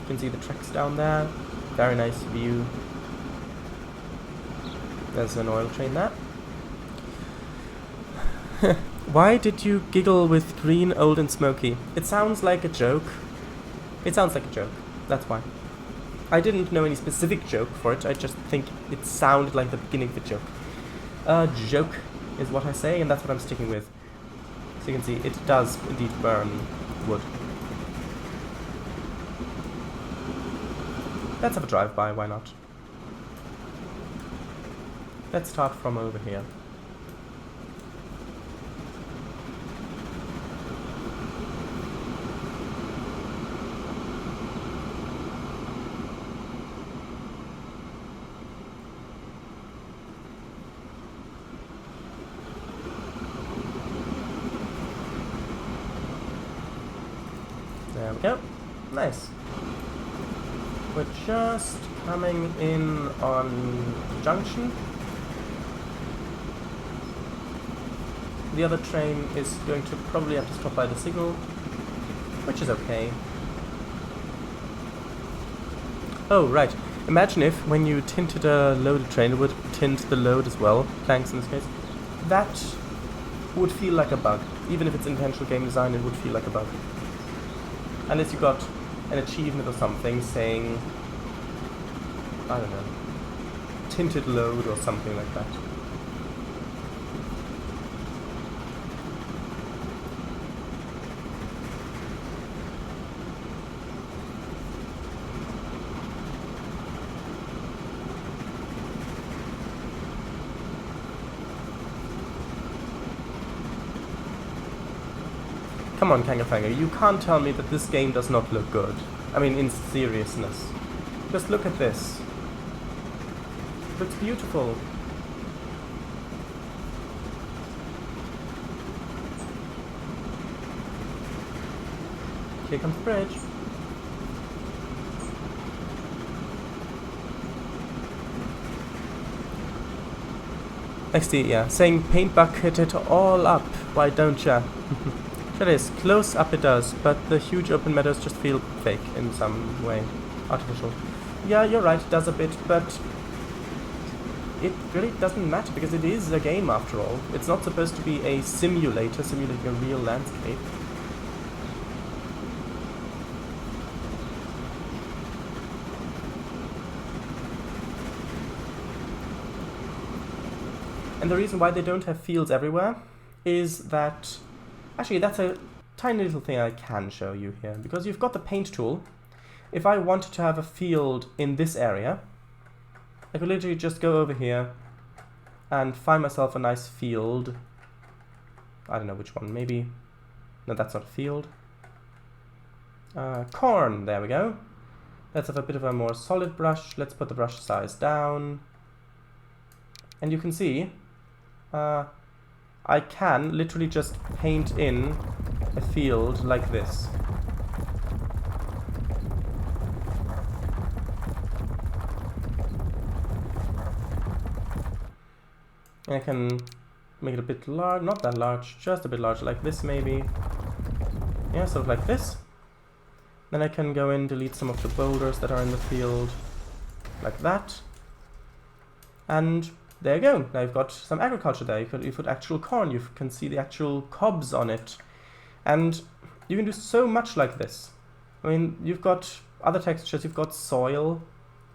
You can see the tracks down there. Very nice view. There's an oil train there. Why did you giggle with green, old and smoky? It sounds like a joke. It sounds like a joke. That's why. I didn't know any specific joke for it. I just think it sounded like the beginning of a joke. A joke is what I say, and that's what I'm sticking with. So you can see, it does indeed burn wood. Let's have a drive-by, why not? Let's start from over here. There we go. Nice. We're just coming in on the junction. The other train is going to probably have to stop by the signal, which is okay. Oh, right. Imagine if, when you tinted a loaded train, it would tint the load as well, planks in this case. That would feel like a bug. Even if it's intentional game design, it would feel like a bug. Unless you got an achievement or something saying, I don't know, tinted load or something like that. Come on, Kangafanger, you can't tell me that this game does not look good. I mean, in seriousness. Just look at this. It looks beautiful. Here comes the bridge. XD, yeah. Saying paint bucket it all up. Why don't ya? It is. Close up it does, but the huge open meadows just feel fake in some way. Artificial. Yeah, you're right, it does a bit, but it really doesn't matter because it is a game after all. It's not supposed to be a simulator simulating a real landscape. And the reason why they don't have fields everywhere is that... Actually, that's a tiny little thing I can show you here, because you've got the paint tool. If I wanted to have a field in this area, I could literally just go over here and find myself a nice field. I don't know which one, maybe... No, that's not a field. Corn, there we go. Let's have a bit of a more solid brush. Let's put the brush size down. And you can see... I can literally just paint in a field like this. And I can make it a bit large, not that large, just a bit larger, like this maybe. Yeah, sort of like this. Then I can go in, delete some of the boulders that are in the field, like that. And there you go. Now you've got some agriculture there. You've got actual corn. You can see the actual cobs on it. And you can do so much like this. I mean, you've got other textures. You've got soil,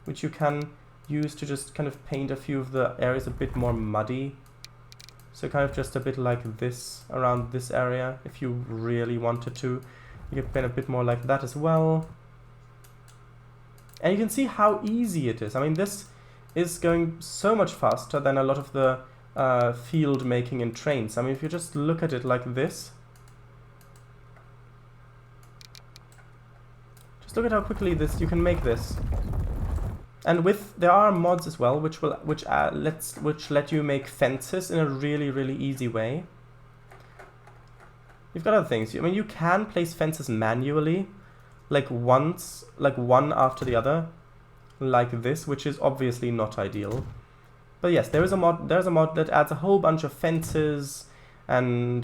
which you can use to just kind of paint a few of the areas a bit more muddy. So kind of just a bit like this around this area, if you really wanted to. You can paint a bit more like that as well. And you can see how easy it is. I mean, this is going so much faster than a lot of the field making in trains. I mean, if you just look at it like this, just look at how quickly you can make this. And there are mods as well, which let you make fences in a really, really easy way. You've got other things. I mean, you can place fences manually, like one after the other, like this, which is obviously not ideal. But yes, there's a mod that adds a whole bunch of fences and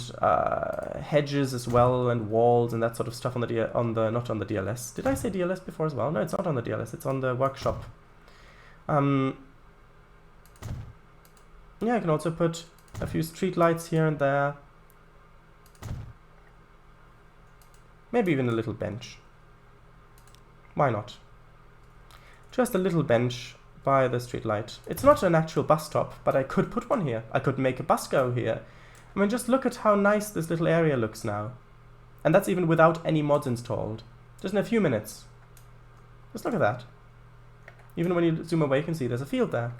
hedges as well, and walls and that sort of stuff not on the DLS. Did I say DLS before as well? No, it's not on the DLS. It's on the workshop. Yeah, I can also put a few street lights here and there. Maybe even a little bench. Why not? Just a little bench by the street light. It's not an actual bus stop, but I could put one here. I could make a bus go here. I mean, just look at how nice this little area looks now. And that's even without any mods installed. Just in a few minutes. Just look at that. Even when you zoom away, you can see there's a field there.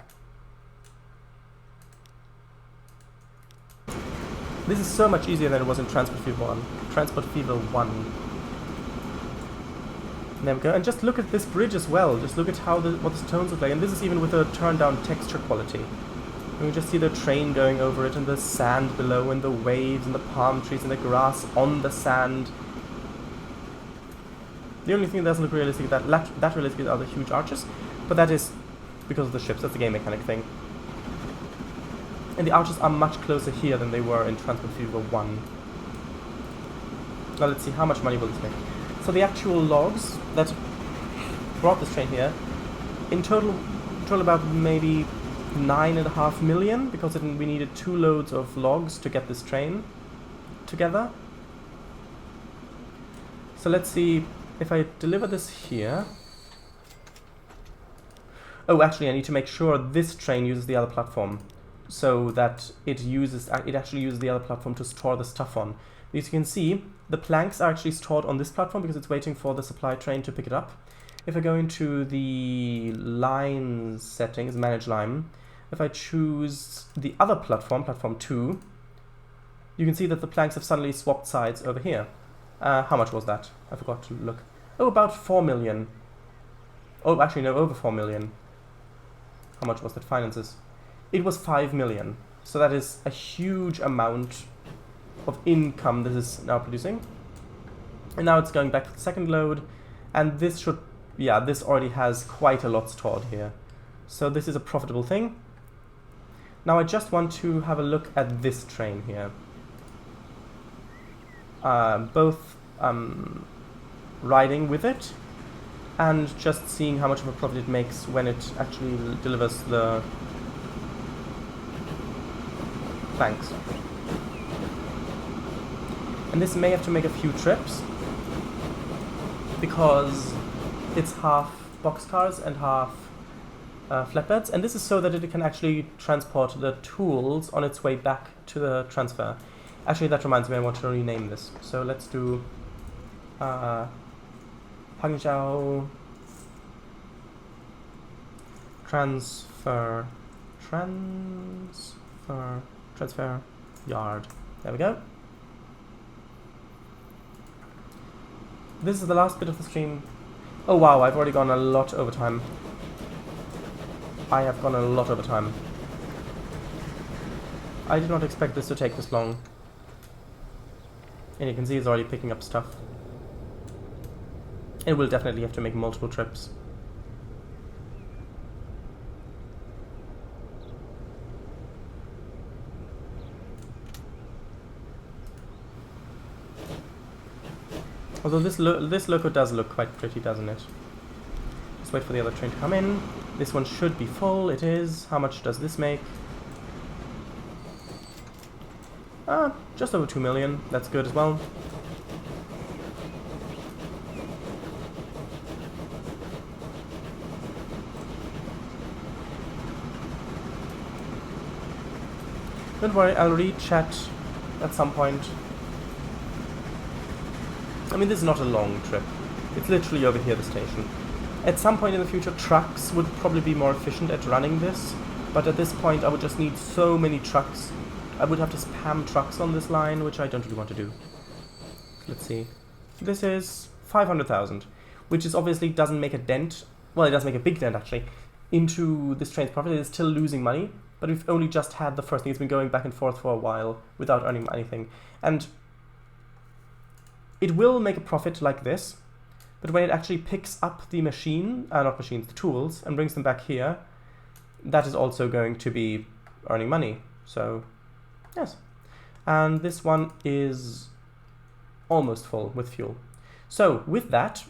This is so much easier than it was in Transport Fever 1. Transport Fever 1. There we go. And just look at this bridge as well. Just look at how what the stones look like. And this is even with a turned down texture quality. You can just see the train going over it, and the sand below, and the waves, and the palm trees, and the grass on the sand. The only thing that doesn't look realistic that realistic are the huge arches, but that is because of the ships. That's a game mechanic thing. And the arches are much closer here than they were in Transport Fever 1. Now let's see, how much money will this make? So the actual logs that brought this train here, in total about maybe 9.5 million, because we needed 2 loads of logs to get this train together. So let's see if I deliver this here. Oh, actually, I need to make sure this train uses the other platform, so that it actually uses the other platform to store the stuff on. As you can see, the planks are actually stored on this platform because it's waiting for the supply train to pick it up. If I go into the line settings, manage line, if I choose the other platform, platform 2, you can see that the planks have suddenly swapped sides over here. How much was that? I forgot to look. Oh, about 4 million. Oh, actually, no, over 4 million. How much was that finances? It was 5 million. So that is a huge amount of income this is now producing. And now it's going back to the second load. And this should, yeah, this already has quite a lot stored here. So this is a profitable thing. Now I just want to have a look at this train here. Both riding with it and just seeing how much of a profit it makes when it actually delivers the planks. And this may have to make a few trips because it's half boxcars and half flatbeds, and this is so that it can actually transport the tools on its way back to the transfer. Actually, that reminds me, I want to rename this. So let's do Hangzhou transfer yard. There we go. This is the last bit of the stream. Oh wow, I've already gone a lot over time. I have gone a lot over time. I did not expect this to take this long. And you can see it's already picking up stuff. It will definitely have to make multiple trips. Although this loco does look quite pretty, doesn't it? Just wait for the other train to come in. This one should be full. It is. How much does this make? Just over 2 million. That's good as well. Don't worry, I'll read chat at some point. I mean, this is not a long trip. It's literally over here, the station. At some point in the future, trucks would probably be more efficient at running this. But at this point, I would just need so many trucks. I would have to spam trucks on this line, which I don't really want to do. Let's see. This is 500,000, which is obviously doesn't make a dent. Well, it does make a big dent, actually, into this train's profit. It is still losing money, but we've only just had the first thing. It's been going back and forth for a while without earning anything. And it will make a profit like this, but when it actually picks up the machine, not machines, the tools, and brings them back here, that is also going to be earning money. So, yes. And this one is almost full with fuel. So, with that,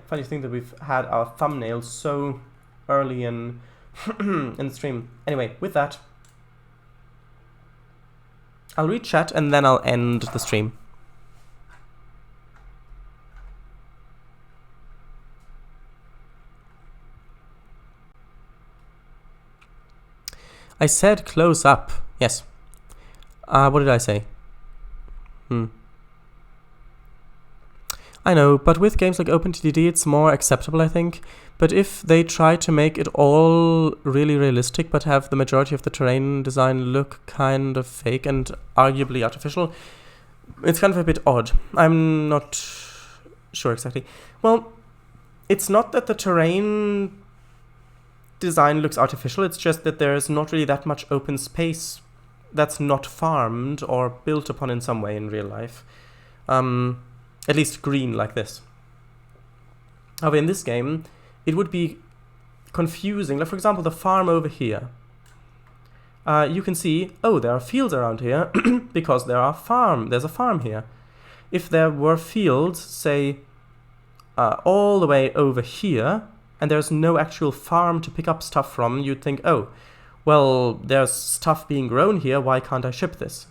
funny thing that we've had our thumbnail so early in the stream. Anyway, with that, I'll read chat and then I'll end the stream. I said close up. Yes. What did I say? I know, but with games like OpenTDD, it's more acceptable, I think. But if they try to make it all really realistic, but have the majority of the terrain design look kind of fake and arguably artificial, it's kind of a bit odd. I'm not sure exactly. Well, it's not that the terrain design looks artificial, it's just that there's not really that much open space that's not farmed or built upon in some way in real life. At least green like this. However, in this game, it would be confusing. Like, for example, the farm over here. You can see, oh, there are fields around here because there's a farm here. If there were fields, say, all the way over here, and there's no actual farm to pick up stuff from, you'd think, oh, well, there's stuff being grown here, why can't I ship this?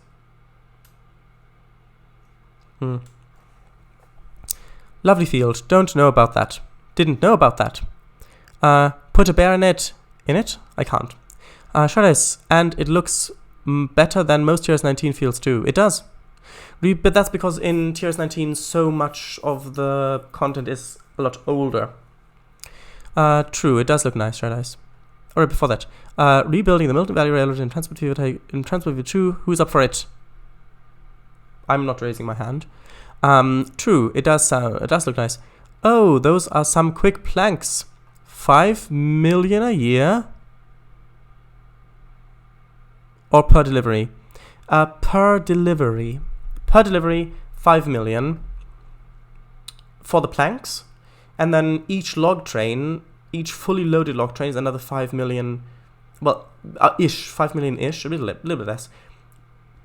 Lovely field, don't know about that. Didn't know about that. Put a baronet in it? I can't. Shreddies, and it looks better than most TRS-19 fields too. It does. But that's because in TRS-19 so much of the content is a lot older. True, it does look nice, Shreddies. Or before that. Rebuilding the Milton Valley Railroad in Transport View 2. Who's up for it? I'm not raising my hand. True, it does look nice. Oh, those are some quick planks. 5 million a year? Or per delivery? Per delivery. Per delivery, 5 million. For the planks. And then each fully loaded log train is another 5 million. Well, 5 million-ish, a little bit less.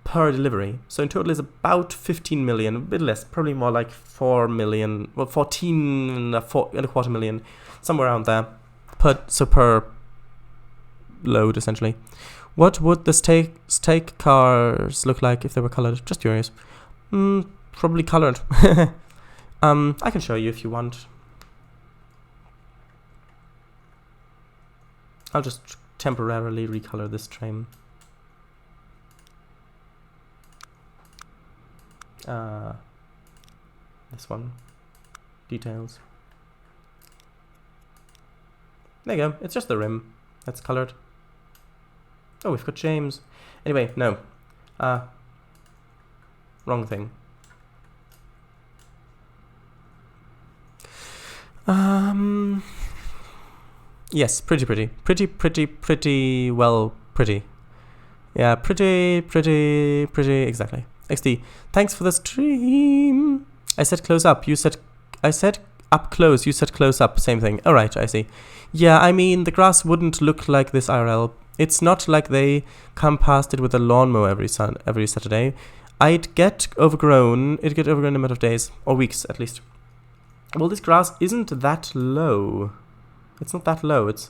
Per delivery. So in total is about 15 million, a bit less, probably more like 4 million, well, 14.25 million, somewhere around there. Per load, essentially. What would the steak cars look like if they were colored? Just curious. Probably colored. I can show you if you want. I'll just temporarily recolor this train. This one. Details. There you go. It's just the rim that's colored. Oh, we've got James. Anyway, no. Wrong thing. Yes, pretty. Pretty, well, pretty. Yeah, pretty, exactly. XD, thanks for the stream. I said close up, I said up close, you said close up, same thing. Alright, I see. Yeah, I mean, the grass wouldn't look like this IRL. It's not like they come past it with a lawnmower every Saturday. It'd get overgrown in a matter of days, or weeks at least. Well, this grass isn't that low. It's not that low, it's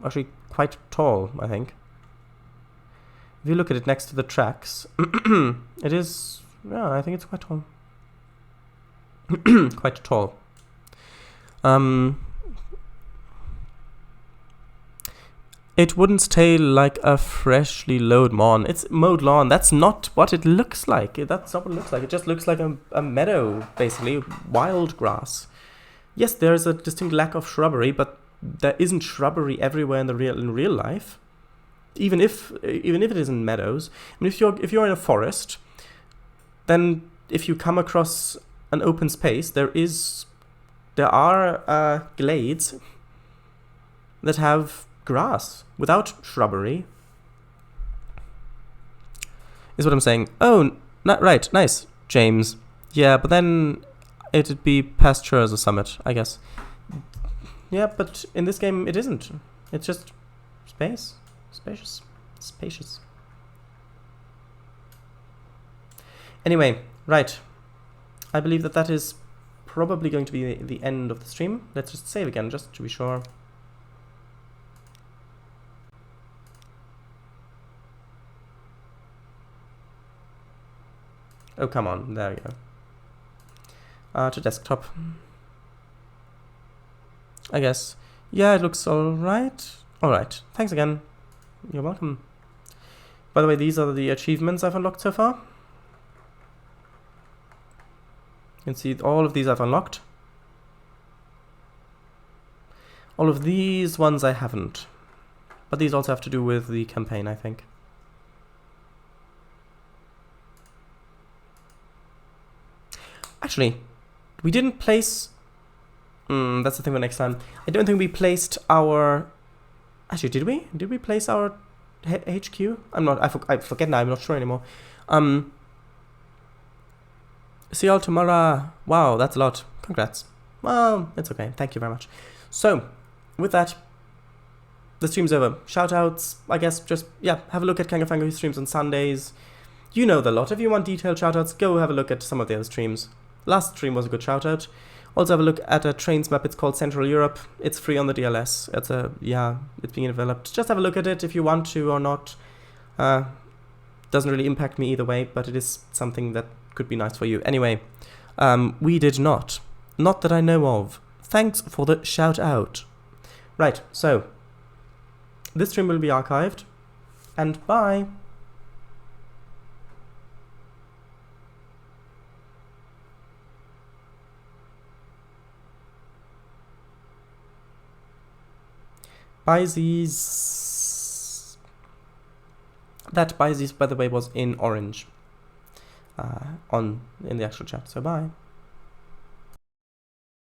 actually quite tall, I think. If you look at it next to the tracks, it is, yeah, I think it's quite tall. Quite tall. It wouldn't stay like a freshly mowed lawn. It's mowed lawn. That's not what it looks like. That's not what it looks like. It just looks like a meadow, basically, wild grass. Yes, there's a distinct lack of shrubbery, but there isn't shrubbery everywhere in real life. Even if it isn't meadows. I mean, if you're in a forest, then if you come across an open space, there are glades that have grass without shrubbery. Is what I'm saying. Oh, right, nice, James. Yeah, but then it'd be pasture as a summit, I guess. Yeah, but in this game it isn't. It's just spacious. Anyway, right. I believe that is probably going to be the end of the stream. Let's just save again, just to be sure. Oh, come on. There we go. To desktop. I guess. Yeah, it looks alright. Alright. Thanks again. You're welcome. By the way, these are the achievements I've unlocked so far. You can see all of these I've unlocked. All of these ones I haven't. But these also have to do with the campaign, I think. Actually, we didn't place... that's the thing for next time. I don't think we placed our... Actually, did we? Did we place our HQ? I forget now, I'm not sure anymore. See y'all tomorrow. Wow, that's a lot. Congrats. Well, it's okay. Thank you very much. So, with that, the stream's over. Shoutouts, I guess, just, yeah, have a look at Kangafango, who streams on Sundays. You know the lot. If you want detailed shoutouts, go have a look at some of the other streams. Last stream was a good shoutout. Also have a look at a trains map. It's called Central Europe. It's free on the DLS. It's being developed. Just have a look at it if you want to or not. Doesn't really impact me either way, but it is something that could be nice for you. Anyway, we did not. Not that I know of. Thanks for the shout out. Right, so this stream will be archived. And bye. Byzies. That Byzies, by the way, was in orange in the actual chat. So bye.